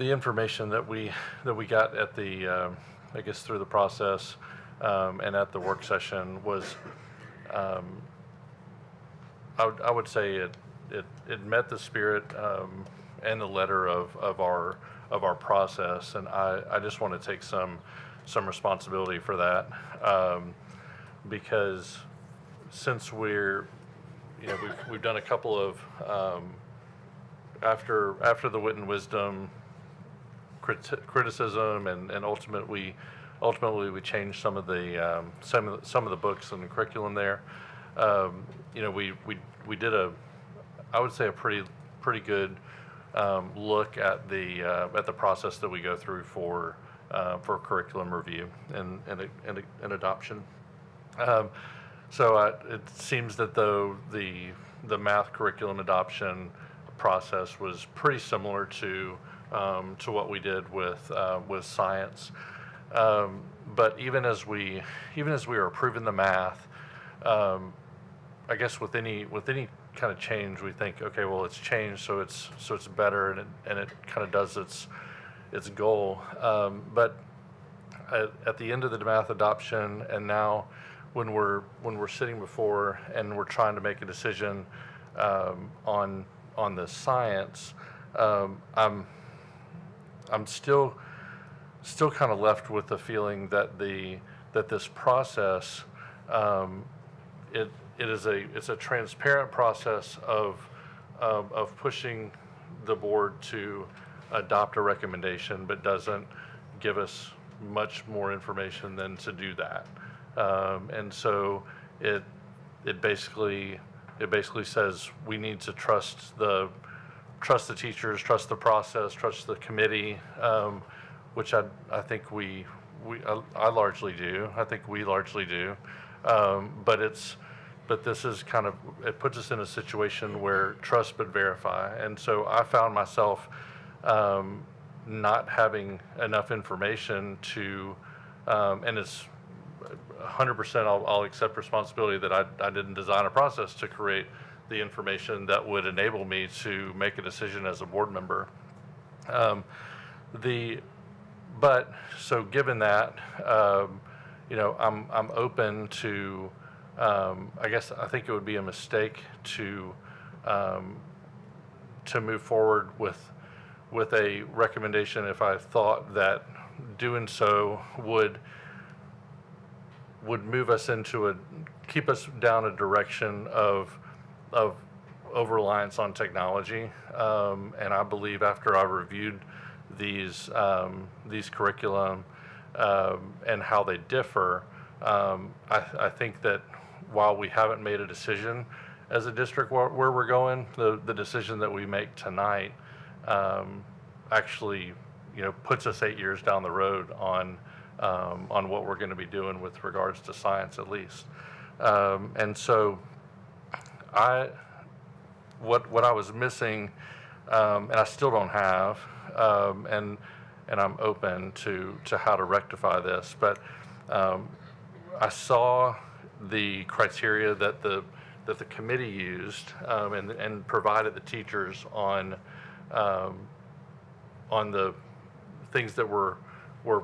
information that we got at the I guess through the process and at the work session was I would say it met the spirit and the letter of our process, and I just want to take some responsibility for that because since we've done a couple of after the wit and wisdom criticism and ultimately we changed some of the books and the curriculum there. We did I would say a pretty good look at the process that we go through for curriculum review and adoption. So it seems that though the math curriculum adoption process was pretty similar to what we did with science. But even as we are approving the math, I guess with any kind of change, we think, okay, well, it's changed, so it's better, and it kind of does its goal. But at the end of the math adoption, and now when we're sitting before and we're trying to make a decision on the science, I'm still kind of left with the feeling that this process it's a transparent process of pushing the board to adopt a recommendation, but doesn't give us much more information than to do that. And so it basically says we need to trust the teachers, trust the process, trust the committee, which I think I largely do. I think we largely do. But this is kind of, it puts us in a situation where trust but verify. And so I found myself not having enough information to, and it's 100% I'll accept responsibility that I didn't design a process to create the information that would enable me to make a decision as a board member. But so given that, I'm open to, I guess I think it would be a mistake to move forward with a recommendation if I thought that doing so would move us keep us down a direction of over-reliance on technology. And I believe after I reviewed these curriculum and how they differ, I think that while we haven't made a decision as a district where we're going, the decision that we make tonight actually puts us 8 years down the road on what we're going to be doing with regards to science, at least. And so what I was missing, and I still don't have, and I'm open to how to rectify this, but I saw the criteria that the committee used and provided the teachers on the things that were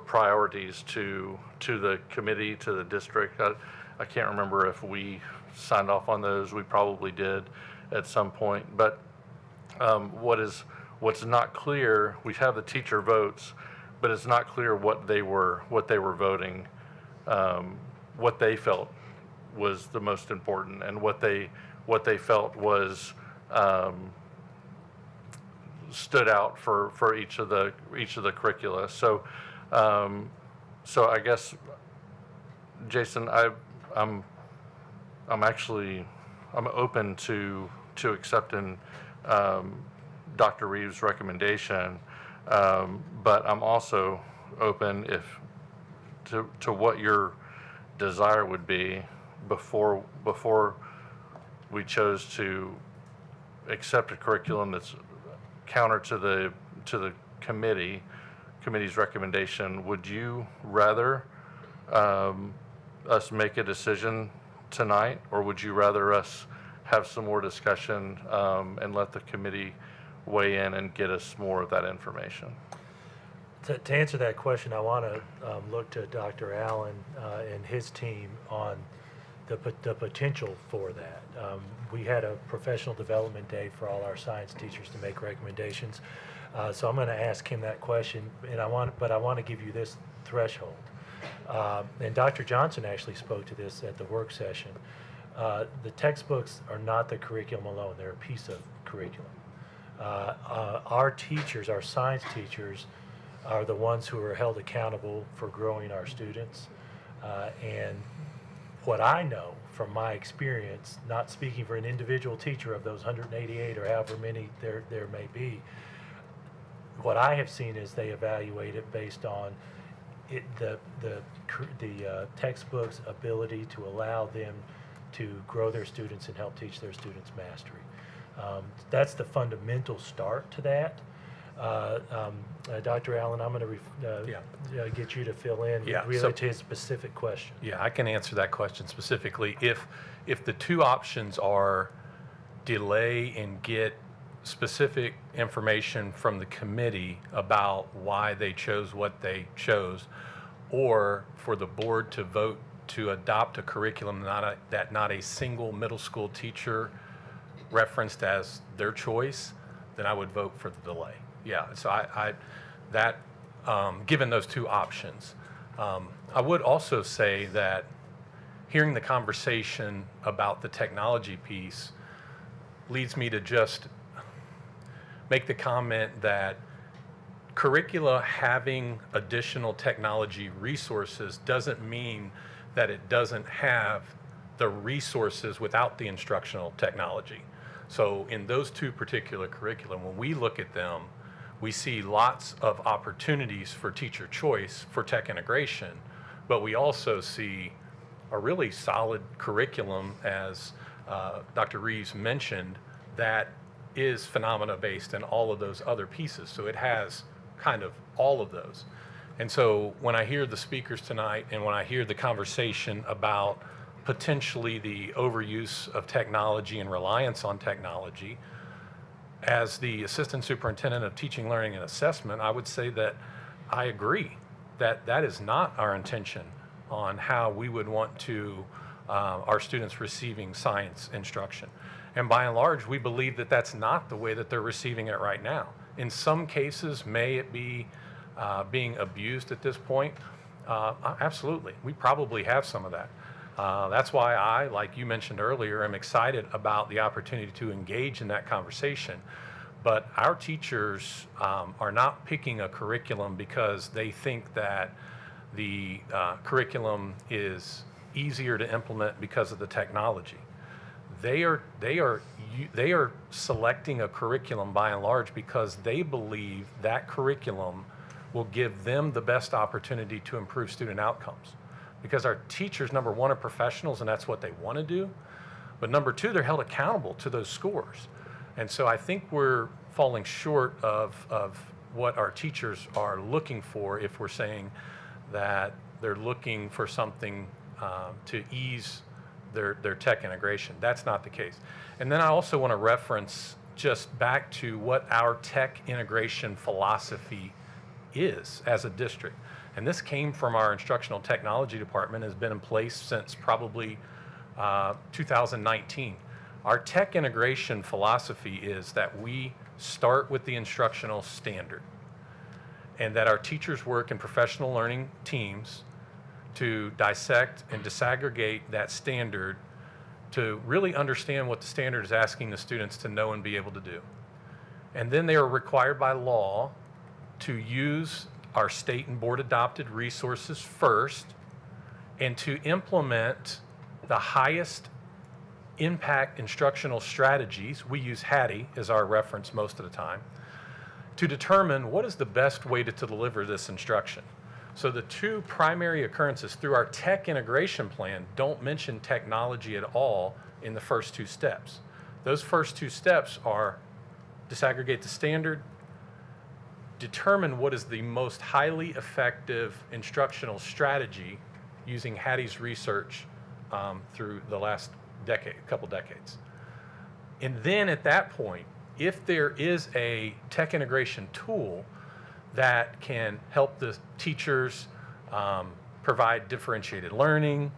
priorities to the committee, to the district. I can't remember if we signed off on those. We probably did at some point. But what's not clear, we have the teacher votes, but it's not clear what they were voting, what they felt was the most important, and what they felt was stood out for each of the curricula. So I guess, Jason, I'm open to accepting Dr. Reeves' recommendation, but I'm also open to what your desire would be before we chose to accept a curriculum that's counter to the committee's recommendation, would you rather us make a decision tonight, or would you rather us have some more discussion and let the committee weigh in and get us more of that information? To answer that question, I want to look to Dr. Allen and his team on the potential for that. We had a professional development day for all our science teachers to make recommendations. So I'm going to ask him that question, and I want to give you this threshold. And Dr. Johnson actually spoke to this at the work session. The textbooks are not the curriculum alone. They're a piece of curriculum. Our teachers, our science teachers, are the ones who are held accountable for growing our students. And what I know from my experience, not speaking for an individual teacher of those 188 or however many there may be, what I have seen is they evaluate it based on the textbook's ability to allow them to grow their students and help teach their students mastery. That's the fundamental start to that. Dr. Allen, I'm going to get you to fill in really to his specific question. Yeah, I can answer that question specifically. If the two options are delay and get specific information from the committee about why they chose what they chose, or for the board to vote to adopt a curriculum that not a single middle school teacher referenced as their choice, then I would vote for the delay. Yeah, so given those two options, I would also say that hearing the conversation about the technology piece leads me to just make the comment that curricula having additional technology resources doesn't mean that it doesn't have the resources without the instructional technology. So in those two particular curriculum, when we look at them, we see lots of opportunities for teacher choice for tech integration, but we also see a really solid curriculum, as Dr. Reeves mentioned, that is phenomena-based in all of those other pieces. So it has kind of all of those. And so when I hear the speakers tonight and when I hear the conversation about potentially the overuse of technology and reliance on technology, as the Assistant Superintendent of Teaching, Learning, and Assessment, I would say that I agree that that is not our intention on how we would want to our students receiving science instruction. And by and large, we believe that that's not the way that they're receiving it right now. In some cases, may it be being abused at this point? Absolutely. We probably have some of that. That's why I, like you mentioned earlier, am excited about the opportunity to engage in that conversation. But our teachers are not picking a curriculum because they think that the curriculum is easier to implement because of the technology. They are selecting a curriculum by and large because they believe that curriculum will give them the best opportunity to improve student outcomes. Because our teachers, number one, are professionals, and that's what they want to do. But number two, they're held accountable to those scores. And so I think we're falling short of what our teachers are looking for if we're saying that they're looking for something to ease their tech integration. That's not the case. And then I also want to reference just back to what our tech integration philosophy is as a district. And this came from our instructional technology department, has been in place since probably 2019. Our tech integration philosophy is that we start with the instructional standard and that our teachers work in professional learning teams to dissect and disaggregate that standard to really understand what the standard is asking the students to know and be able to do. And then they are required by law to use our state and board adopted resources first and to implement the highest impact instructional strategies. We use Hattie as our reference most of the time to determine what is the best way to deliver this instruction. So the two primary occurrences through our tech integration plan don't mention technology at all in the first 2 steps. Those first 2 steps are disaggregate the standard, determine what is the most highly effective instructional strategy using Hattie's research through the last couple decades. And then at that point, if there is a tech integration tool that can help the teachers provide differentiated learning,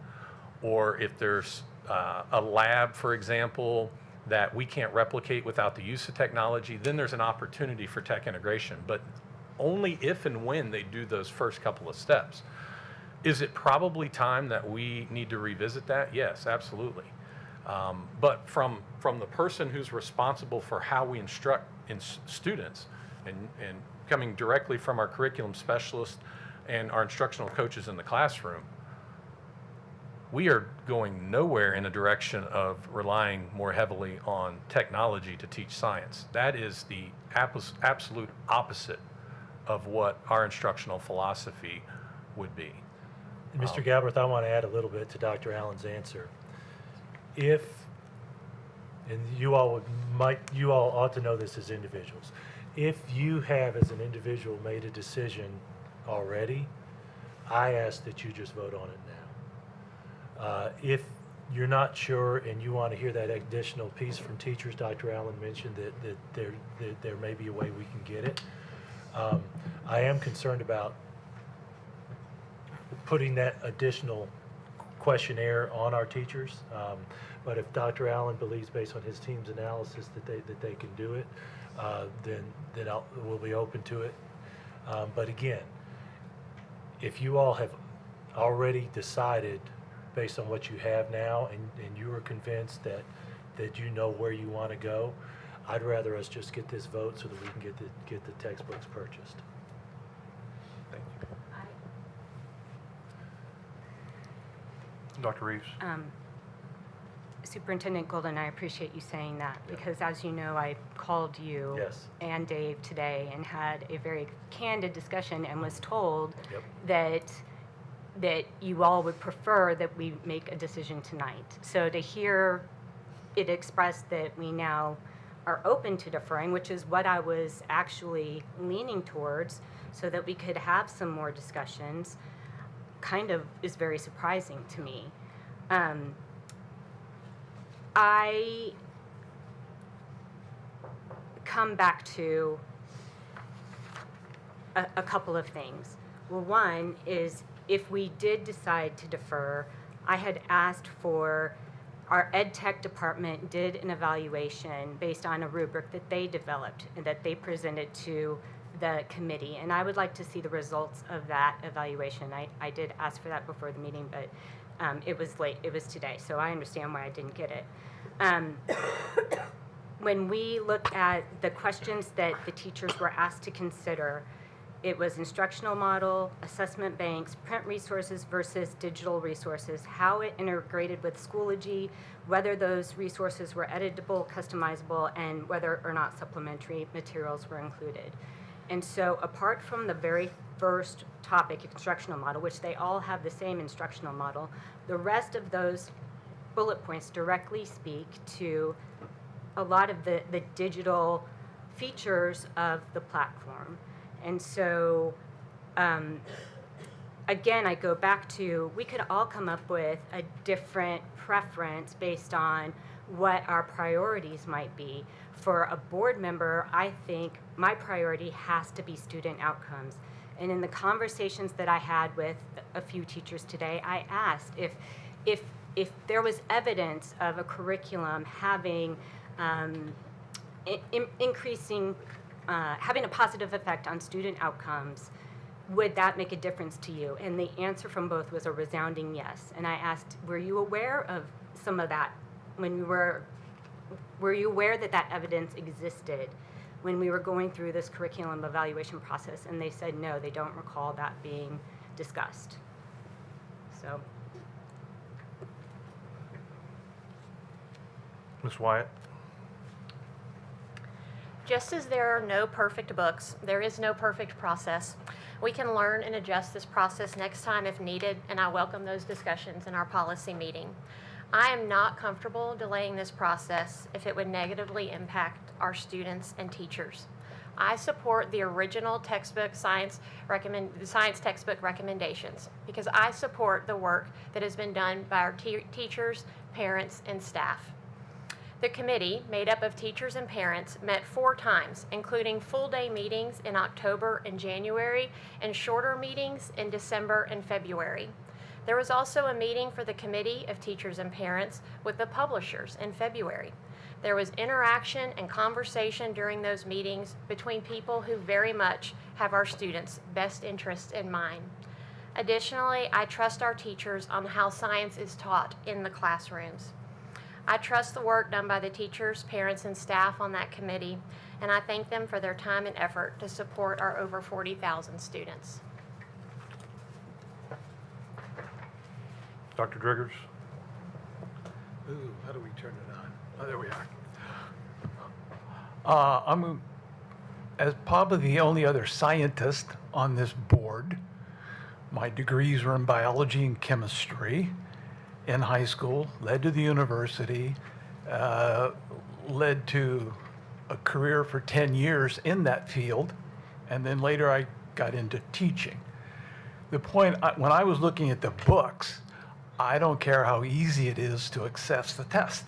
or if there's a lab, for example, that we can't replicate without the use of technology, then there's an opportunity for tech integration, but only if and when they do those first couple of steps. Is it probably time that we need to revisit that? Yes, absolutely. But from the person who's responsible for how we instruct students, and coming directly from our curriculum specialist and our instructional coaches in the classroom, we are going nowhere in a direction of relying more heavily on technology to teach science. That is the absolute opposite of what our instructional philosophy would be. And Mr. Galbraith, I want to add a little bit to Dr. Allen's answer. And you all ought to know this as individuals. If you have, as an individual, made a decision already, I ask that you just vote on it now. If you're not sure and you want to hear that additional piece from teachers, Dr. Allen mentioned that there may be a way we can get it. I am concerned about putting that additional questionnaire on our teachers. But if Dr. Allen believes, based on his team's analysis, that they can do it, then we'll be open to it. But again, if you all have already decided, based on what you have now, and you are convinced that you know where you want to go, I'd rather us just get this vote so that we can get the textbooks purchased. Thank you. Dr. Reeves? Superintendent Golden, I appreciate you saying that, because as you know, I called you and Dave today and had a very candid discussion and was told that you all would prefer that we make a decision tonight. So to hear it expressed that we now are open to deferring, which is what I was actually leaning towards, so that we could have some more discussions, kind of is very surprising to me. I come back to a couple of things. Well, one is, if we did decide to defer, I had asked for, our ed tech department did an evaluation based on a rubric that they developed and that they presented to the committee, and I would like to see the results of that evaluation. I did ask for that before the meeting, but it was late, it was today, so I understand why I didn't get it. When we look at the questions that the teachers were asked to consider, it was instructional model, assessment banks, print resources versus digital resources, how it integrated with Schoology, whether those resources were editable, customizable, and whether or not supplementary materials were included. And so apart from the very first topic, instructional model, which they all have the same instructional model, the rest of those bullet points directly speak to a lot of the digital features of the platform. And so, again, I go back to, we could all come up with a different preference based on what our priorities might be. For a board member, I think my priority has to be student outcomes. And in the conversations that I had with a few teachers today, I asked if there was evidence of a curriculum having increasing, having a positive effect on student outcomes, would that make a difference to you? And the answer from both was a resounding yes. And I asked, were you aware of some of that when we were you aware that that evidence existed when we were going through this curriculum evaluation process? And they said no, they don't recall that being discussed. So. Ms. Wyatt? Just as there are no perfect books, there is no perfect process. We can learn and adjust this process next time if needed, and I welcome those discussions in our policy meeting. I am not comfortable delaying this process if it would negatively impact our students and teachers. I support the original science textbook recommendations because I support the work that has been done by our teachers, parents, and staff. The committee, made up of teachers and parents, met 4 times, including full-day meetings in October and January and shorter meetings in December and February. There was also a meeting for the committee of teachers and parents with the publishers in February. There was interaction and conversation during those meetings between people who very much have our students' best interests in mind. Additionally, I trust our teachers on how science is taught in the classrooms. I trust the work done by the teachers, parents, and staff on that committee, and I thank them for their time and effort to support our over 40,000 students. Dr. Driggers? Ooh, how do we turn it on? Oh, there we are. I'm, as probably the only other scientist on this board, my degrees were in biology and chemistry in high school, led to the university, led to a career for 10 years in that field, and then later I got into teaching. The point, when I was looking at the books, I don't care how easy it is to access the test.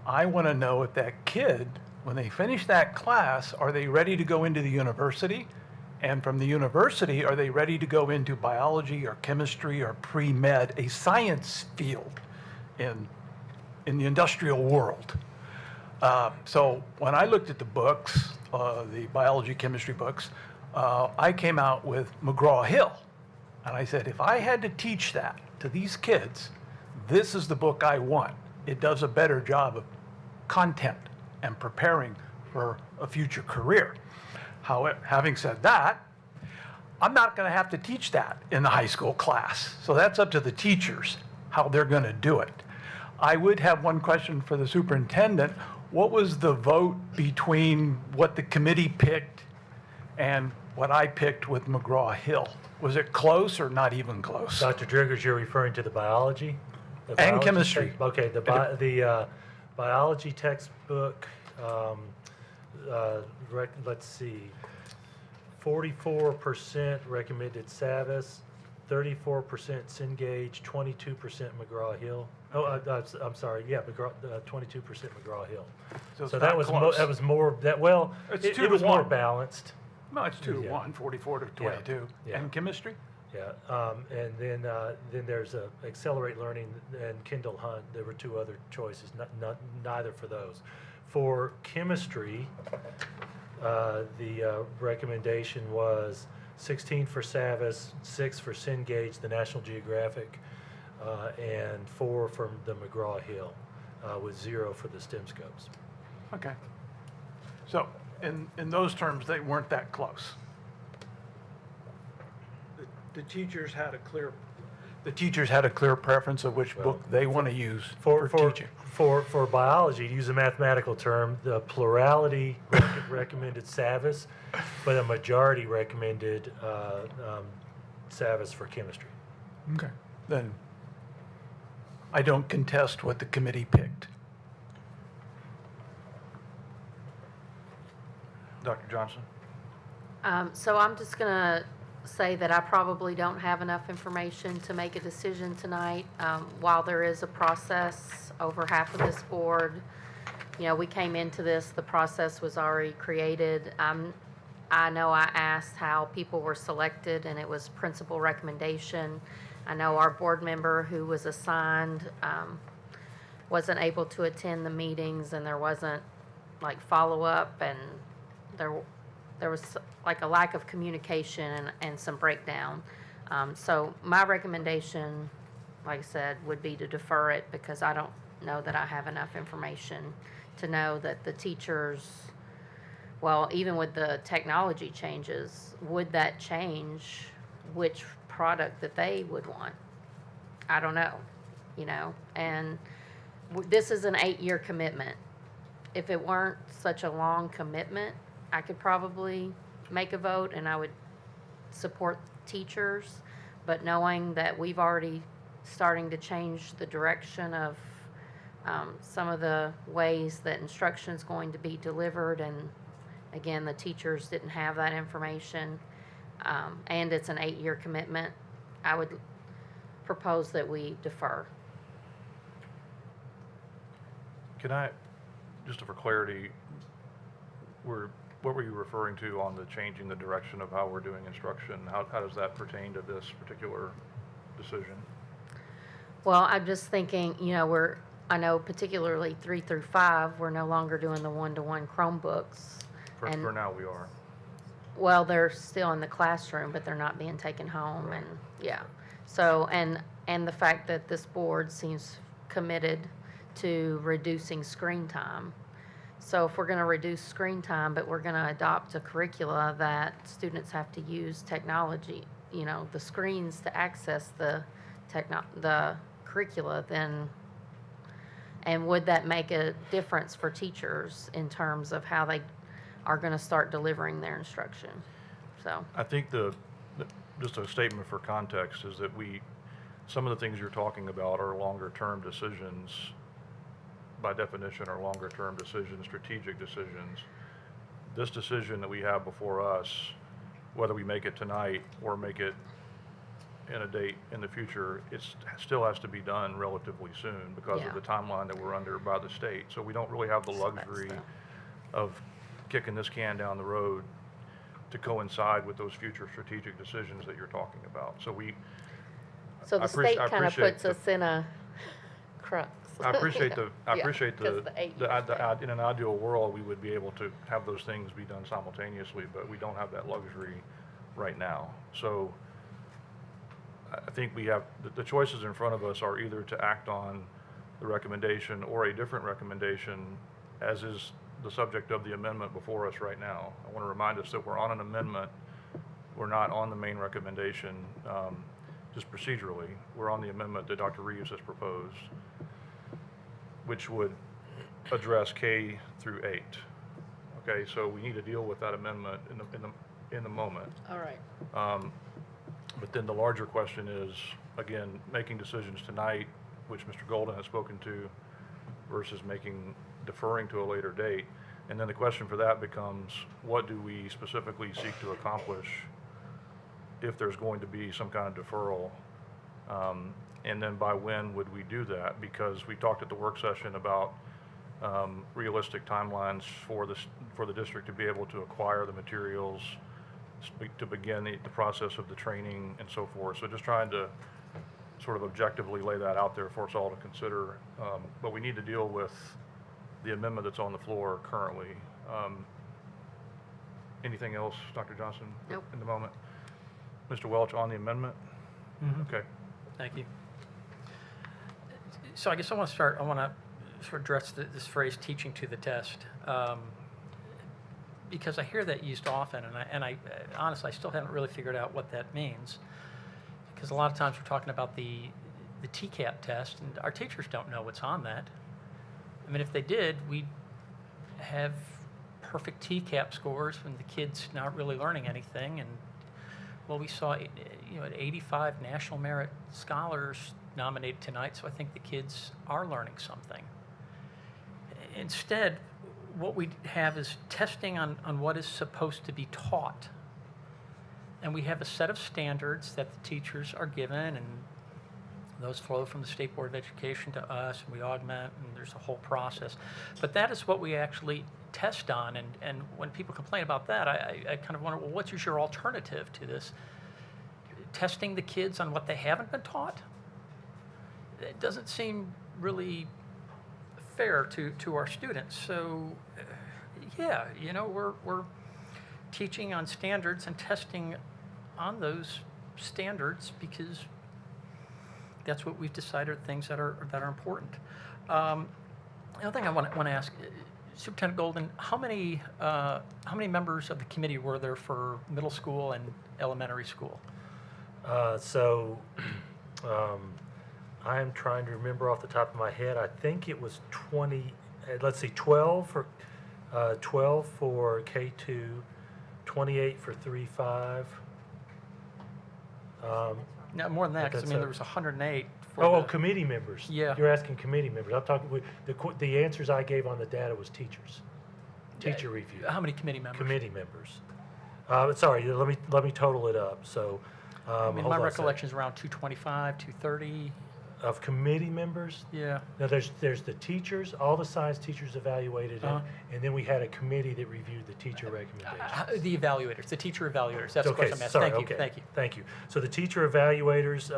I want to know if that kid, when they finish that class, are they ready to go into the university? And from the university, are they ready to go into biology or chemistry or pre-med, a science field in the industrial world? So when I looked at the books, the biology, chemistry books, I came out with McGraw-Hill. And I said, if I had to teach that to these kids, this is the book I want. It does a better job of content and preparing for a future career. However, having said that, I'm not going to have to teach that in the high school class. So that's up to the teachers, how they're going to do it. I would have one question for the superintendent. What was the vote between what the committee picked and what I picked with McGraw-Hill? Was it close or not even close? Dr. Driggers, you're referring to the biology? And chemistry. Okay, the biology textbook, let's see, 44% recommended Savas, 34% Cengage, 22% McGraw-Hill. Oh, I'm sorry, yeah, 22% McGraw-Hill. So that was that was more that well. It was more balanced. No, it's 2 to 1, 44 to 22. Yeah. And chemistry? Yeah, and then there's Accelerate Learning and Kindle Hunt. There were 2 other choices, neither for those. For chemistry, the recommendation was 16 for Savas, 6 for Cengage, the National Geographic, and 4 from the McGraw-Hill, with 0 for the STEM scopes. Okay. So in those terms, they weren't that close. The teachers had a clear preference of which book they want to use for teaching. For biology, to use a mathematical term, the plurality recommended Savas, but a majority recommended Savas for chemistry. Okay. Then I don't contest what the committee picked. Dr. Johnson? So I'm just going to say that I probably don't have enough information to make a decision tonight. While there is a process over half of this board, you know, we came into this, the process was already created. I know I asked how people were selected, and it was principal recommendation. I know our board member who was assigned wasn't able to attend the meetings, and there wasn't like follow-up, and there was like a lack of communication and some breakdown. So my recommendation, like I said, would be to defer it because I don't know that I have enough information to know that the teachers, well, even with the technology changes, would that change which product that they would want? I don't know, you know, and this is an 8-year commitment. If it weren't such a long commitment, I could probably make a vote and I would support teachers, but knowing that we've already starting to change the direction of some of the ways that instruction is going to be delivered. And again, the teachers didn't have that information. And it's an 8-year commitment. I would propose that we defer. Can I, just for clarity, what were you referring to on the changing the direction of how we're doing instruction? How does that pertain to this particular decision? Well, I'm just thinking, I know particularly 3 through 5, we're no longer doing the one-to-one Chromebooks. For now, we are. Well, they're still in the classroom, but they're not being taken home, and yeah. So, and the fact that this board seems committed to reducing screen time. So if we're going to reduce screen time, but we're going to adopt a curricula that students have to use technology, the screens to access the curricula, then, and would that make a difference for teachers in terms of how they are going to start delivering their instruction? So I think just a statement for context is that some of the things you're talking about are longer-term decisions. By definition, are longer-term decisions, strategic decisions. This decision that we have before us, whether we make it tonight or make it in a date in the future, it still has to be done relatively soon because of the timeline that we're under by the state. So we don't really have the luxury of kicking this can down the road to coincide with those future strategic decisions that you're talking about. So the state kind of puts us in a crux. I appreciate in an ideal world, we would be able to have those things be done simultaneously, but we don't have that luxury right now. So I think we have, the choices in front of us are either to act on the recommendation or a different recommendation, as is the subject of the amendment before us right now. I want to remind us that we're on an amendment. We're not on the main recommendation, just procedurally. We're on the amendment that Dr. Reeves has proposed, which would address K through 8. Okay, so we need to deal with that amendment in the moment. All right. But then the larger question is, again, making decisions tonight, which Mr. Golden has spoken to, versus deferring to a later date. And then the question for that becomes, what do we specifically seek to accomplish if there's going to be some kind of deferral? And then by when would we do that? Because we talked at the work session about realistic timelines for the district to be able to acquire the materials, to begin the process of the training and so forth. So just trying to sort of objectively lay that out there for us all to consider. But we need to deal with the amendment that's on the floor currently. Anything else, Dr. Johnson? Nope. In the moment? Mr. Welch, on the amendment? Mm-hmm. Okay. Thank you. So I guess I want to sort of address this phrase, teaching to the test, because I hear that used often, and I honestly, I still haven't really figured out what that means, because a lot of times we're talking about the TCAP test, and our teachers don't know what's on that. I mean, if they did, we'd have perfect TCAP scores when the kid's not really learning anything. And well, we saw 85 National Merit Scholars nominated tonight, so I think the kids are learning something. Instead, what we have is testing on what is supposed to be taught. And we have a set of standards that the teachers are given, and those flow from the State Board of Education to us, and we augment, and there's a whole process. But that is what we actually test on, and when people complain about that, I kind of wonder, well, what's your alternative to this? Testing the kids on what they haven't been taught? It doesn't seem really fair to our students. So, yeah, we're teaching on standards and testing on those standards because that's what we've decided are things that are important. The other thing I want to ask, Superintendent Golden, how many members of the committee were there for middle school and elementary school? I'm trying to remember off the top of my head. I think it was 20. Let's see, 12 for K2, 28 for 3-5. No, more than that, because there was 108 Oh, committee members. Yeah. You're asking committee members. I'm talking, the answers I gave on the data was teachers. Teacher review. How many committee members? Committee members. Sorry, let me total it up. So, I mean, hold my on a recollection is around 225, 230. Of committee members? Yeah. Now, there's the teachers, all the science teachers evaluated it, and then we had a committee that reviewed the teacher recommendations. The evaluators, the teacher evaluators. That's the Okay, question I'm asking. sorry, Thank you. okay. Thank you. Thank you. So the teacher evaluators,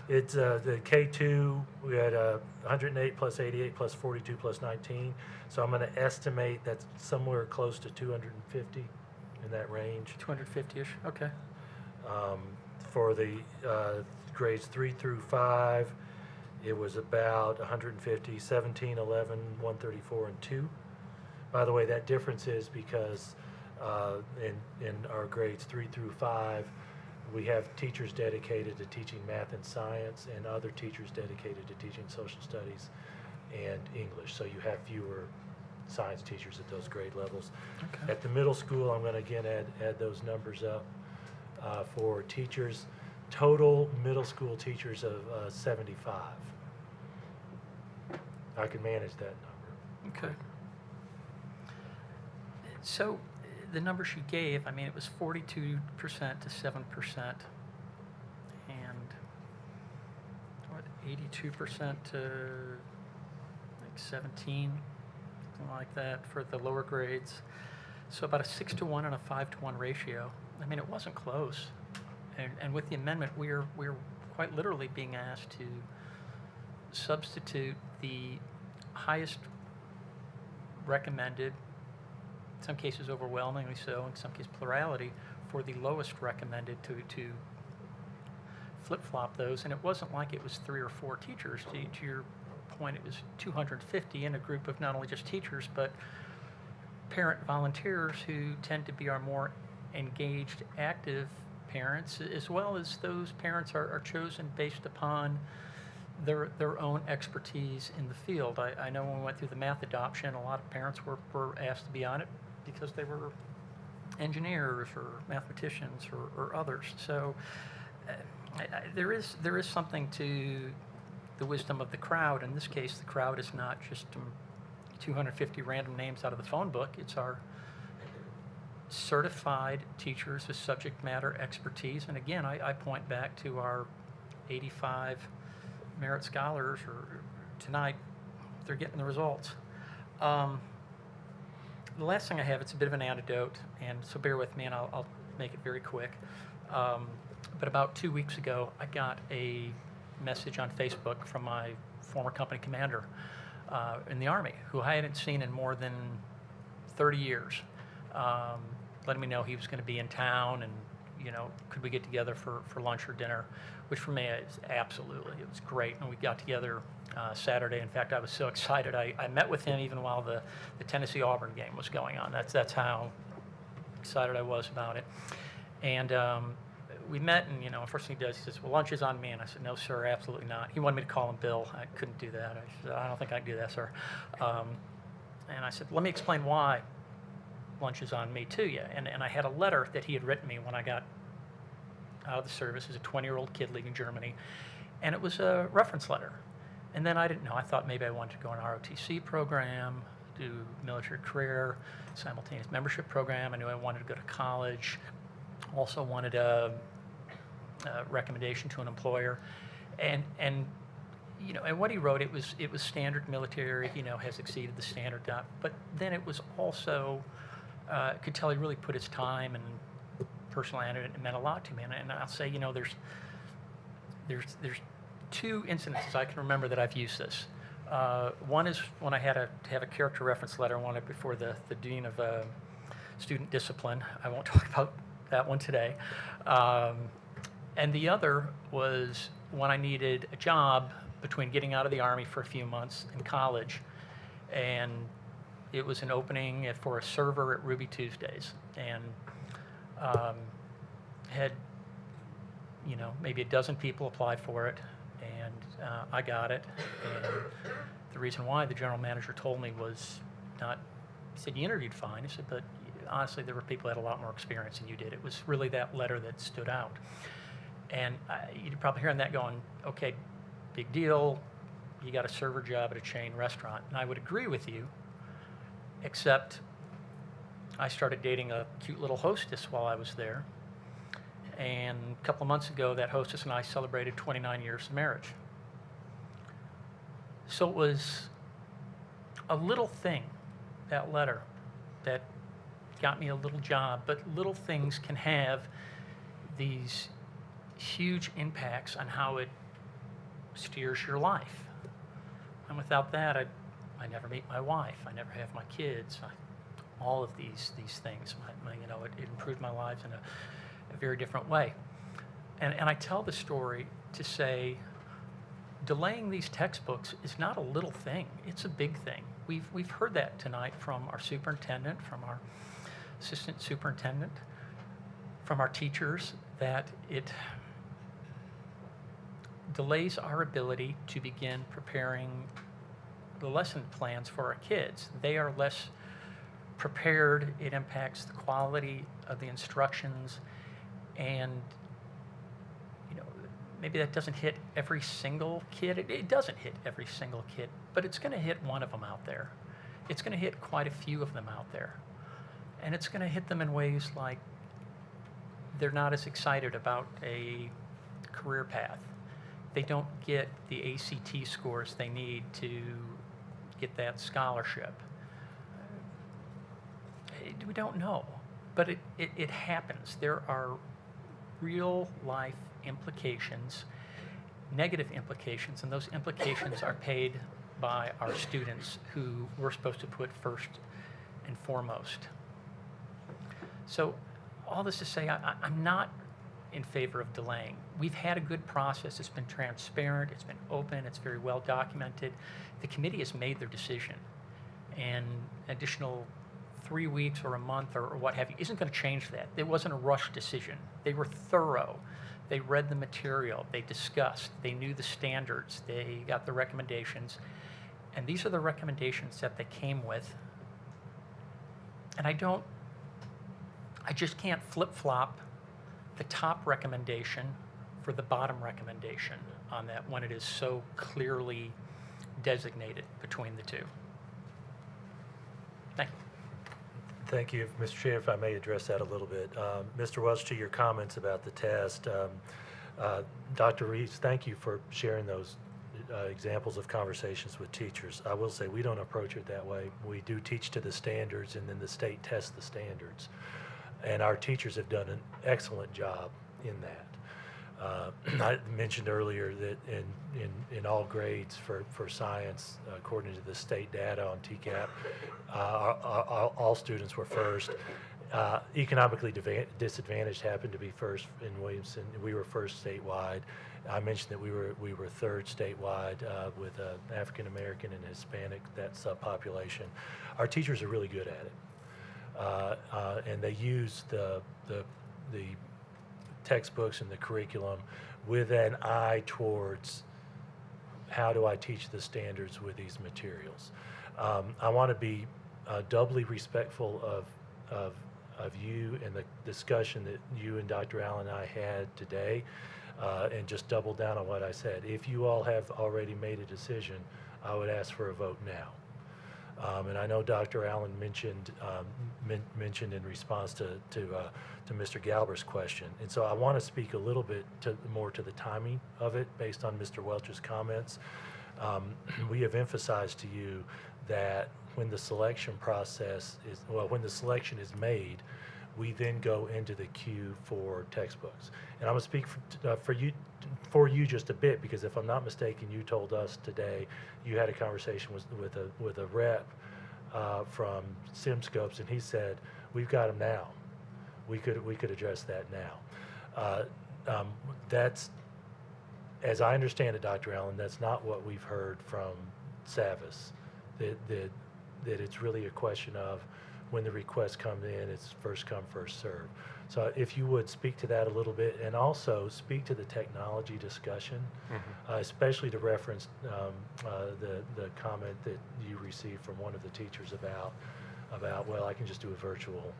it's the K2, we had 108 plus 88 plus 42 plus 19. So I'm going to estimate that's somewhere close to 250 in that range. 250-ish, okay. For the grades 3 through 5, it was about 150, 17, 11, 134, and 2. By the way, that difference is because in our grades 3 through 5, we have teachers dedicated to teaching math and science and other teachers dedicated to teaching social studies and English. So you have fewer science teachers at those grade levels. Okay. At the middle school, I'm going to again add those numbers up for teachers. Total middle school teachers of 75. I can manage that number. Okay. So the number she gave, I mean, it was 42% to 7%, and what, 82% to like 17, something like that for the lower grades. So about a 6-to-1 and a 5-to-1 ratio. I mean, it wasn't close. And with the amendment, we're quite literally being asked to substitute the highest recommended, in some cases overwhelmingly so, in some cases plurality, for the lowest recommended to flip-flop those. And it wasn't like it was 3 or 4 teachers. To your point, it was 250 in a group of not only just teachers, but parent volunteers who tend to be our more engaged, active parents, as well as those parents are chosen based upon their own expertise in the field. I know when we went through the math adoption, a lot of parents were asked to be on it because they were engineers or mathematicians or others. So there is something to the wisdom of the crowd. In this case, the crowd is not just 250 random names out of the phone book. It's our certified teachers with subject matter expertise. And again, I point back to our 85 merit scholars, or tonight, they're getting the results. The last thing I have, it's a bit of an anecdote, and so bear with me, and I'll make it very quick. But about 2 weeks ago, I got a message on Facebook from my former company commander in the Army, who I hadn't seen in more than 30 years. Letting me know he was going to be in town, and could we get together for lunch or dinner, which for me is absolutely, it was great. And we got together Saturday. In fact, I was so excited. I met with him even while the Tennessee-Auburn game was going on. That's how excited I was about it. And we met, and first thing he does, he says, "Well, lunch is on me." And I said, "No, sir, absolutely not." He wanted me to call him Bill. I couldn't do that. I said, "I don't think I can do that, sir." And I said, "Let me explain why lunch is on me to you." And I had a letter that he had written me when I got out of the service as a 20-year-old kid leaving Germany. And it was a reference letter. And then I didn't know. I thought maybe I wanted to go on an ROTC program, do military career, simultaneous membership program. I knew I wanted to go to college. Also wanted a recommendation to an employer. And what he wrote, it was standard military, has exceeded the standard. But then it was also, could tell he really put his time and personal and it meant a lot to me. And I'll say, there's 2 incidences I can remember that I've used this. One is when I had to have a character reference letter, one before the Dean of Student Discipline. I won't talk about that one today. And the other was when I needed a job between getting out of the Army for a few months in college, and it was an opening for a server at Ruby Tuesdays, and had maybe a dozen people applied for it, and I got it. And the reason why, the general manager told me, was not, he said, "You interviewed fine." He said, "But honestly, there were people that had a lot more experience than you did." It was really that letter that stood out. And you're probably hearing that going, okay, big deal. You got a server job at a chain restaurant. And I would agree with you, except I started dating a cute little hostess while I was there. And a couple of months ago, that hostess and I celebrated 29 years of marriage. So it was a little thing, that letter, that got me a little job, but little things can have these huge impacts on how it steers your life. And without that, I never meet my wife, I never have my kids, all of these things. It improved my life in a very different way. And I tell the story to say, delaying these textbooks is not a little thing, it's a big thing. We've heard that tonight from our superintendent, from our assistant superintendent, from our teachers, that it delays our ability to begin preparing the lesson plans for our kids. They are less prepared, it impacts the quality of the instructions, and maybe that doesn't hit every single kid. It doesn't hit every single kid, but it's going to hit one of them out there. It's going to hit quite a few of them out there. And it's going to hit them in ways like they're not as excited about a career path. They don't get the ACT scores they need to get that scholarship. We don't know, but it happens. There are real life implications, negative implications, and those implications are paid by our students who we're supposed to put first and foremost. So all this to say, I'm not in favor of delaying. We've had a good process. It's been transparent. It's been open. It's very well documented. The committee has made their decision. And additional 3 weeks or a month or what have you isn't going to change that. It wasn't a rush decision. They were thorough. They read the material. They discussed. They knew the standards. They got the recommendations. And these are the recommendations that they came with. And I just can't flip-flop the top recommendation for the bottom recommendation on that when it is so clearly designated between the two. Thank you. Thank you, Mr. Chair. If I may address that a little bit. Mr. Welch, to your comments about the test, Dr. Reeves, thank you for sharing those examples of conversations with teachers. I will say we don't approach it that way. We do teach to the standards, and then the state tests the standards. And our teachers have done an excellent job in that. I mentioned earlier that in all grades for science, according to the state data on TCAP, all students were first. Economically disadvantaged happened to be first in Williamson. We were first statewide. I mentioned that we were third statewide with African American and Hispanic, that subpopulation. Our teachers are really good at it, and they use the textbooks and the curriculum with an eye towards how do I teach the standards with these materials. I want to be doubly respectful of you and the discussion that you and Dr. Allen and I had today, and just double down on what I said. If you all have already made a decision, I would ask for a vote now. And I know Dr. Allen mentioned in response to Mr. Galber's question, and so I want to speak a little bit more to the timing of it based on Mr. Welch's comments. We have emphasized to you that when the selection process when the selection is made, we then go into the queue for textbooks. And I'm going to speak for you just a bit, because if I'm not mistaken, you told us today you had a conversation with a rep from SimScopes, and he said, we've got them now. We could address that now. That's, as I understand it, Dr. Allen, that's not what we've heard from SAVIS, that it's really a question of when the request comes in, it's first come, first serve. So if you would speak to that a little bit, and also speak to the technology discussion, especially to reference the comment that you received from one of the teachers about well, I can just do a virtual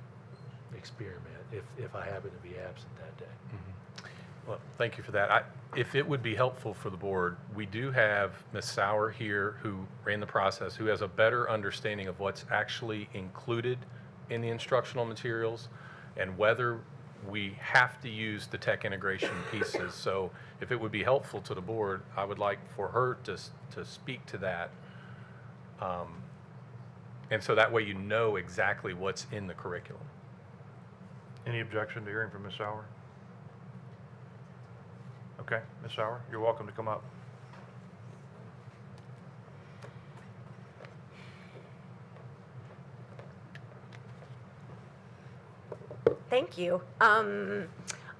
experiment if I happen to be absent that day. Well, thank you for that. If it would be helpful for the board, we do have Ms. Sauer here who ran the process, who has a better understanding of what's actually included in the instructional materials and whether we have to use the tech integration pieces. So if it would be helpful to the board, I would like for her to speak to that. And so that way you know exactly what's in the curriculum. Any objection to hearing from Ms. Sauer? Okay, Ms. Sauer, you're welcome to come up. Thank you. I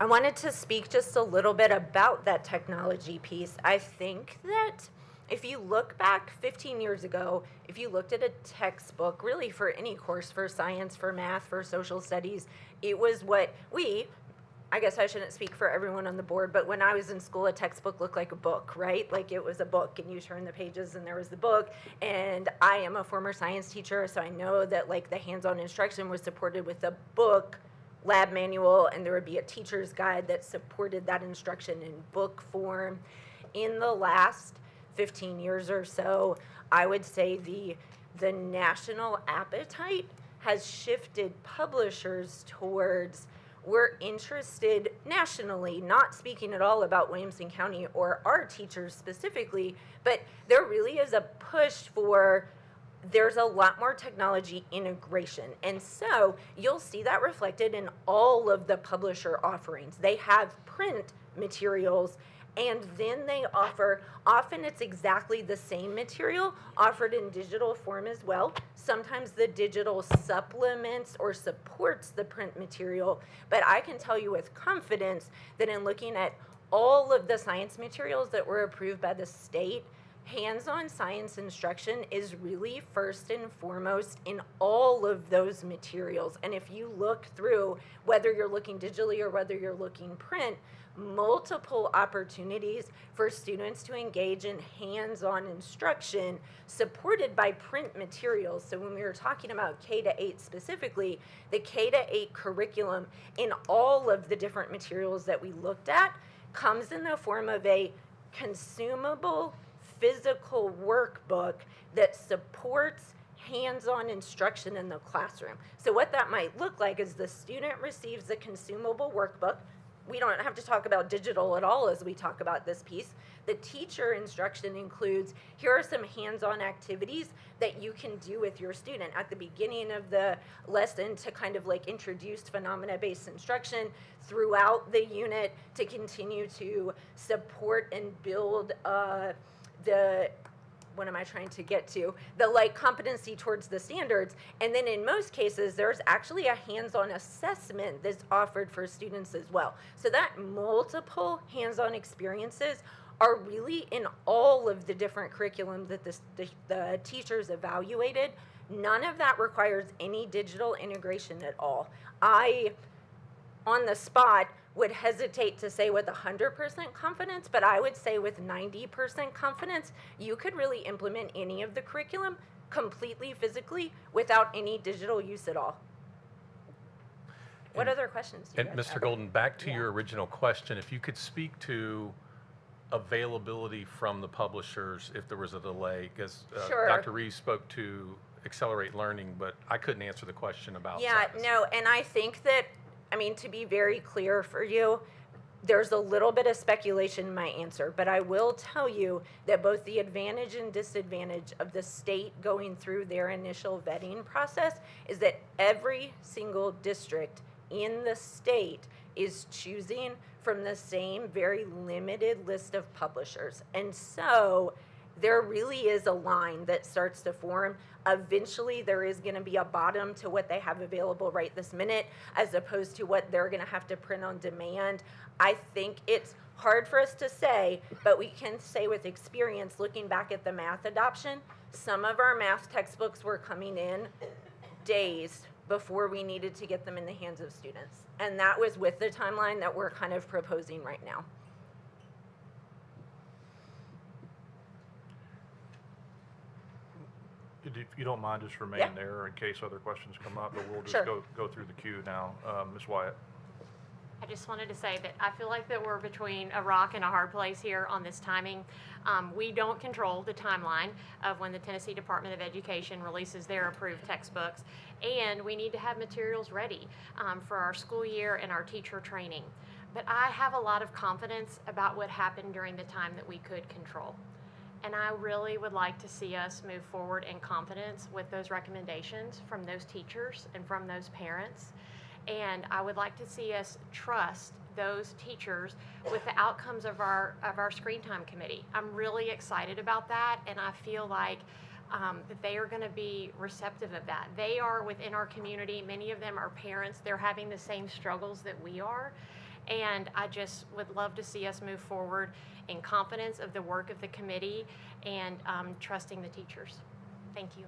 wanted to speak just a little bit about that technology piece. I think that if you look back 15 years ago, if you looked at a textbook, really for any course, for science, for math, for social studies, it was what I guess I shouldn't speak for everyone on the board, but when I was in school, a textbook looked like a book, right? Like it was a book and you turn the pages and there was the book. And I am a former science teacher, so I know that like the hands-on instruction was supported with a book, lab manual, and there would be a teacher's guide that supported that instruction in book form. In the last 15 years or so, I would say the national appetite has shifted publishers towards, we're interested nationally, not speaking at all about Williamson County or our teachers specifically, but there really is a push for, there's a lot more technology integration. And so you'll see that reflected in all of the publisher offerings. They have print materials and then they offer, often it's exactly the same material offered in digital form as well. Sometimes the digital supplements or supports the print material, but I can tell you with confidence that in looking at all of the science materials that were approved by the state, hands-on science instruction is really first and foremost in all of those materials. And if you look through, whether you're looking digitally or whether you're looking print, multiple opportunities for students to engage in hands-on instruction supported by print materials. So when we were talking about K-8 specifically, the K-8 curriculum in all of the different materials that we looked at comes in the form of a consumable physical workbook that supports hands-on instruction in the classroom. So what that might look like is the student receives the consumable workbook. We don't have to talk about digital at all as we talk about this piece. The teacher instruction includes, here are some hands-on activities that you can do with your student at the beginning of the lesson to kind of like introduce phenomena-based instruction throughout the unit to continue to support and build what am I trying to get to? The like competency towards the standards. And then in most cases, there's actually a hands-on assessment that's offered for students as well. So that multiple hands-on experiences are really in all of the different curriculum that the teachers evaluated. None of that requires any digital integration at all. I, on the spot, would hesitate to say with 100% confidence, but I would say with 90% confidence, you could really implement any of the curriculum completely physically without any digital use at all. What other questions do you And guys Mr. have? Golden, back to your original question, if you could speak to availability from the publishers if there was a delay, because Sure. Dr. Reeves spoke to Accelerate Learning, but I couldn't answer the question about Yeah, Sabbath. no, and I think that, I mean, to be very clear for you, there's a little bit of speculation in my answer, but I will tell you that both the advantage and disadvantage of the state going through their initial vetting process is that every single district in the state is choosing from the same very limited list of publishers. And so there really is a line that starts to form. Eventually, there is going to be a bottom to what they have available right this minute, as opposed to what they're going to have to print on demand. I think it's hard for us to say, but we can say with experience, looking back at the math adoption, some of our math textbooks were coming in days before we needed to get them in the hands of students. And that was with the timeline that we're kind of proposing right now. If you don't mind, just remain there in case other questions come up, but we'll just Sure. go through the queue now. Ms. Wyatt. I just wanted to say that I feel like that we're between a rock and a hard place here on this timing. We don't control the timeline of when the Tennessee Department of Education releases their approved textbooks, and we need to have materials ready for our school year and our teacher training. But I have a lot of confidence about what happened during the time that we could control. And I really would like to see us move forward in confidence with those recommendations from those teachers and from those parents. And I would like to see us trust those teachers with the outcomes of our screen time committee. I'm really excited about that, and I feel like that they are going to be receptive of that. They are within our community. Many of them are parents. They're having the same struggles that we are. And I just would love to see us move forward in confidence of the work of the committee and trusting the teachers. Thank you.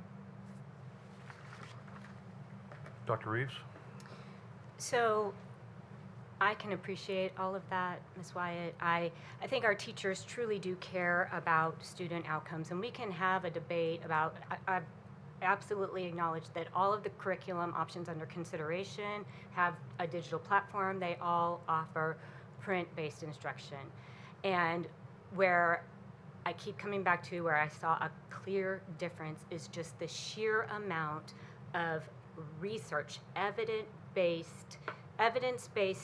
Dr. Reeves? So I can appreciate all of that, Ms. Wyatt. I think our teachers truly do care about student outcomes, and we can have a debate about, I absolutely acknowledge that all of the curriculum options under consideration have a digital platform. They all offer print-based instruction. And where I keep coming back to where I saw a clear difference is just the sheer amount of research, evidence-based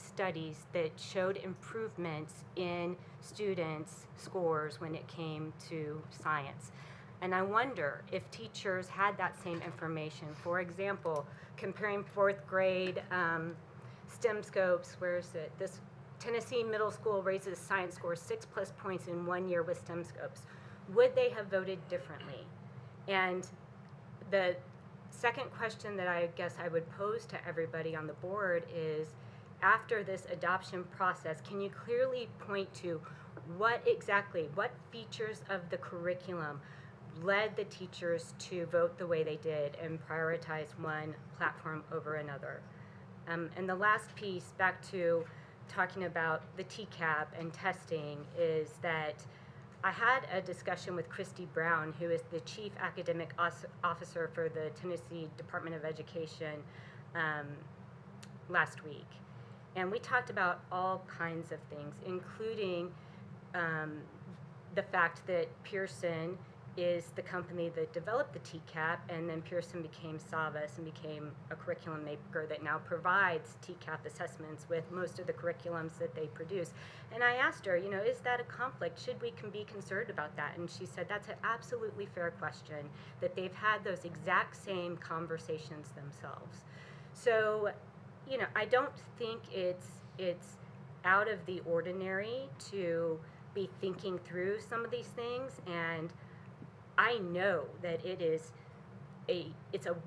studies that showed improvements in students' scores when it came to science. And I wonder if teachers had that same information. For example, comparing fourth grade STEM scopes, where is it? This Tennessee middle school raises science scores 6+ points in 1 year with STEM scopes. Would they have voted differently? And the second question that I guess I would pose to everybody on the board is, after this adoption process, can you clearly point to what features of the curriculum led the teachers to vote the way they did and prioritize one platform over another? And the last piece, back to talking about the TCAP and testing, is that I had a discussion with Christy Brown, who is the Chief Academic Officer for the Tennessee Department of Education, last week. And we talked about all kinds of things, including the fact that Pearson is the company that developed the TCAP, and then Pearson became Savas and became a curriculum maker that now provides TCAP assessments with most of the curriculums that they produce. And I asked her, is that a conflict? Should we be concerned about that? And she said that's an absolutely fair question, that they've had those exact same conversations themselves. So, I don't think it's out of the ordinary to be thinking through some of these things, and I know that it's a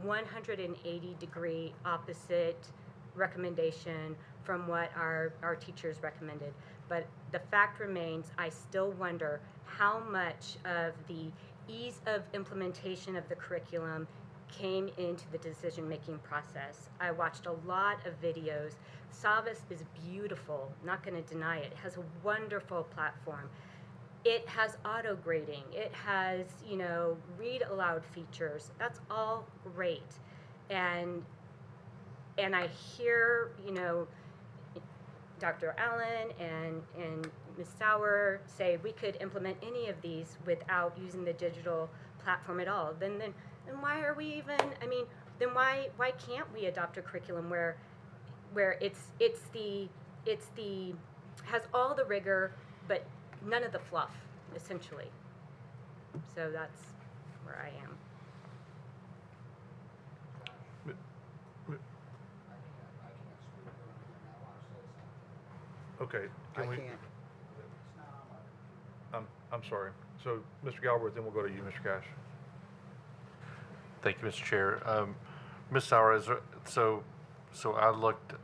180-degree opposite recommendation from what our teachers recommended. But the fact remains, I still wonder how much of the ease of implementation of the curriculum came into the decision-making process. I watched a lot of videos. Savas is beautiful, not going to deny it. It has a wonderful platform. It has auto grading. It has, read aloud features. That's all great. And I hear, Dr. Allen and Ms. Sauer say we could implement any of these without using the digital platform at all. Then why are we even? Then why can't we adopt a curriculum where has all the rigor but none of the fluff, essentially? So that's where I am. Okay, I'm sorry. So, Mr. Galbraith, then we'll go to you, Mr. Cash. Thank you, Mr. Chair. Ms. Sauer, so I looked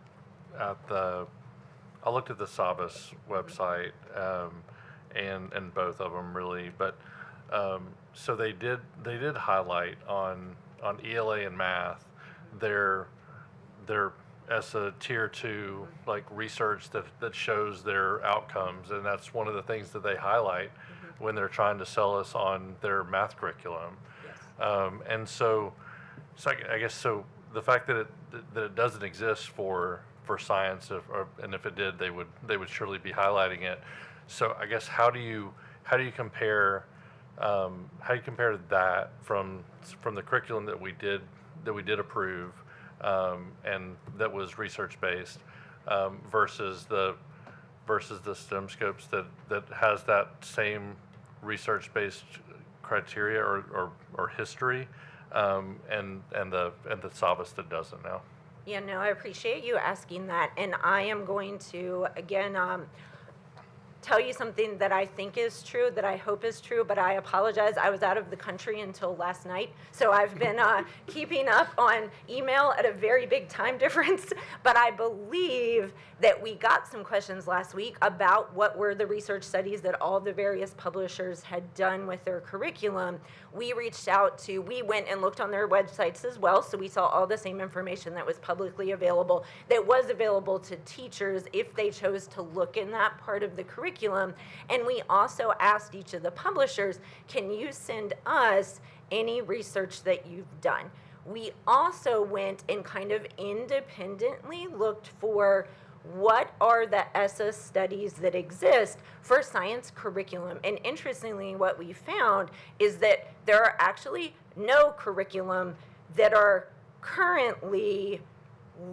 at the Savas website, and both of them really, but so they did highlight on ELA and math their as a tier 2 research that shows their outcomes, and that's one of the things that they highlight when they're trying to sell us on their math curriculum. And so I guess the fact that it doesn't exist for for science, and if it did, they would surely be highlighting it. So I guess how do you compare that from the curriculum that we did approve, and that was research based, versus the STEM scopes that has that same research based criteria or history, and the Savas that doesn't now? Yeah, no, I appreciate you asking that. And I am going to, again, tell you something that I think is true, that I hope is true, but I apologize. I was out of the country until last night, so I've been keeping up on email at a very big time difference. But I believe that we got some questions last week about what were the research studies that all the various publishers had done with their curriculum. We went and looked on their websites as well, so we saw all the same information that was publicly available, that was available to teachers if they chose to look in that part of the curriculum. And we also asked each of the publishers, can you send us any research that you've done? We also went and kind of independently looked for what are the ESSA studies that exist for science curriculum. And interestingly, what we found is that there are actually no curriculum that are currently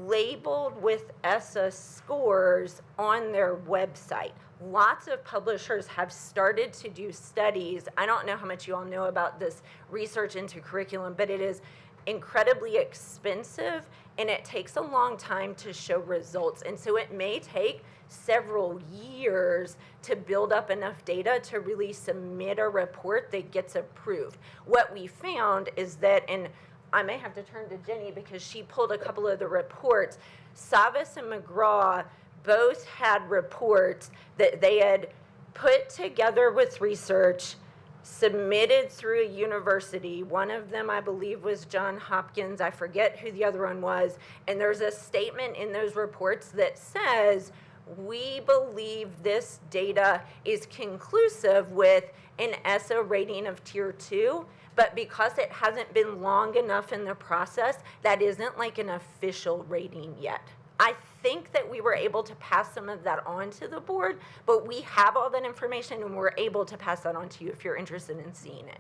labeled with ESSA scores on their website. Lots of publishers have started to do studies. I don't know how much you all know about this research into curriculum, but it is incredibly expensive and it takes a long time to show results. And so it may take several years to build up enough data to really submit a report that gets approved. What we found is that, and I may have to turn to Jenny because she pulled a couple of the reports, Savas and McGraw both had reports that they had put together with research, submitted through a university. One of them, I believe, was Johns Hopkins. I forget who the other one was. And there's a statement in those reports that says, we believe this data is conclusive with an ESSA rating of Tier 2, but because it hasn't been long enough in the process, that isn't like an official rating yet. I think that we were able to pass some of that on to the board, but we have all that information and we're able to pass that on to you if you're interested in seeing it.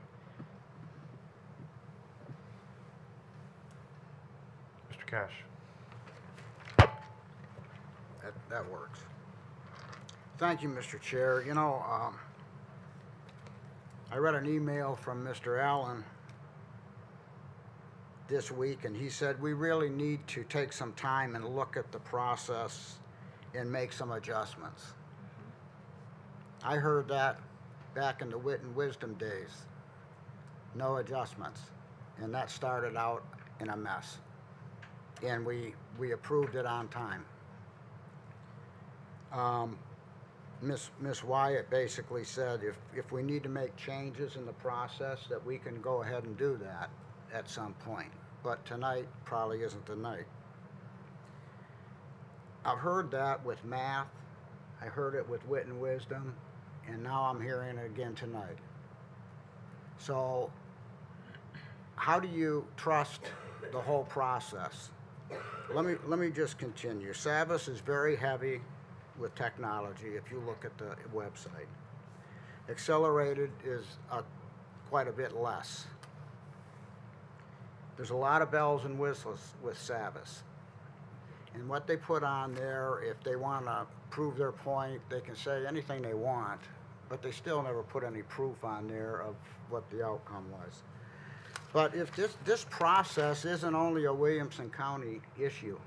Mr. Cash. That works. Thank you, Mr. Chair. You know, I read an email from Mr. Allen this week, and he said we really need to take some time and look at the process and make some adjustments. I heard that back in the wit and wisdom days. No adjustments. And that started out in a mess. And we approved it on time. Miss Wyatt basically said if we need to make changes in the process, that we can go ahead and do that at some point. But tonight probably isn't the night. I've heard that with math. I heard it with wit and wisdom. And now I'm hearing it again tonight. So how do you trust the whole process? Let me just continue. Savas is very heavy with technology if you look at the website. Accelerated is quite a bit less. There's a lot of bells and whistles with Savas. And what they put on there, if they want to prove their point, they can say anything they want, but they still never put any proof on there of what the outcome was. But if this process isn't only a Williamson County issue,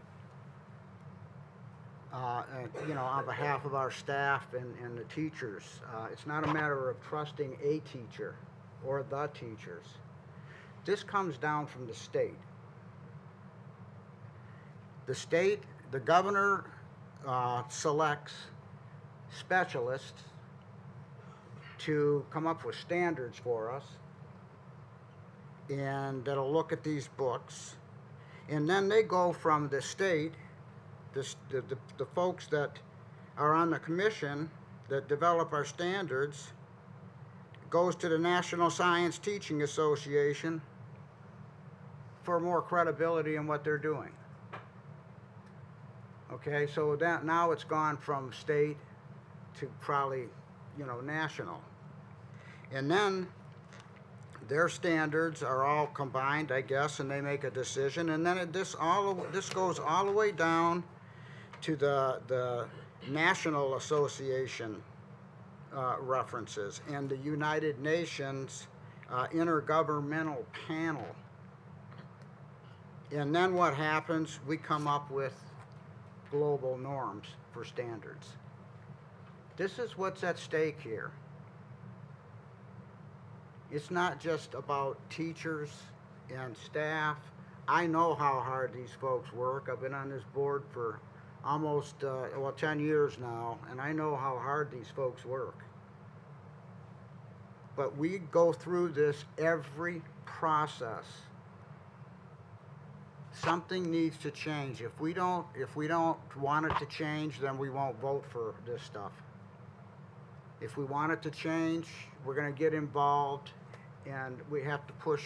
you know, on behalf of our staff and the teachers, it's not a matter of trusting a teacher or the teachers. This comes down from the state. The state, the governor selects specialists to come up with standards for us, and that'll look at these books. And then they go from the state, the folks that are on the commission that develop our standards, goes to the National Science Teaching Association for more credibility in what they're doing. Okay, so that now it's gone from state to probably, national. And then their standards are all combined, I guess, and they make a decision. And then this goes all the way down to the National Association references and the United Nations Intergovernmental Panel. And then what happens? We come up with global norms for standards. This is what's at stake here. It's not just about teachers and staff. I know how hard these folks work. I've been on this board for almost 10 years now, and I know how hard these folks work. But we go through this every process. Something needs to change. If we don't want it to change, then we won't vote for this stuff. If we want it to change, we're going to get involved, and we have to push,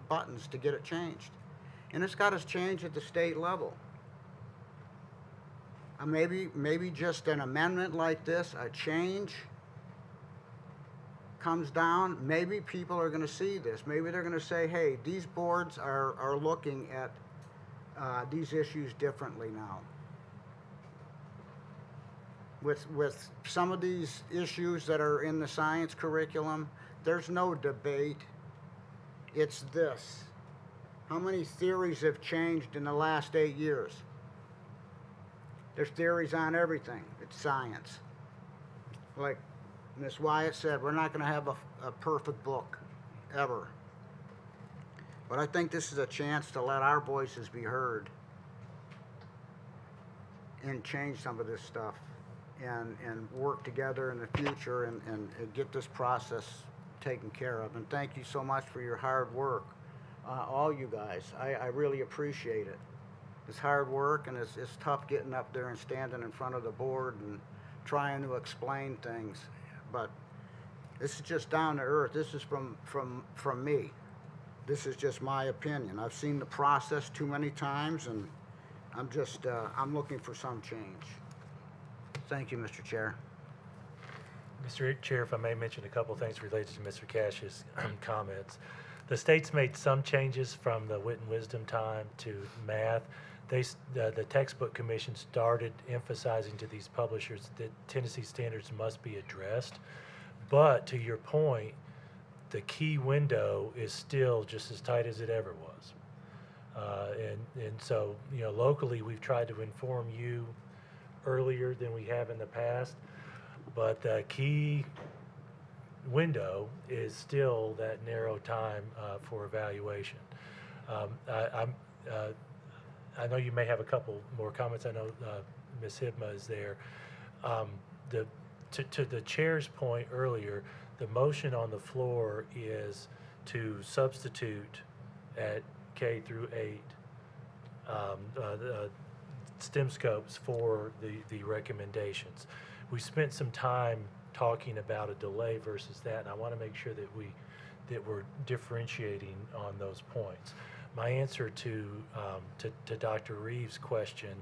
buttons to get it changed. And it's got to change at the state level. Maybe just an amendment like this, a change comes down, maybe people are going to see this. Maybe they're going to say, hey, these boards are looking at these issues differently now. With some of these issues that are in the science curriculum, there's no debate. It's this. How many theories have changed in the last 8 years? There's theories on everything. It's science. Like Ms. Wyatt said, we're not going to have a perfect book, ever. But I think this is a chance to let our voices be heard and change some of this stuff and work together in the future and get this process taken care of. And thank you so much for your hard work, all you guys. I really appreciate it. It's hard work, and it's tough getting up there and standing in front of the board and trying to explain things. But this is just down to earth. This is from me. This is just my opinion. I've seen the process too many times, and I'm looking for some change. Thank you, Mr. Chair. Mr. Chair, if I may mention a couple things related to Mr. Cash's comments. The state's made some changes from the wit and wisdom time to math. The textbook commission started emphasizing to these publishers that Tennessee standards must be addressed. But to your point, the key window is still just as tight as it ever was. And so, locally we've tried to inform you earlier than we have in the past, but the key window is still that narrow time for evaluation. I know you may have a couple more comments. I know Ms. Hibma is there. To the chair's point earlier, the motion on the floor is to substitute at K through 8 STEM scopes for the recommendations. We spent some time talking about a delay versus that, and I want to make sure that we're differentiating on those points. My answer to Dr. Reeves' question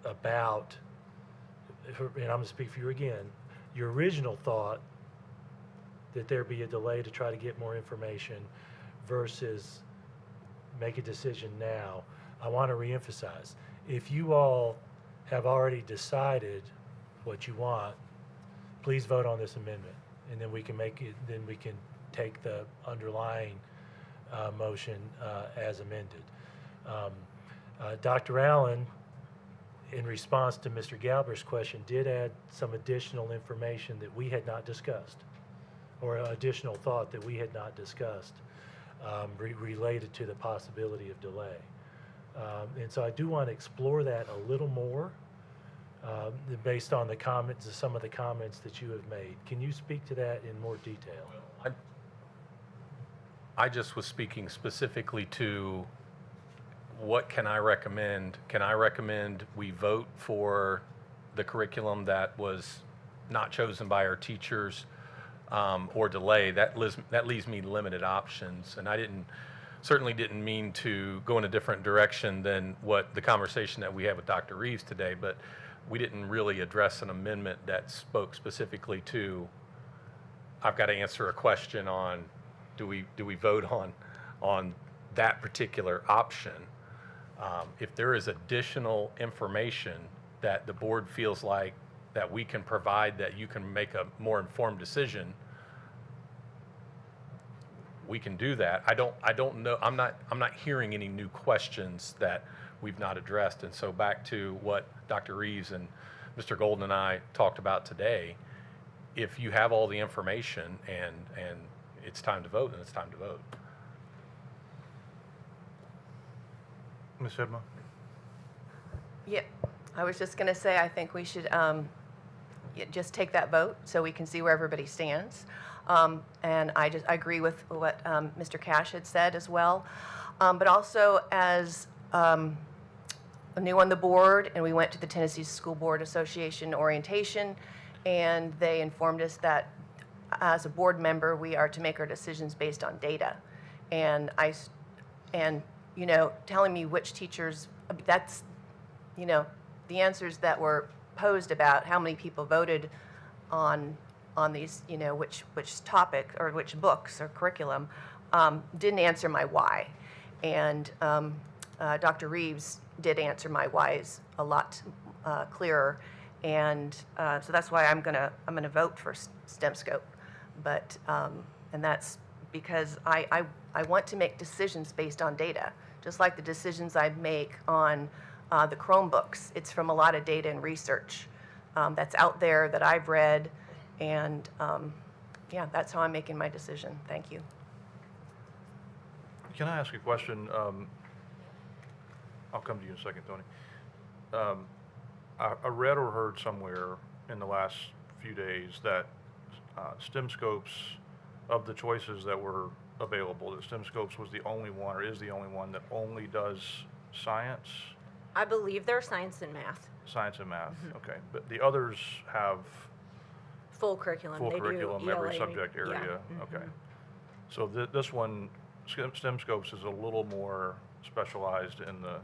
about, and I'm going to speak for you again, your original thought that there be a delay to try to get more information versus make a decision now, I want to reemphasize. If you all have already decided what you want, please vote on this amendment, and then we can make it. Then we can take the underlying motion as amended. Dr. Allen, in response to Mr. Galber's question, did add some additional information that we had not discussed, or additional thought that we had not discussed related to the possibility of delay. And so I do want to explore that a little more based on the comments, some of the comments that you have made. Can you speak to that in more detail? Well, I just was speaking specifically to what can I recommend? Can I recommend we vote for the curriculum that was not chosen by our teachers, or delay? That leaves me limited options, and I didn't. certainly didn't mean to go in a different direction than what the conversation that we had with Dr. Reeves today, but we didn't really address an amendment that spoke specifically to, I've got to answer a question on, do we vote on that particular option? If there is additional information that the board feels like that we can provide, that you can make a more informed decision, we can do that. I don't know. I'm not hearing any new questions that we've not addressed. And so back to what Dr. Reeves and Mr. Golden and I talked about today, if you have all the information and it's time to vote, then it's time to vote. Ms. Hibma? Yeah, I was just going to say, I think we should just take that vote so we can see where everybody stands. And I agree with what Mr. Cash had said as well. But also as new on the board, and we went to the Tennessee School Board Association orientation, and they informed us that as a board member, we are to make our decisions based on data. And you know, telling me which teachers, that's, you know, the answers that were posed about how many people voted on these, you know, which topic or which books or curriculum, didn't answer my why. And Dr. Reeves did answer my whys a lot clearer. And so that's why I'm gonna vote for STEMscope. But, and that's because I want to make decisions based on data, just like the decisions I make on the Chromebooks. It's from a lot of data and research that's out there that I've read, and yeah, that's how I'm making my decision. Thank you. Can I ask a question? I'll come to you in a second, Tony. I read or heard somewhere in the last few days that STEMscopes, of the choices that were available, that STEMscopes was the only one, or is the only one, that only does science? I believe they're science and math. Science and math, okay. But the others have Full curriculum. full They do curriculum, every ELA, subject area, okay. So this one, STEMscopes, is a little more specialized in the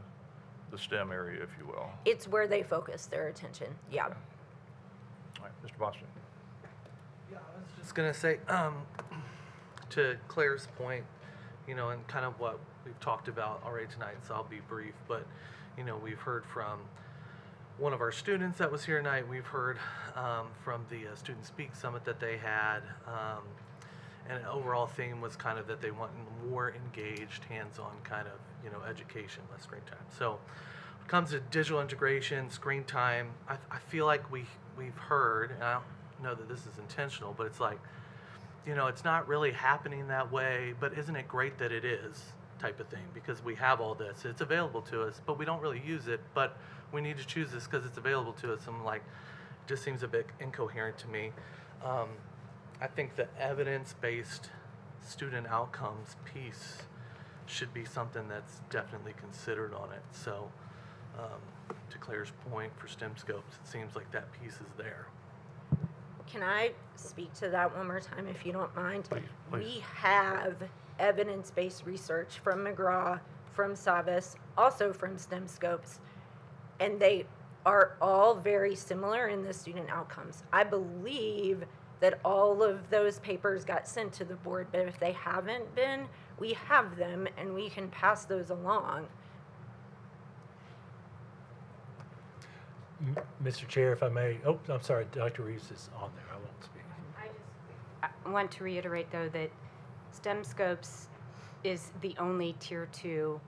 STEM area, if you will. It's where they focus their attention, yeah. All right, Mr. Boston. Yeah, I was just going to say, to Claire's point, you know, and kind of what we've talked about already tonight, so I'll be brief, but, you know, we've heard from one of our students that was here tonight. We've heard from the Student Speak Summit that they had, and an overall theme was kind of that they want more engaged, hands-on kind of, you know, education, less screen time. So when it comes to digital integration, screen time, I feel like we've heard, and I don't know that this is intentional, but it's like, you know, it's not really happening that way, but isn't it great that it is, type of thing, because we have all this. It's available to us, but we don't really use it, but we need to choose this because it's available to us. I'm like, it just seems a bit incoherent to me. I think the evidence-based student outcomes piece should be something that's definitely considered on it. So to Claire's point for STEMscopes, it seems like that piece is there. Can I speak to that one more time, if you don't mind? Please. We have evidence-based research from McGraw, from Savas, also from STEMscopes, and they are all very similar in the student outcomes. I believe that all of those papers got sent to the board, but if they haven't been, we have them and we can pass those along. Mr. Chair, if I may, oh, I'm sorry, Dr. Reeves is on there, I won't speak. I want to reiterate, though, that STEMscopes is the only Tier 2,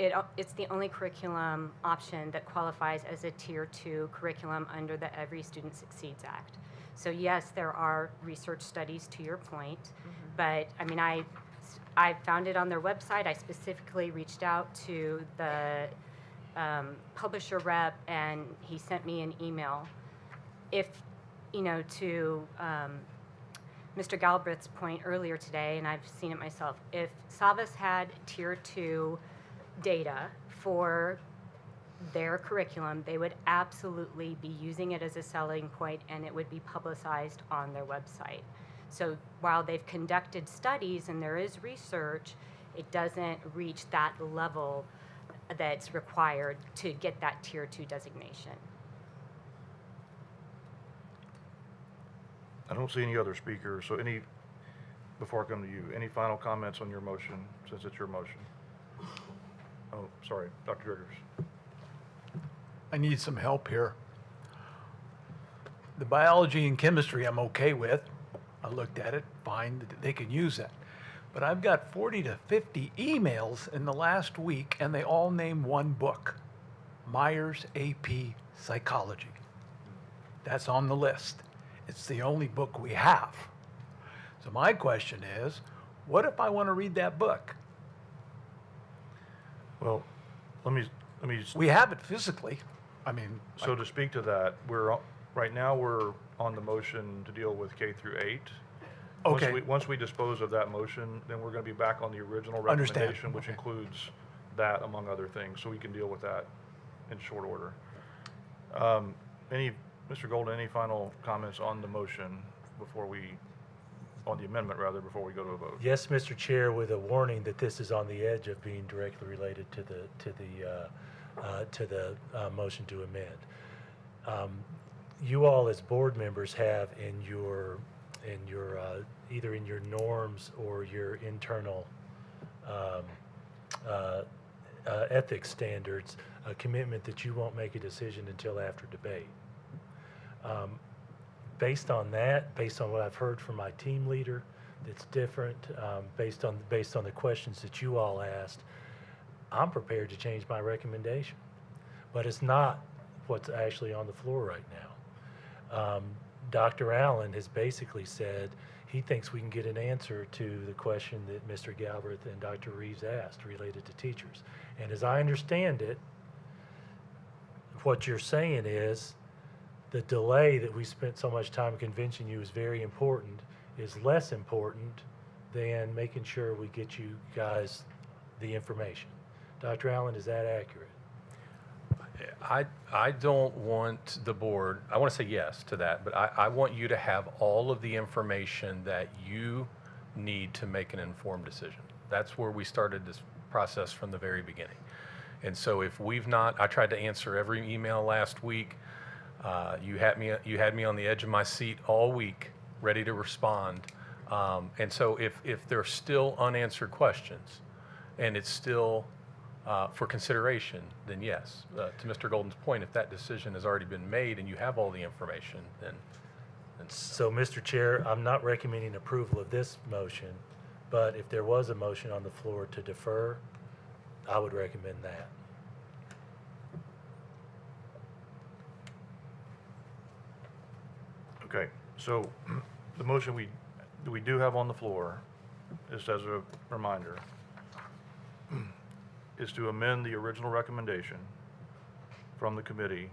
it's the only curriculum option that qualifies as a Tier 2 curriculum under the Every Student Succeeds Act. So yes, there are research studies, to your point, but I mean, I found it on their website. I specifically reached out to the publisher rep, and he sent me an email. If, you know, to Mr. Galbraith's point earlier today, and I've seen it myself, if Savas had Tier 2 data for their curriculum, they would absolutely be using it as a selling point, and it would be publicized on their website. So while they've conducted studies and there is research, It doesn't reach that level that's required to get that Tier 2 designation. I don't see any other speakers, so before I come to you, any final comments on your motion, since it's your motion? Oh, sorry, Dr. Driggers. I need some help here. The biology and chemistry I'm okay with. I looked at it, fine, they can use that. But I've got 40 to 50 emails in the last week, and they all name one book, Myers AP Psychology. That's on the list. It's the only book we have. So my question is, what if I want to read that book? Well, let me. We have it physically. I mean. So to speak to that, right now we're on the motion to deal with K through 8. Okay. Once we dispose of that motion, then we're going to be back on the original Understand. recommendation, which includes that among other things, so we can deal with that in short order. Mr. Golden, any final comments on the motion on the amendment rather, before we go to a vote? Yes, Mr. Chair, with a warning that this is on the edge of being directly related to the motion to amend. You all as board members have in your either in your norms or your internal ethics standards a commitment that you won't make a decision until after debate. Based on that, based on what I've heard from my team leader, that's different. Based on the questions that you all asked, I'm prepared to change my recommendation, but it's not what's actually on the floor right now. Dr. Allen has basically said he thinks we can get an answer to the question that Mr. Galbraith and Dr. Reeves asked related to teachers. And as I understand it, what you're saying is the delay that we spent so much time convincing you is very important is less important than making sure we get you guys the information. Dr. Allen, is that accurate? I don't want the board, I want to say yes to that, but I want you to have all of the information that you need to make an informed decision. That's where we started this process from the very beginning. And so if we've not, I tried to answer every email last week. You had me on the edge of my seat all week, ready to respond. And so if there are still unanswered questions and it's still for consideration, then yes. To Mr. Golden's point, if that decision has already been made and you have all the information, then So, Mr. Chair, I'm not recommending approval of this motion, but if there was a motion on the floor to defer, I would recommend that. Okay, so the motion we do have on the floor, just as a reminder, is to amend the original recommendation from the committee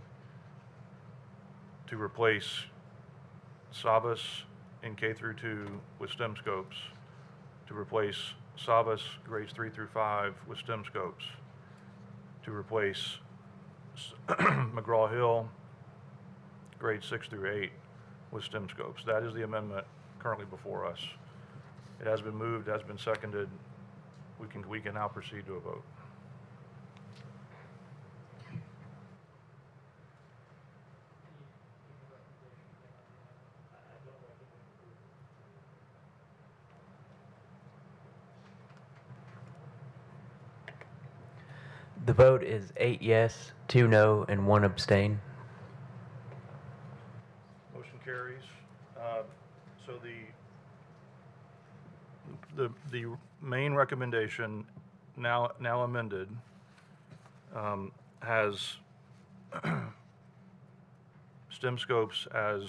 to replace Savas in K through 2 with STEM scopes, to replace Savas grades 3 through 5 with STEM scopes, to replace McGraw-Hill grades 6 through 8 with STEM scopes. That is the amendment currently before us. It has been moved, has been seconded. We can now proceed to a vote. The vote is 8 yes, 2 no, and 1 abstain. Motion carries. So the main recommendation, now amended, has STEM scopes as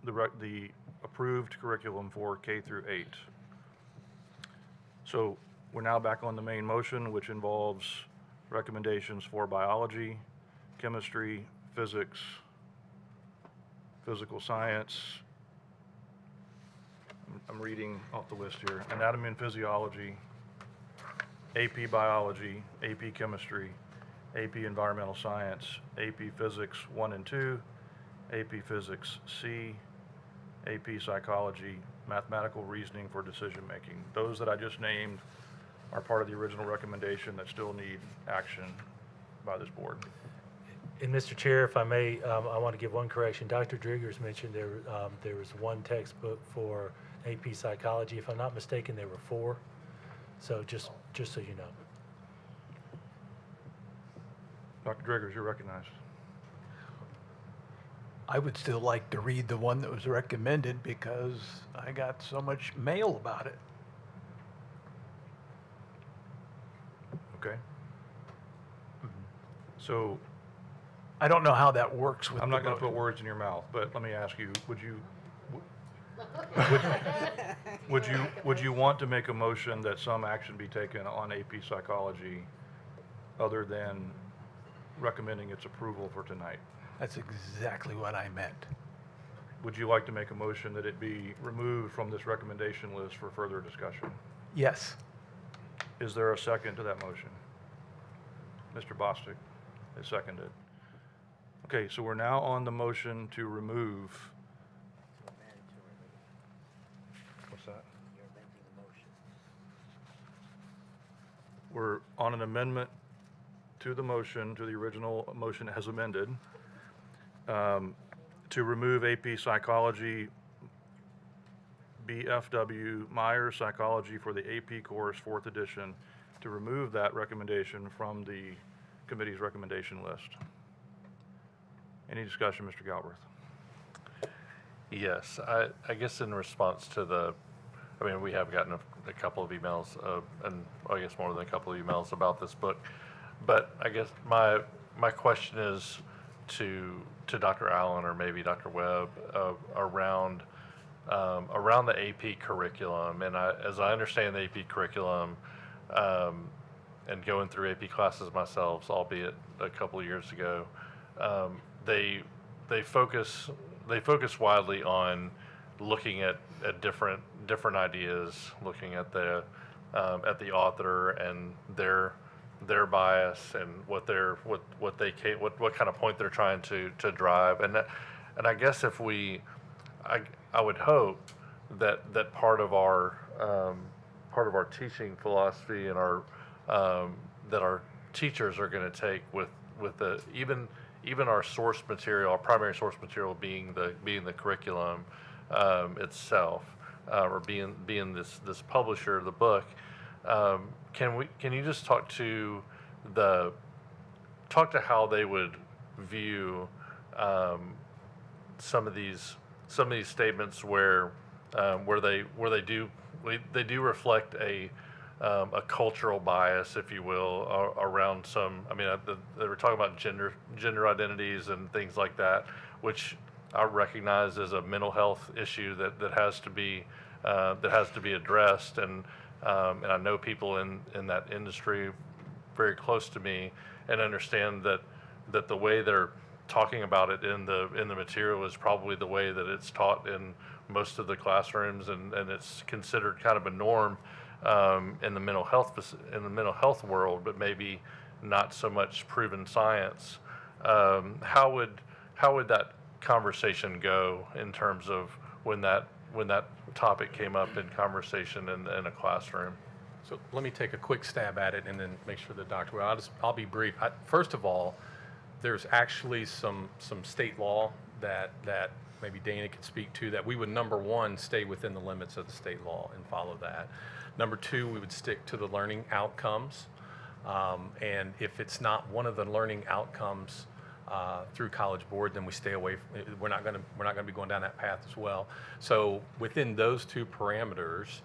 the approved curriculum for K through 8. So we're now back on the main motion, which involves recommendations for biology, chemistry, physics, physical science. I'm reading off the list here. Anatomy and physiology, AP biology, AP chemistry, AP environmental science, AP physics 1 and 2, AP physics C, AP psychology, mathematical reasoning for decision making. Those that I just named are part of the original recommendation that still need action by this board. And Mr. Chair, if I may, I want to give one correction. Dr. Driggers mentioned there was one textbook for AP Psychology. If I'm not mistaken, there were 4. So just so you know. Dr. Driggers, you're recognized. I would still like to read the one that was recommended because I got so much mail about it. Okay. So I don't know how that works with I'm the not going to put motion. words in your mouth, but let me ask you, would you want to make a motion that some action be taken on AP Psychology other than recommending its approval for tonight? That's exactly what I meant. Would you like to make a motion that it be removed from this recommendation list for further discussion? Yes. Is there a second to that motion? Mr. Bostic is seconded. Okay, so we're now on the motion to remove. What's that? We're on an amendment to the motion, to the original motion as amended, to remove AP Psychology BFW Myers Psychology for the AP course 4th edition, to remove that recommendation from the committee's recommendation list. Any discussion, Mr. Galbraith? Yes, I guess in response to I mean, we have gotten a couple of emails, and I guess more than a couple of emails about this book, but I guess my question is to Dr. Allen or maybe Dr. Webb around the AP curriculum. And as I understand the AP curriculum, and going through AP classes myself, albeit a couple of years ago, they focus widely on looking at different ideas, looking at the author and their bias and what kind of point they're trying to drive. And I guess if I would hope that part of our teaching philosophy and that our teachers are going to take with even our source material, our primary source material being the curriculum itself, or being this publisher of the book. Can you just talk to how they would view some of these statements where they do reflect a cultural bias, if you will, around some. I mean, they were talking about gender identities and things like that, which I recognize as a mental health issue that has to be addressed. And I know people in that industry very close to me, and understand that the way they're talking about it in the material is probably the way that it's taught in most of the classrooms, and it's considered kind of a norm in the mental health world, but maybe not so much proven science. How would that conversation go in terms of when that topic came up in conversation in a classroom? So let me take a quick stab at it and then make sure that Dr. I'll be brief. First of all, there's actually some state law that maybe Dana could speak to, that we would, number one, stay within the limits of the state law and follow that. Number two, we would stick to the learning outcomes. And if it's not one of the learning outcomes through College Board, then we stay away. We're not going to be going down that path as well. So within those two parameters,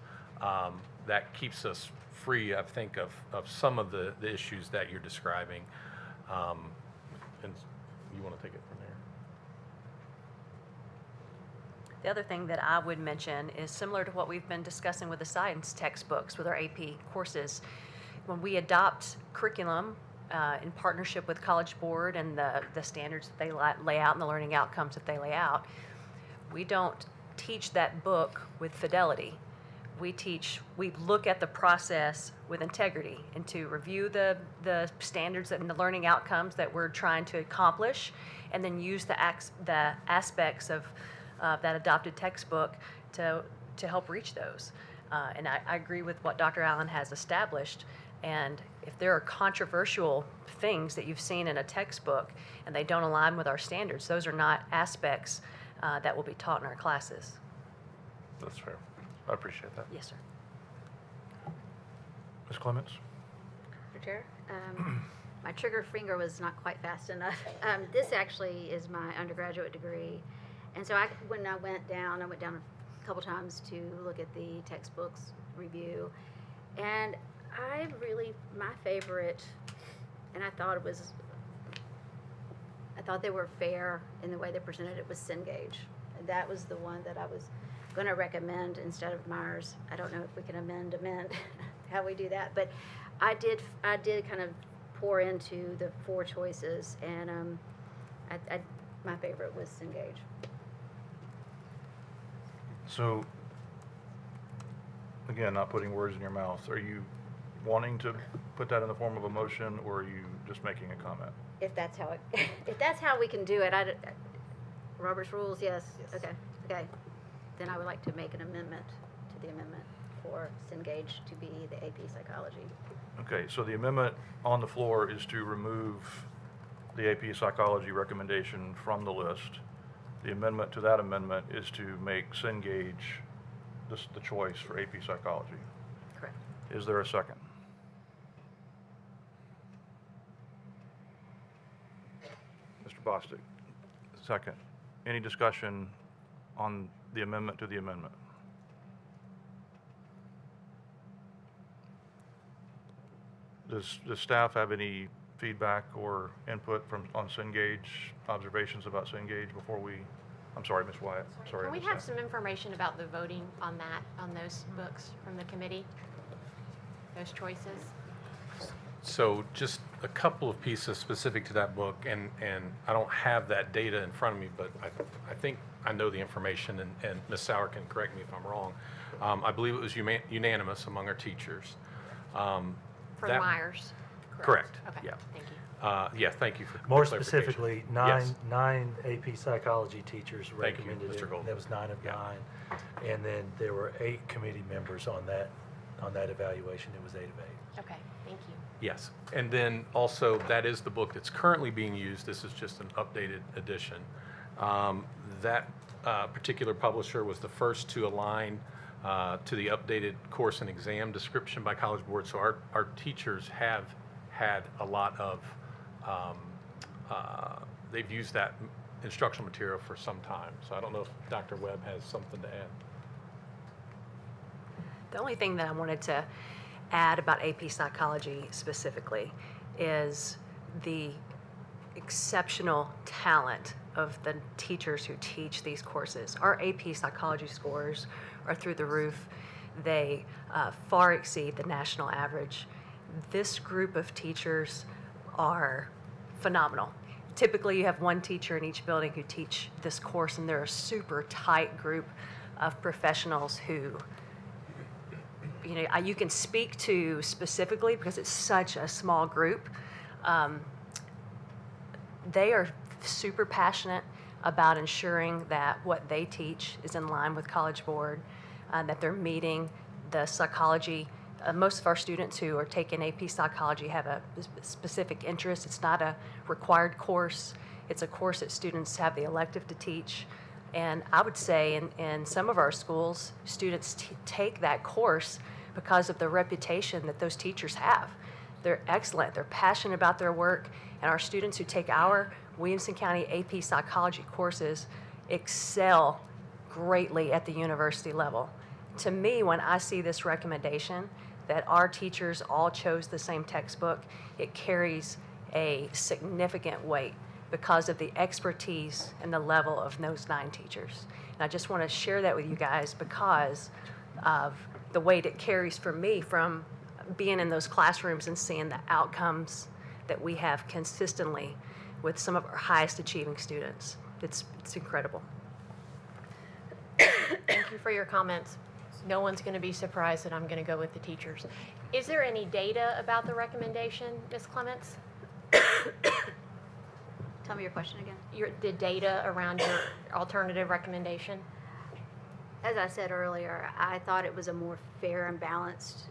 that keeps us free, I think, of some of the issues that you're describing. And you want to take it from there? The other thing that I would mention is similar to what we've been discussing with the science textbooks, with our AP courses. When we adopt curriculum in partnership with College Board and the standards that they lay out and the learning outcomes that they lay out, we don't teach that book with fidelity. We look at the process with integrity and to review the standards and the learning outcomes that we're trying to accomplish, and then use the aspects of that adopted textbook to help reach those. And I agree with what Dr. Allen has established. And if there are controversial things that you've seen in a textbook and they don't align with our standards, those are not aspects that will be taught in our classes. That's fair. I appreciate that. Yes, sir. Ms. Clements? Mr. Chair, my trigger finger was not quite fast enough. This actually is my undergraduate degree. And so when I went down a couple times to look at the textbooks review. And my favorite, and I thought they were fair in the way they presented it, was Cengage. And that was the one that I was going to recommend instead of Myers. I don't know if we can amend how we do that, but I did kind of pour into the 4 choices, and my favorite was Cengage. So, again, not putting words in your mouth, are you wanting to put that in the form of a motion, or are you just making a comment? If that's how we can do it, Robert's rules, yes. Okay. Then I would like to make an amendment to the amendment for Cengage to be the AP Psychology. Okay, so the amendment on the floor is to remove the AP Psychology recommendation from the list. The amendment to that amendment is to make Cengage the choice for AP Psychology. Correct. Is there a second? Mr. Bostic, second. Any discussion on the amendment to the amendment? Does staff have any feedback or input on Cengage, observations about Cengage before we, I'm sorry, Ms. Wyatt. Sorry. Can we have some information about the voting on those books from the committee? Those choices? So just a couple of pieces specific to that book, and I don't have that data in front of me, but I think I know the information, and Ms. Sauer can correct me if I'm wrong. I believe it was unanimous among our teachers. For Myers? Correct. Okay, yeah. thank you. Yeah, thank you for More the specifically, clarification. nine AP psychology teachers Thank you, recommended Mr. it. Golden. That was 9 of 9. And then there were 8 committee members on that evaluation. It was 8 of 8. Okay, thank you. Yes, and then also, that is the book that's currently being used. This is just an updated edition. That particular publisher was the first to align to the updated course and exam description by College Board. So our teachers have had a lot of, they've used that instructional material for some time. So I don't know if Dr. Webb has something to add. The only thing that I wanted to add about AP Psychology specifically is the exceptional talent of the teachers who teach these courses. Our AP Psychology scores are through the roof. They far exceed the national average. This group of teachers are phenomenal. Typically, you have one teacher in each building who teach this course, and they're a super tight group of professionals who, you know, you can speak to specifically because it's such a small group. They are super passionate about ensuring that what they teach is in line with College Board, that they're meeting the psychology. Most of our students who are taking AP Psychology have a specific interest. It's not a required course. It's a course that students have the elective to teach. And I would say in some of our schools, students take that course because of the reputation that those teachers have. They're excellent. They're passionate about their work. And our students who take our Williamson County AP Psychology courses excel greatly at the university level. To me, when I see this recommendation that our teachers all chose the same textbook, it carries a significant weight because of the expertise and the level of those 9 teachers. And I just want to share that with you guys because of the weight it carries for me from being in those classrooms and seeing the outcomes that we have consistently with some of our highest achieving students. It's incredible. Thank you for your comments. No one's going to be surprised that I'm going to go with the teachers. Is there any data about the recommendation, Ms. Clements? Tell me your question again. The data around your alternative recommendation? as I said earlier, I thought it was a more fair and balanced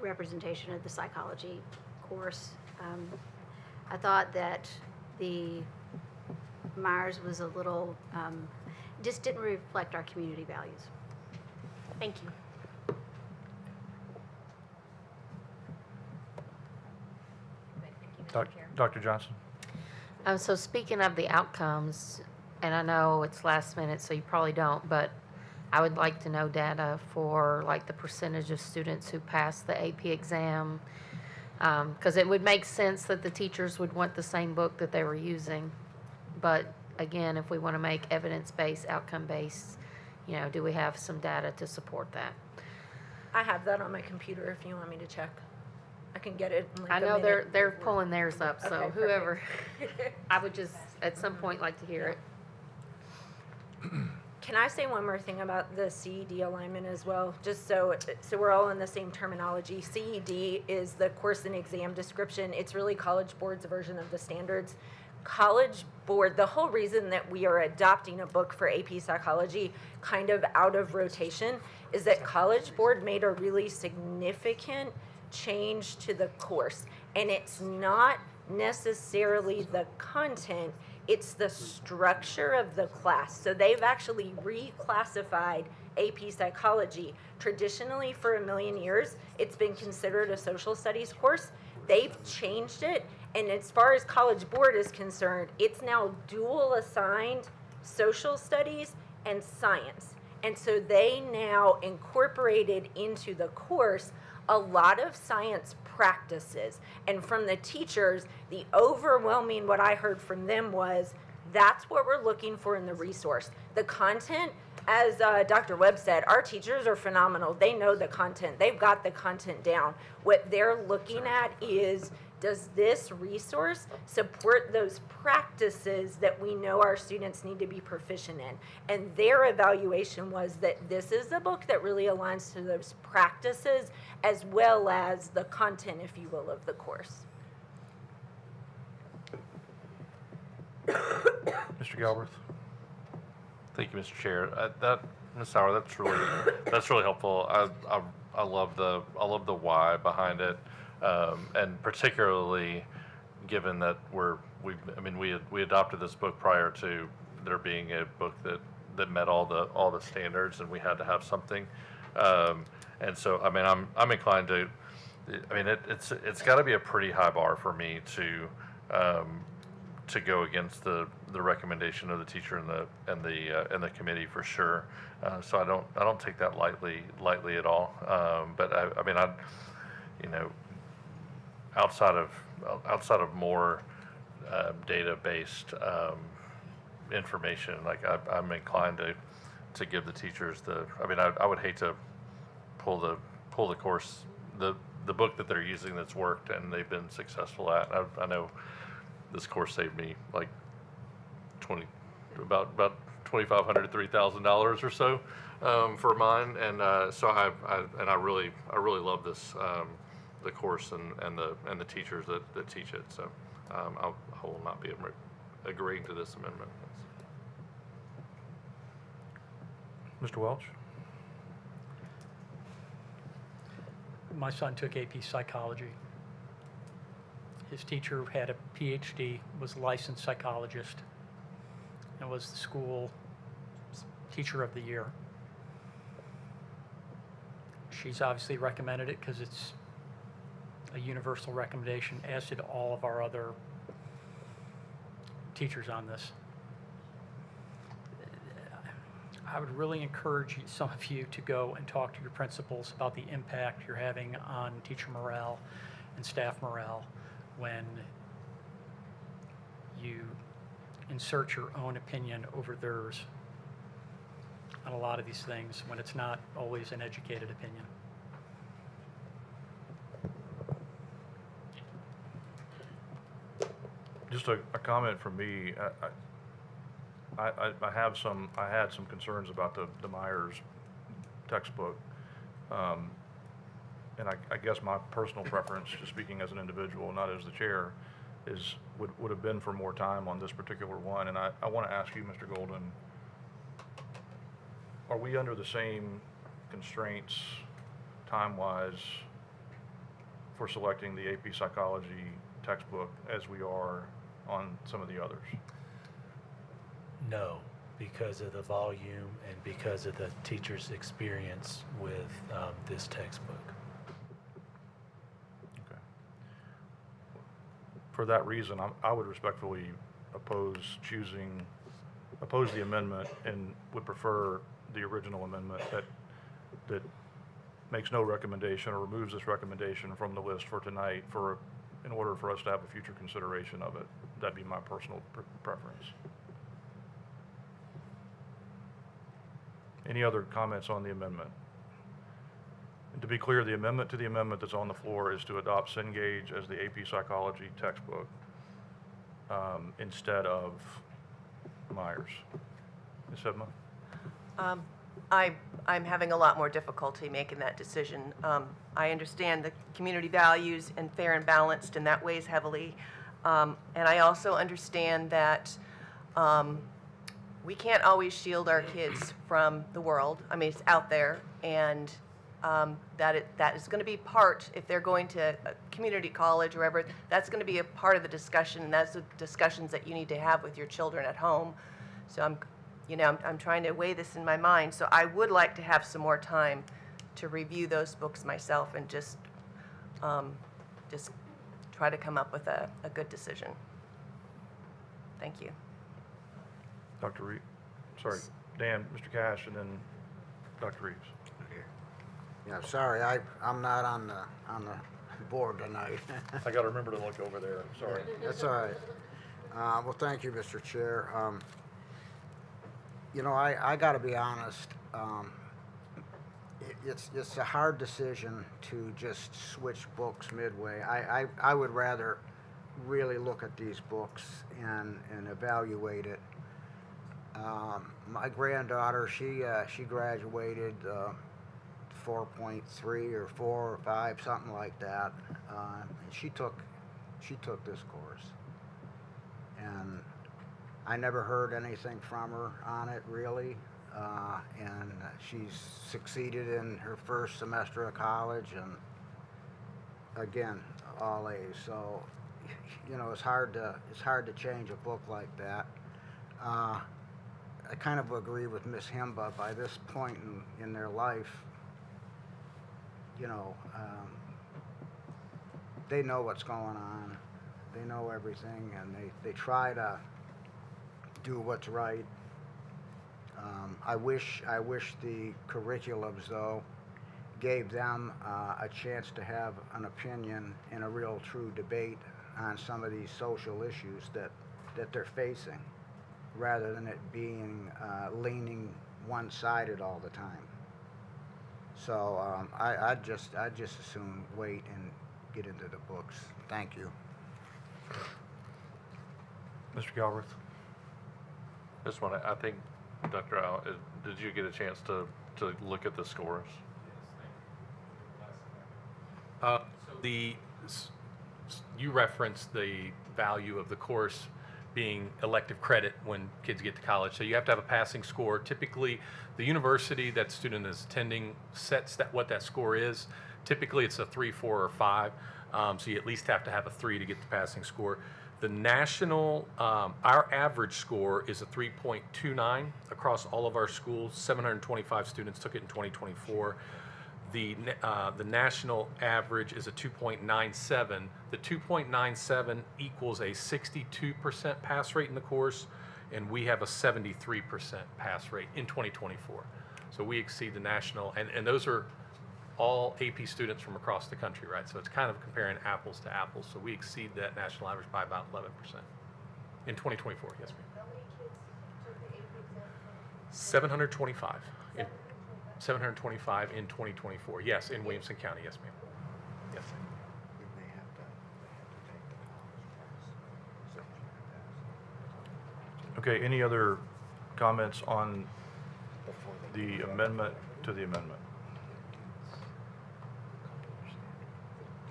representation of the psychology course. I thought that the Myers was a little, just didn't reflect our community values. Thank you. Dr. Johnson? So speaking of the outcomes, and I know it's last minute, so you probably don't, but I would like to know data for like the percentage of students who pass the AP exam, because it would make sense that the teachers would want the same book that they were using. But again, if we want to make evidence-based, outcome-based, you know, do we have some data to support that? I have that on my computer if you want me to check. I can get it in like I a know minute. they're pulling theirs up, so Okay, whoever, I would just at some point like to hear it. Can I say one more thing about the CED alignment as well? Just so we're all in the same terminology. CED is the course and exam description. It's really College Board's version of the standards. College Board, the whole reason that we are adopting a book for AP Psychology kind of out of rotation is that College Board made a really significant change to the course. And it's not necessarily the content, it's the structure of the class. So they've actually reclassified AP Psychology. Traditionally, for a million years, it's been considered a social studies course. They've changed it, and as far as College Board is concerned, it's now dual assigned social studies and science. And so they now incorporated into the course a lot of science practices. And from the teachers, the overwhelming, what I heard from them was, that's what we're looking for in the resource. The content, as Dr. Webb said, our teachers are phenomenal. They know the content. They've got the content down. What they're looking at is, does this resource support those practices that we know our students need to be proficient in? And their evaluation was that this is a book that really aligns to those practices as well as the content, if you will, of the course. Mr. Galbraith? Thank you, Mr. Chair. Ms. Sauer, that's really helpful. I love the why behind it, and particularly given that we adopted this book prior to there being a book that met all the standards, and we had to have something. And so I'm inclined to. It's got to be a pretty high bar for me to go against the recommendation of the teacher and the committee for sure. So I don't take that lightly at all. But outside of more data-based information, like I'm inclined to give the teachers I would hate to pull the course, the book that they're using that's worked and they've been successful at. I know this course saved me like about $2,500 to $3,000 or so for mine, and so I really love this the course and the teachers that teach it. So I will not be agreeing to this amendment. Mr. Welch? My son took AP Psychology. His teacher had a PhD, was a licensed psychologist, and was the school teacher of the year. She's obviously recommended it because it's a universal recommendation, as did all of our other teachers on this. I would really encourage some of you to go and talk to your principals about the impact you're having on teacher morale and staff morale when you insert your own opinion over theirs on a lot of these things when it's not always an educated opinion. Just a comment from me. I had some concerns about the Myers textbook, and I guess my personal preference, just speaking as an individual, not as the chair, would have been for more time on this particular one. And I want to ask you, Mr. Golden, are we under the same constraints, time-wise, for selecting the AP Psychology textbook as we are on some of the others? No, because of the volume and because of the teacher's experience with this textbook. Okay. For that reason, I would respectfully oppose the amendment and would prefer the original amendment that makes no recommendation or removes this recommendation from the list for tonight in order for us to have a future consideration of it. That'd be my personal preference. Any other comments on the amendment? And to be clear, the amendment to the amendment that's on the floor is to adopt Cengage as the AP Psychology textbook instead of Myers. Ms. Hebma? I'm having a lot more difficulty making that decision. I understand the community values and fair and balanced, and that weighs heavily. And I also understand that we can't always shield our kids from the world. I mean, it's out there, and that is going to be part, if they're going to a community college or wherever, that's going to be a part of the discussion, and that's the discussions that you need to have with your children at home. So I'm trying to weigh this in my mind. So I would like to have some more time to review those books myself and just try to come up with a good decision. Thank you. Dr. Reeves, sorry, Dan, Mr. Cash, and then Dr. Reeves. Yeah, sorry, I'm not on the board tonight. I got to remember to look over there. Sorry. That's all right. Well, thank you, Mr. Chair. You know, I got to be honest. It's a hard decision to just switch books midway. I would rather really look at these books and evaluate it. My granddaughter, she graduated 4.3 or 4 or 5, something like that. And she took this course, and I never heard anything from her on it really. And she's succeeded in her first semester of college, and again, all A's. So, you know, it's hard to change a book like that. I kind of agree with Ms. Himba. By this point in their life, you know, they know what's going on. They know everything, and they try to do what's right. I wish the curriculums, though, gave them a chance to have an opinion and a real true debate on some of these social issues that they're facing, rather than it being leaning one-sided all the time. So I'd just as soon wait and get into the books. Thank you. Mr. Galbraith? This one, I think, Dr. Al, did you get a chance to look at the scores? You referenced the value of the course being elective credit when kids get to college. So you have to have a passing score. Typically, the university that student is attending sets what that score is. Typically, it's a 3, 4, or 5. So you at least have to have a 3 to get the passing score. The national, our average score is a 3.29 across all of our schools. 725 students took it in 2024. The national average is a 2.97. The 2.97 equals a 62% pass rate in the course, and we have a 73% pass rate in 2024. So we exceed the national, and those are all AP students from across the country, right? So it's kind of comparing apples to apples. So we exceed that national average by about 11% in 2024. Yes, ma'am. How many kids took the AP exam? 725. 725 in 2024. Yes, in Williamson County. Yes, ma'am. Yes. Okay, any other comments on the amendment to the amendment?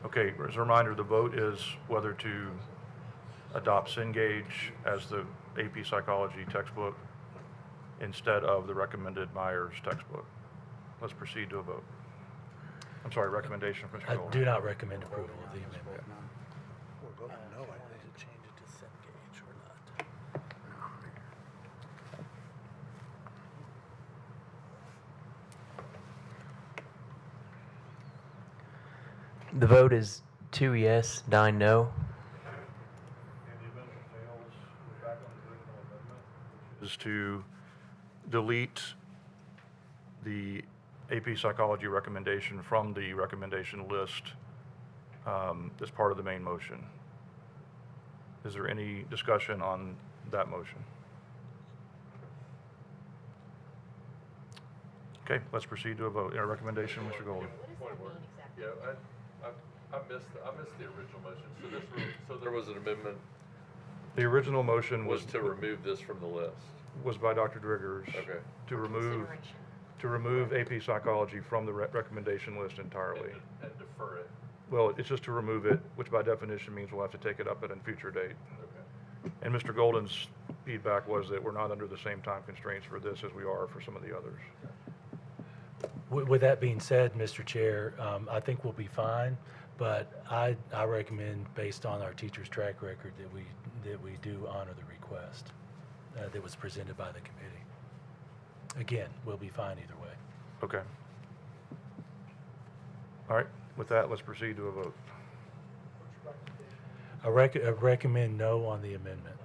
Okay, as a reminder, the vote is whether to adopt Cengage as the AP Psychology textbook instead of the recommended Myers textbook. Let's proceed to a vote. I'm sorry, recommendation from Mr. I Golden. do not recommend approval of the amendment. The vote is 2 yes, 9 no. Is to delete the AP Psychology recommendation from the recommendation list as part of the main motion. Is there any discussion on that motion? Okay, let's proceed to a vote. A recommendation, Mr. Golden. Yeah, I missed the original motion. So there was an amendment. The original motion Was to remove this from the list. was by Dr. Driggers. Okay. To remove AP Psychology from the recommendation list entirely. And defer it. Well, it's just to remove it, which by definition means we'll have to take it up at a future date. Okay. And Mr. Golden's feedback was that we're not under the same time constraints for this as we are for some of the others. With that being said, Mr. Chair, I think we'll be fine, but I recommend, based on our teacher's track record, that we do honor the request that was presented by the committee. Again, we'll be fine either way. Okay. All right, with that, let's proceed to a vote. I recommend no on the amendment.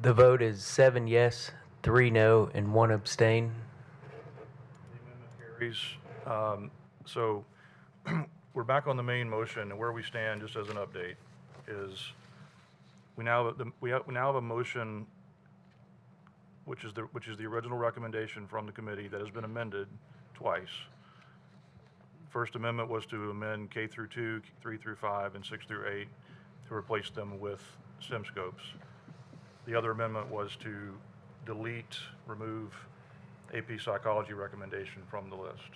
The vote is 7 yes, 3 no, and 1 abstain. Carries. So we're back on the main motion, and where we stand, just as an update, is we now have a motion which is the original recommendation from the committee that has been amended twice. First amendment was to amend K through 2, 3 through 5, and 6 through 8 to replace them with STEM scopes. The other amendment was to remove AP Psychology recommendation from the list.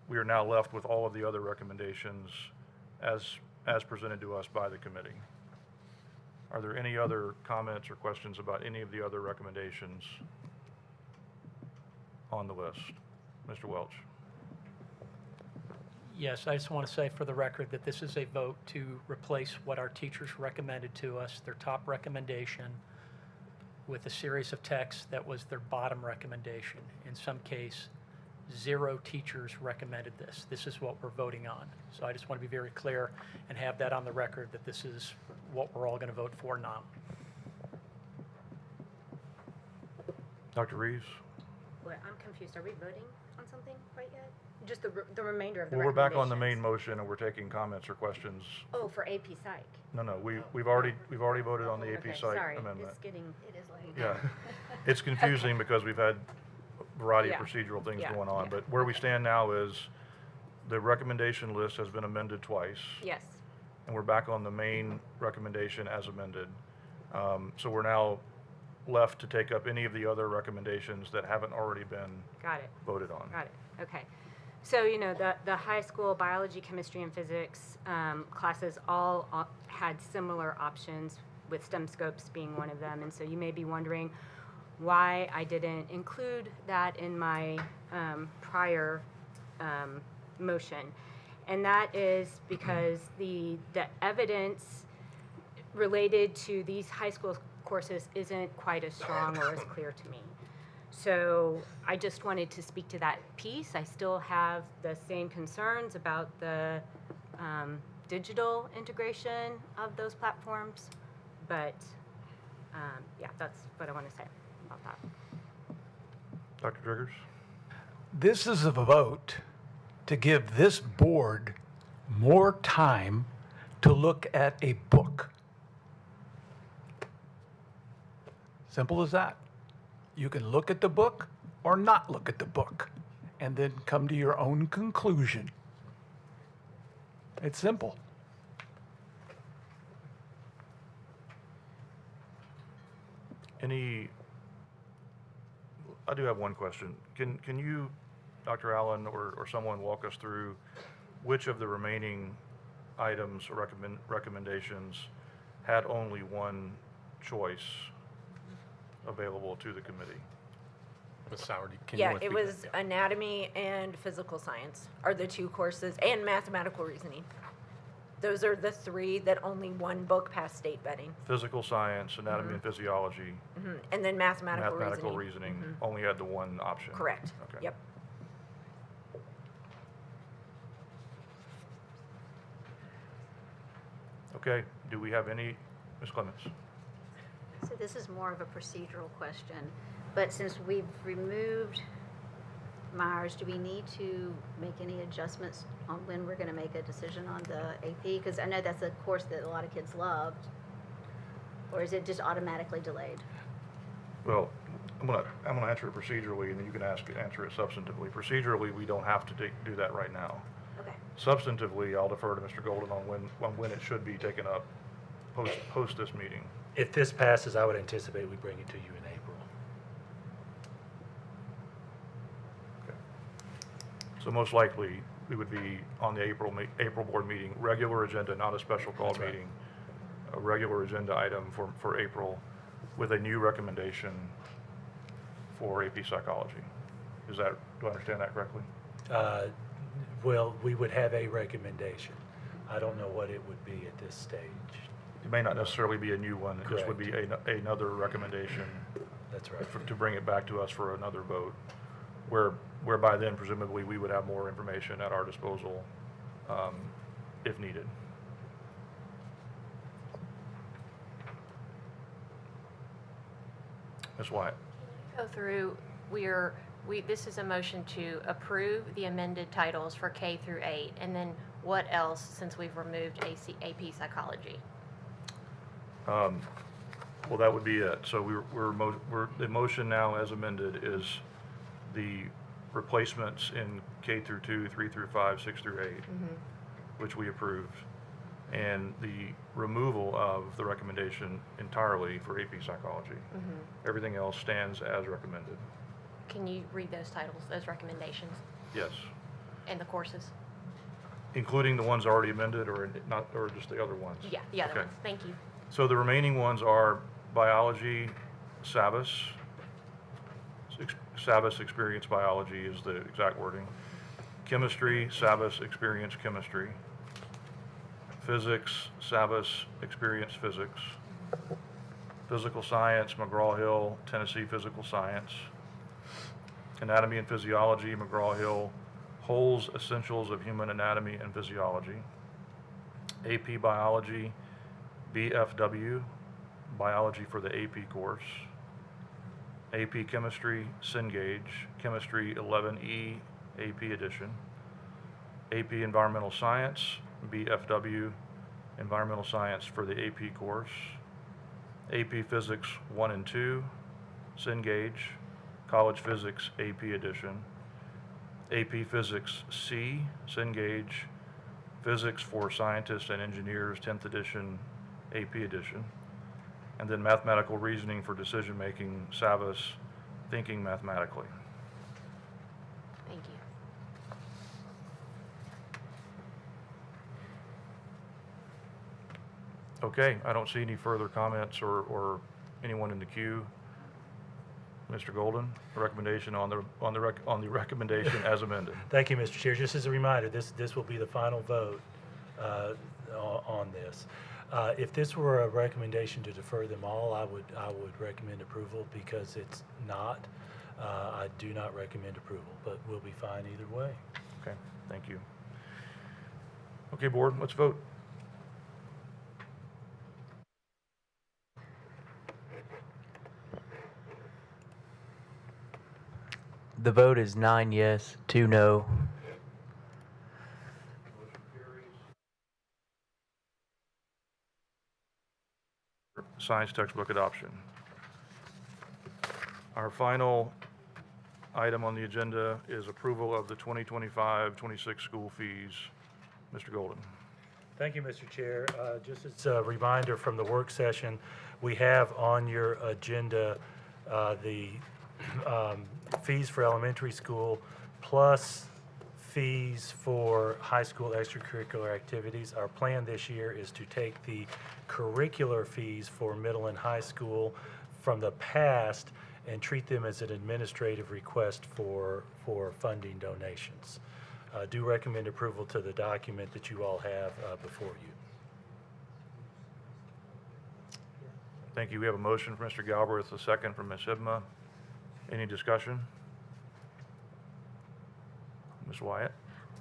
We are now left with all of the other recommendations as presented to us by the committee. Are there any other comments or questions about any of the other recommendations on the list? Mr. Welch. Yes, I just want to say for the record that this is a vote to replace what our teachers recommended to us, their top recommendation, with a series of texts that was their bottom recommendation. In some case, 0 teachers recommended this. This is what we're voting on. So I just want to be very clear and have that on the record that this is what we're all going to vote for now. Dr. Reeves? Well, I'm confused. Are we voting on something quite yet? Just the remainder of the Well, we're back on the main recommendations. motion, and we're taking comments or questions. Oh, for AP Psych. No, we've already voted on the AP Okay, Psych sorry. amendment. It's getting, it is late. Yeah, it's confusing because we've had a variety Yeah. of procedural things Yeah, going on, yeah. but where we stand now is the recommendation list has been amended twice, Yes. and we're back on the main recommendation as amended. So we're now left to take up any of the other recommendations that haven't already been Got it. voted on. Got it. Okay. So, the high school biology, chemistry, and physics classes all had similar options, with STEM scopes being one of them. And so you may be wondering why I didn't include that in my prior motion. And that is because the evidence related to these high school courses isn't quite as strong or as clear to me. So I just wanted to speak to that piece. I still have the same concerns about the digital integration of those platforms, but yeah, that's what I want to say about that. Dr. Driggers? This is a vote to give this board more time to look at a book. Simple as that. You can look at the book or not look at the book, and then come to your own conclusion. It's simple. I do have one question. Can you, Dr. Allen, or someone walk us through which of the remaining items or recommendations had only one choice available to the committee? Ms. Sauer, can Yeah, you it was anatomy and physical science are the two courses, and mathematical reasoning. Those are the three that only one book passed state vetting. Physical science, anatomy and physiology, And then mathematical mathematical reasoning. reasoning only had the one option. Correct. Okay. Yep. Okay, do we have any, Ms. Clements? So this is more of a procedural question, but since we've removed Myers, do we need to make any adjustments on when we're going to make a decision on the AP? Because I know that's a course that a lot of kids loved. Or is it just automatically delayed? Well, I'm gonna answer it procedurally, and then you can answer it substantively. Procedurally, we don't have to do that right now. Okay. Substantively, I'll defer to Mr. Golden on when it should be taken up post this meeting. If this passes, I would anticipate we bring it to you in April. So most likely, we would be on the April board meeting, regular agenda, not a special call That's right. meeting. A regular agenda item for April with a new recommendation for AP psychology. Do I understand that correctly? Well, we would have a recommendation. I don't know what it would be at this stage. It may not necessarily be a new one, it just would be another recommendation. That's right. To bring it back to us for another vote, whereby then presumably we would have more information at our disposal if needed. Ms. Wyatt? Go through, this is a motion to approve the amended titles for K through 8, and then what else since we've removed AP psychology? Well, that would be it. So the motion now as amended is the replacements in K through 2, 3 through 5, 6 through 8, which we approved, and the removal of the recommendation entirely for AP psychology. Everything else stands as recommended. Can you read those titles, those recommendations, Yes. and the courses? Including the ones already amended or not, or just the other ones? Yeah, the other Okay. ones. Thank you. So the remaining ones are biology, SABIS. SABIS experience biology is the exact wording. Chemistry, SABIS experience chemistry. Physics, SABIS experience physics. Physical science, McGraw-Hill, Tennessee Physical Science. Anatomy and physiology, McGraw-Hill, Hole's Essentials of Human Anatomy and Physiology. AP biology, BFW, biology for the AP course. AP chemistry, Cengage, chemistry 11E, AP edition. AP environmental science, BFW, environmental science for the AP course. AP physics 1 and 2, Cengage, college physics AP edition. AP physics C, Cengage, physics for scientists and engineers 10th edition, AP edition. And then mathematical reasoning for decision making, SABIS, thinking mathematically. Thank you. Okay, I don't see any further comments or anyone in the queue. Mr. Golden, a recommendation on the recommendation as amended. Thank you, Mr. Chair. Just as a reminder, this will be the final vote on this. If this were a recommendation to defer them all, I would recommend approval. Because it's not, I do not recommend approval, but we'll be fine either way. Okay, thank you. Okay, board, let's vote. The vote is 9 yes, 2 no. Science textbook adoption. Our final item on the agenda is approval of the 2025-26 school fees. Mr. Golden. Thank you, Mr. Chair. Just as a reminder from the work session, we have on your agenda the fees for elementary school plus fees for high school extracurricular activities. Our plan this year is to take the curricular fees for middle and high school from the past and treat them as an administrative request for funding donations. Do recommend approval to the document that you all have before you. Thank you. We have a motion from Mr. Galbraith, a second from Ms. Hibma. Any discussion? Ms. Wyatt?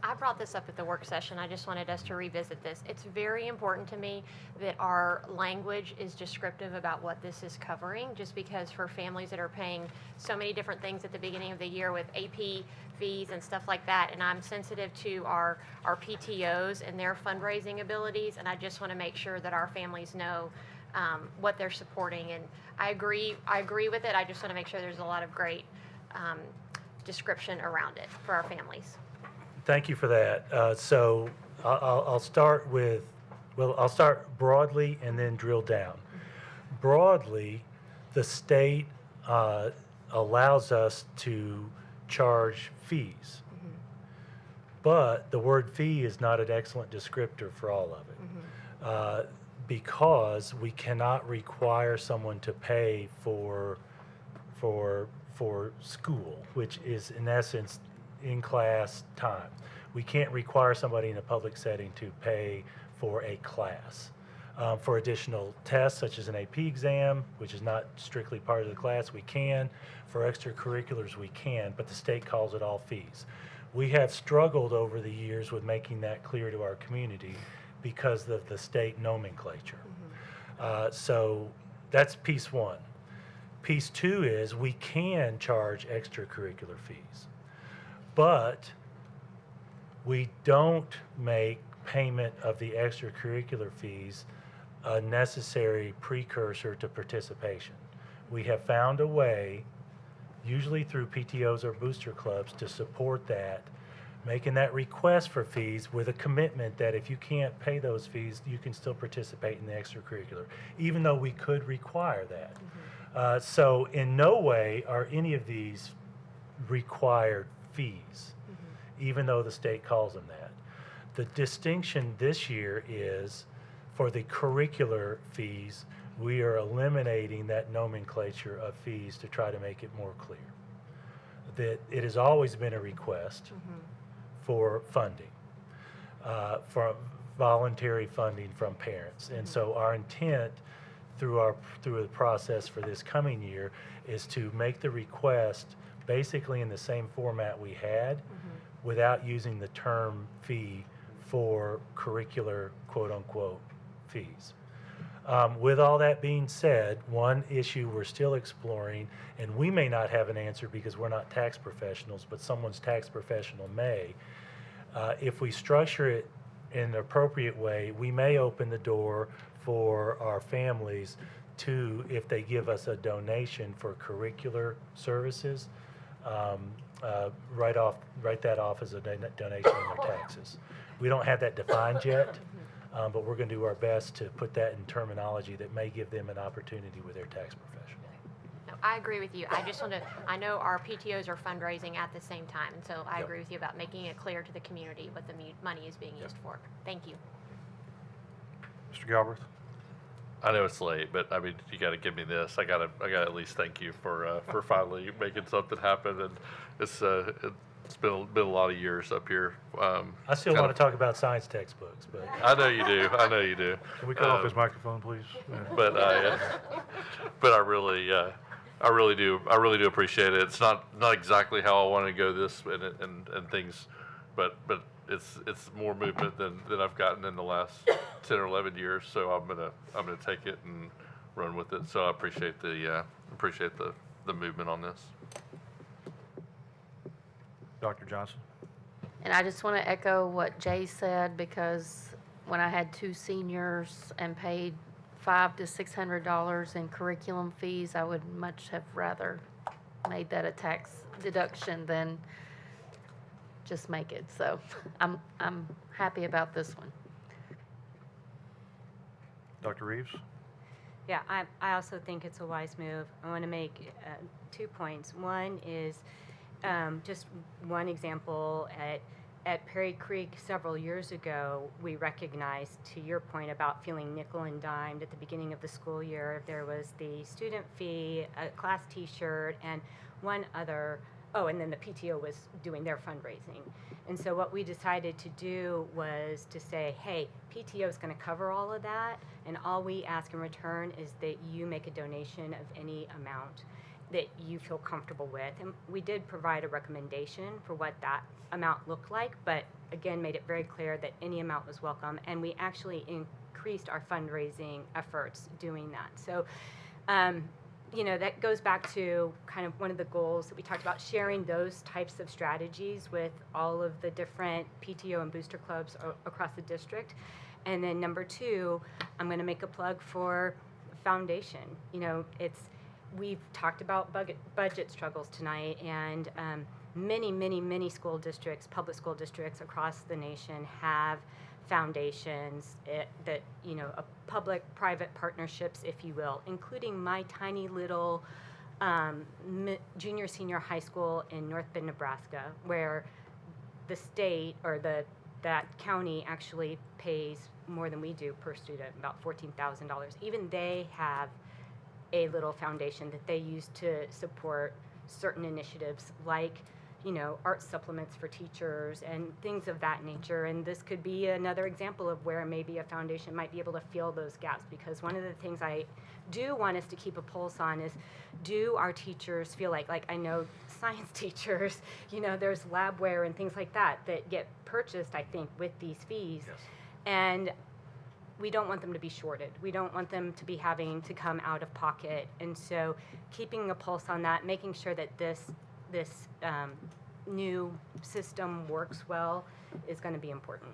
I brought this up at the work session. I just wanted us to revisit this. It's very important to me that our language is descriptive about what this is covering, just because for families that are paying so many different things at the beginning of the year with AP fees and stuff like that, and I'm sensitive to our PTOs and their fundraising abilities, and I just want to make sure that our families know what they're supporting. And I agree with it. I just want to make sure there's a lot of great description around it for our families. Thank you for that. So I'll start with, well, I'll start broadly and then drill down. Broadly, the state allows us to charge fees, but the word fee is not an excellent descriptor for all of it, because we cannot require someone to pay for school, which is in essence in-class time. We can't require somebody in a public setting to pay for a class. For additional tests, such as an AP exam, which is not strictly part of the class, we can. For extracurriculars, we can, but the state calls it all fees. We have struggled over the years with making that clear to our community because of the state nomenclature. So that's piece one. Piece two is we can charge extracurricular fees, but we don't make payment of the extracurricular fees a necessary precursor to participation. We have found a way, usually through PTOs or booster clubs, to support that, making that request for fees with a commitment that if you can't pay those fees, you can still participate in the extracurricular, even though we could require that. So in no way are any of these required fees, even though the state calls them that. The distinction this year is for the curricular fees, we are eliminating that nomenclature of fees to try to make it more clear. That it has always been a request for funding, for voluntary funding from parents. And so our intent through the process for this coming year is to make the request basically in the same format we had, without using the term fee for curricular quote-unquote fees. With all that being said, one issue we're still exploring, and we may not have an answer because we're not tax professionals, but someone's tax professional may. If we structure it in an appropriate way, we may open the door for our families to, if they give us a donation for curricular services, write that off as a donation in their taxes. We don't have that defined yet, but we're going to do our best to put that in terminology that may give them an opportunity with their tax professional. No, I agree with you. I just want to, I know our PTOs are fundraising at the same time, and so I agree with you about making it clear to the community what the money is being used for. Thank you. Mr. Galbraith? I know it's late, but I mean, you got to give me this. I got to at least thank you for finally making something happen. And it's been a lot of years up here. I still want to talk about science textbooks, but I know you do. I know you do. Can we cut off his microphone, please? But I really do appreciate it. It's not exactly how I want to go this and things, but it's more movement than I've gotten in the last 10 or 11 years. So I'm gonna take it and run with it. So I appreciate the movement on this. Dr. Johnson? And I just want to echo what Jay said, because when I had 2 seniors and paid $500 to $600 in curriculum fees, I would much have rather made that a tax deduction than just make it. So I'm happy about this one. Dr. Reeves? Yeah, I also think it's a wise move. I want to make 2 points. One is just one example. At Perry Creek several years ago, we recognized, to your point about feeling nickel and dimed at the beginning of the school year, there was the student fee, a class t-shirt, and one other, and then the PTO was doing their fundraising. And so what we decided to do was to say, hey, PTO is going to cover all of that, and all we ask in return is that you make a donation of any amount that you feel comfortable with. And we did provide a recommendation for what that amount looked like, but again, made it very clear that any amount was welcome. And we actually increased our fundraising efforts doing that. So, that goes back to kind of one of the goals that we talked about, sharing those types of strategies with all of the different PTO and booster clubs across the district. And then number 2, I'm going to make a plug for foundation. We've talked about budget struggles tonight, and many school districts, public school districts across the nation have foundations that, public-private partnerships, if you will, including my tiny little junior-senior high school in North Bend, Nebraska, where the state or that county actually pays more than we do per student, about $14,000. Even they have a little foundation that they use to support certain initiatives like, art supplements for teachers and things of that nature. And this could be another example of where maybe a foundation might be able to fill those gaps, because one of the things I do want us to keep a pulse on is, do our teachers feel like I know science teachers, there's labware and things like that get purchased, I think, with these fees. Yes. And we don't want them to be shorted. We don't want them to be having to come out of pocket. And so keeping a pulse on that, making sure that this new system works well is going to be important.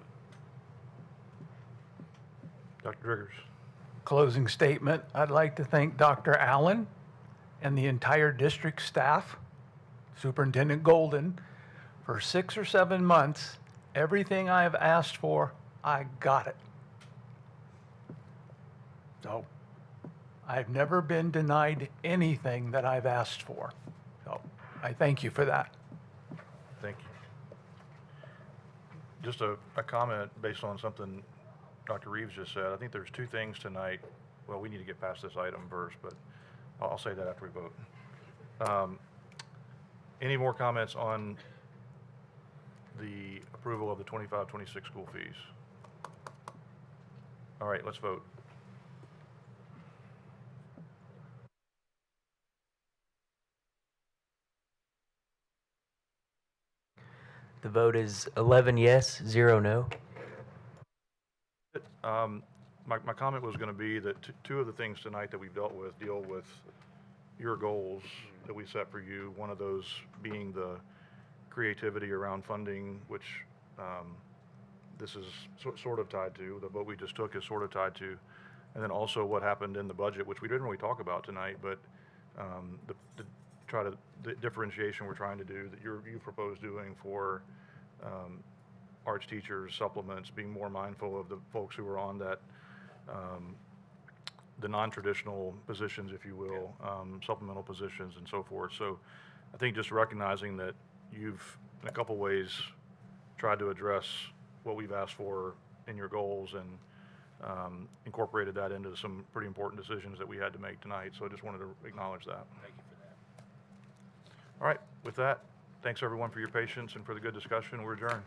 Dr. Driggers? Closing statement, I'd like to thank Dr. Allen and the entire district staff, Superintendent Golden, for 6 or 7 months. Everything I've asked for, I got it. So I've never been denied anything that I've asked for. So I thank you for that. Thank you. Just a comment based on something Dr. Reeves just said. I think there's 2 things tonight. Well, we need to get past this item first, but I'll say that after we vote. Any more comments on the approval of the 25-26 school fees? All right, let's vote. The vote is 11 yes, 0 no. My comment was going to be that 2 of the things tonight that we've dealt with deal with your goals that we set for you. One of those being the creativity around funding, which this is sort of tied to. The vote we just took is sort of tied to. And then also what happened in the budget, which we didn't really talk about tonight, but the differentiation we're trying to do that you proposed doing for arts teachers, supplements, being more mindful of the folks who are on that, the non-traditional positions, if you will, supplemental positions and so forth. So I think just recognizing that you've, in a couple ways, tried to address what we've asked for in your goals and incorporated that into some pretty important decisions that we had to make tonight. So I just wanted to acknowledge that. Thank you for that. All right, with that, thanks everyone for your patience and for the good discussion. We're adjourned.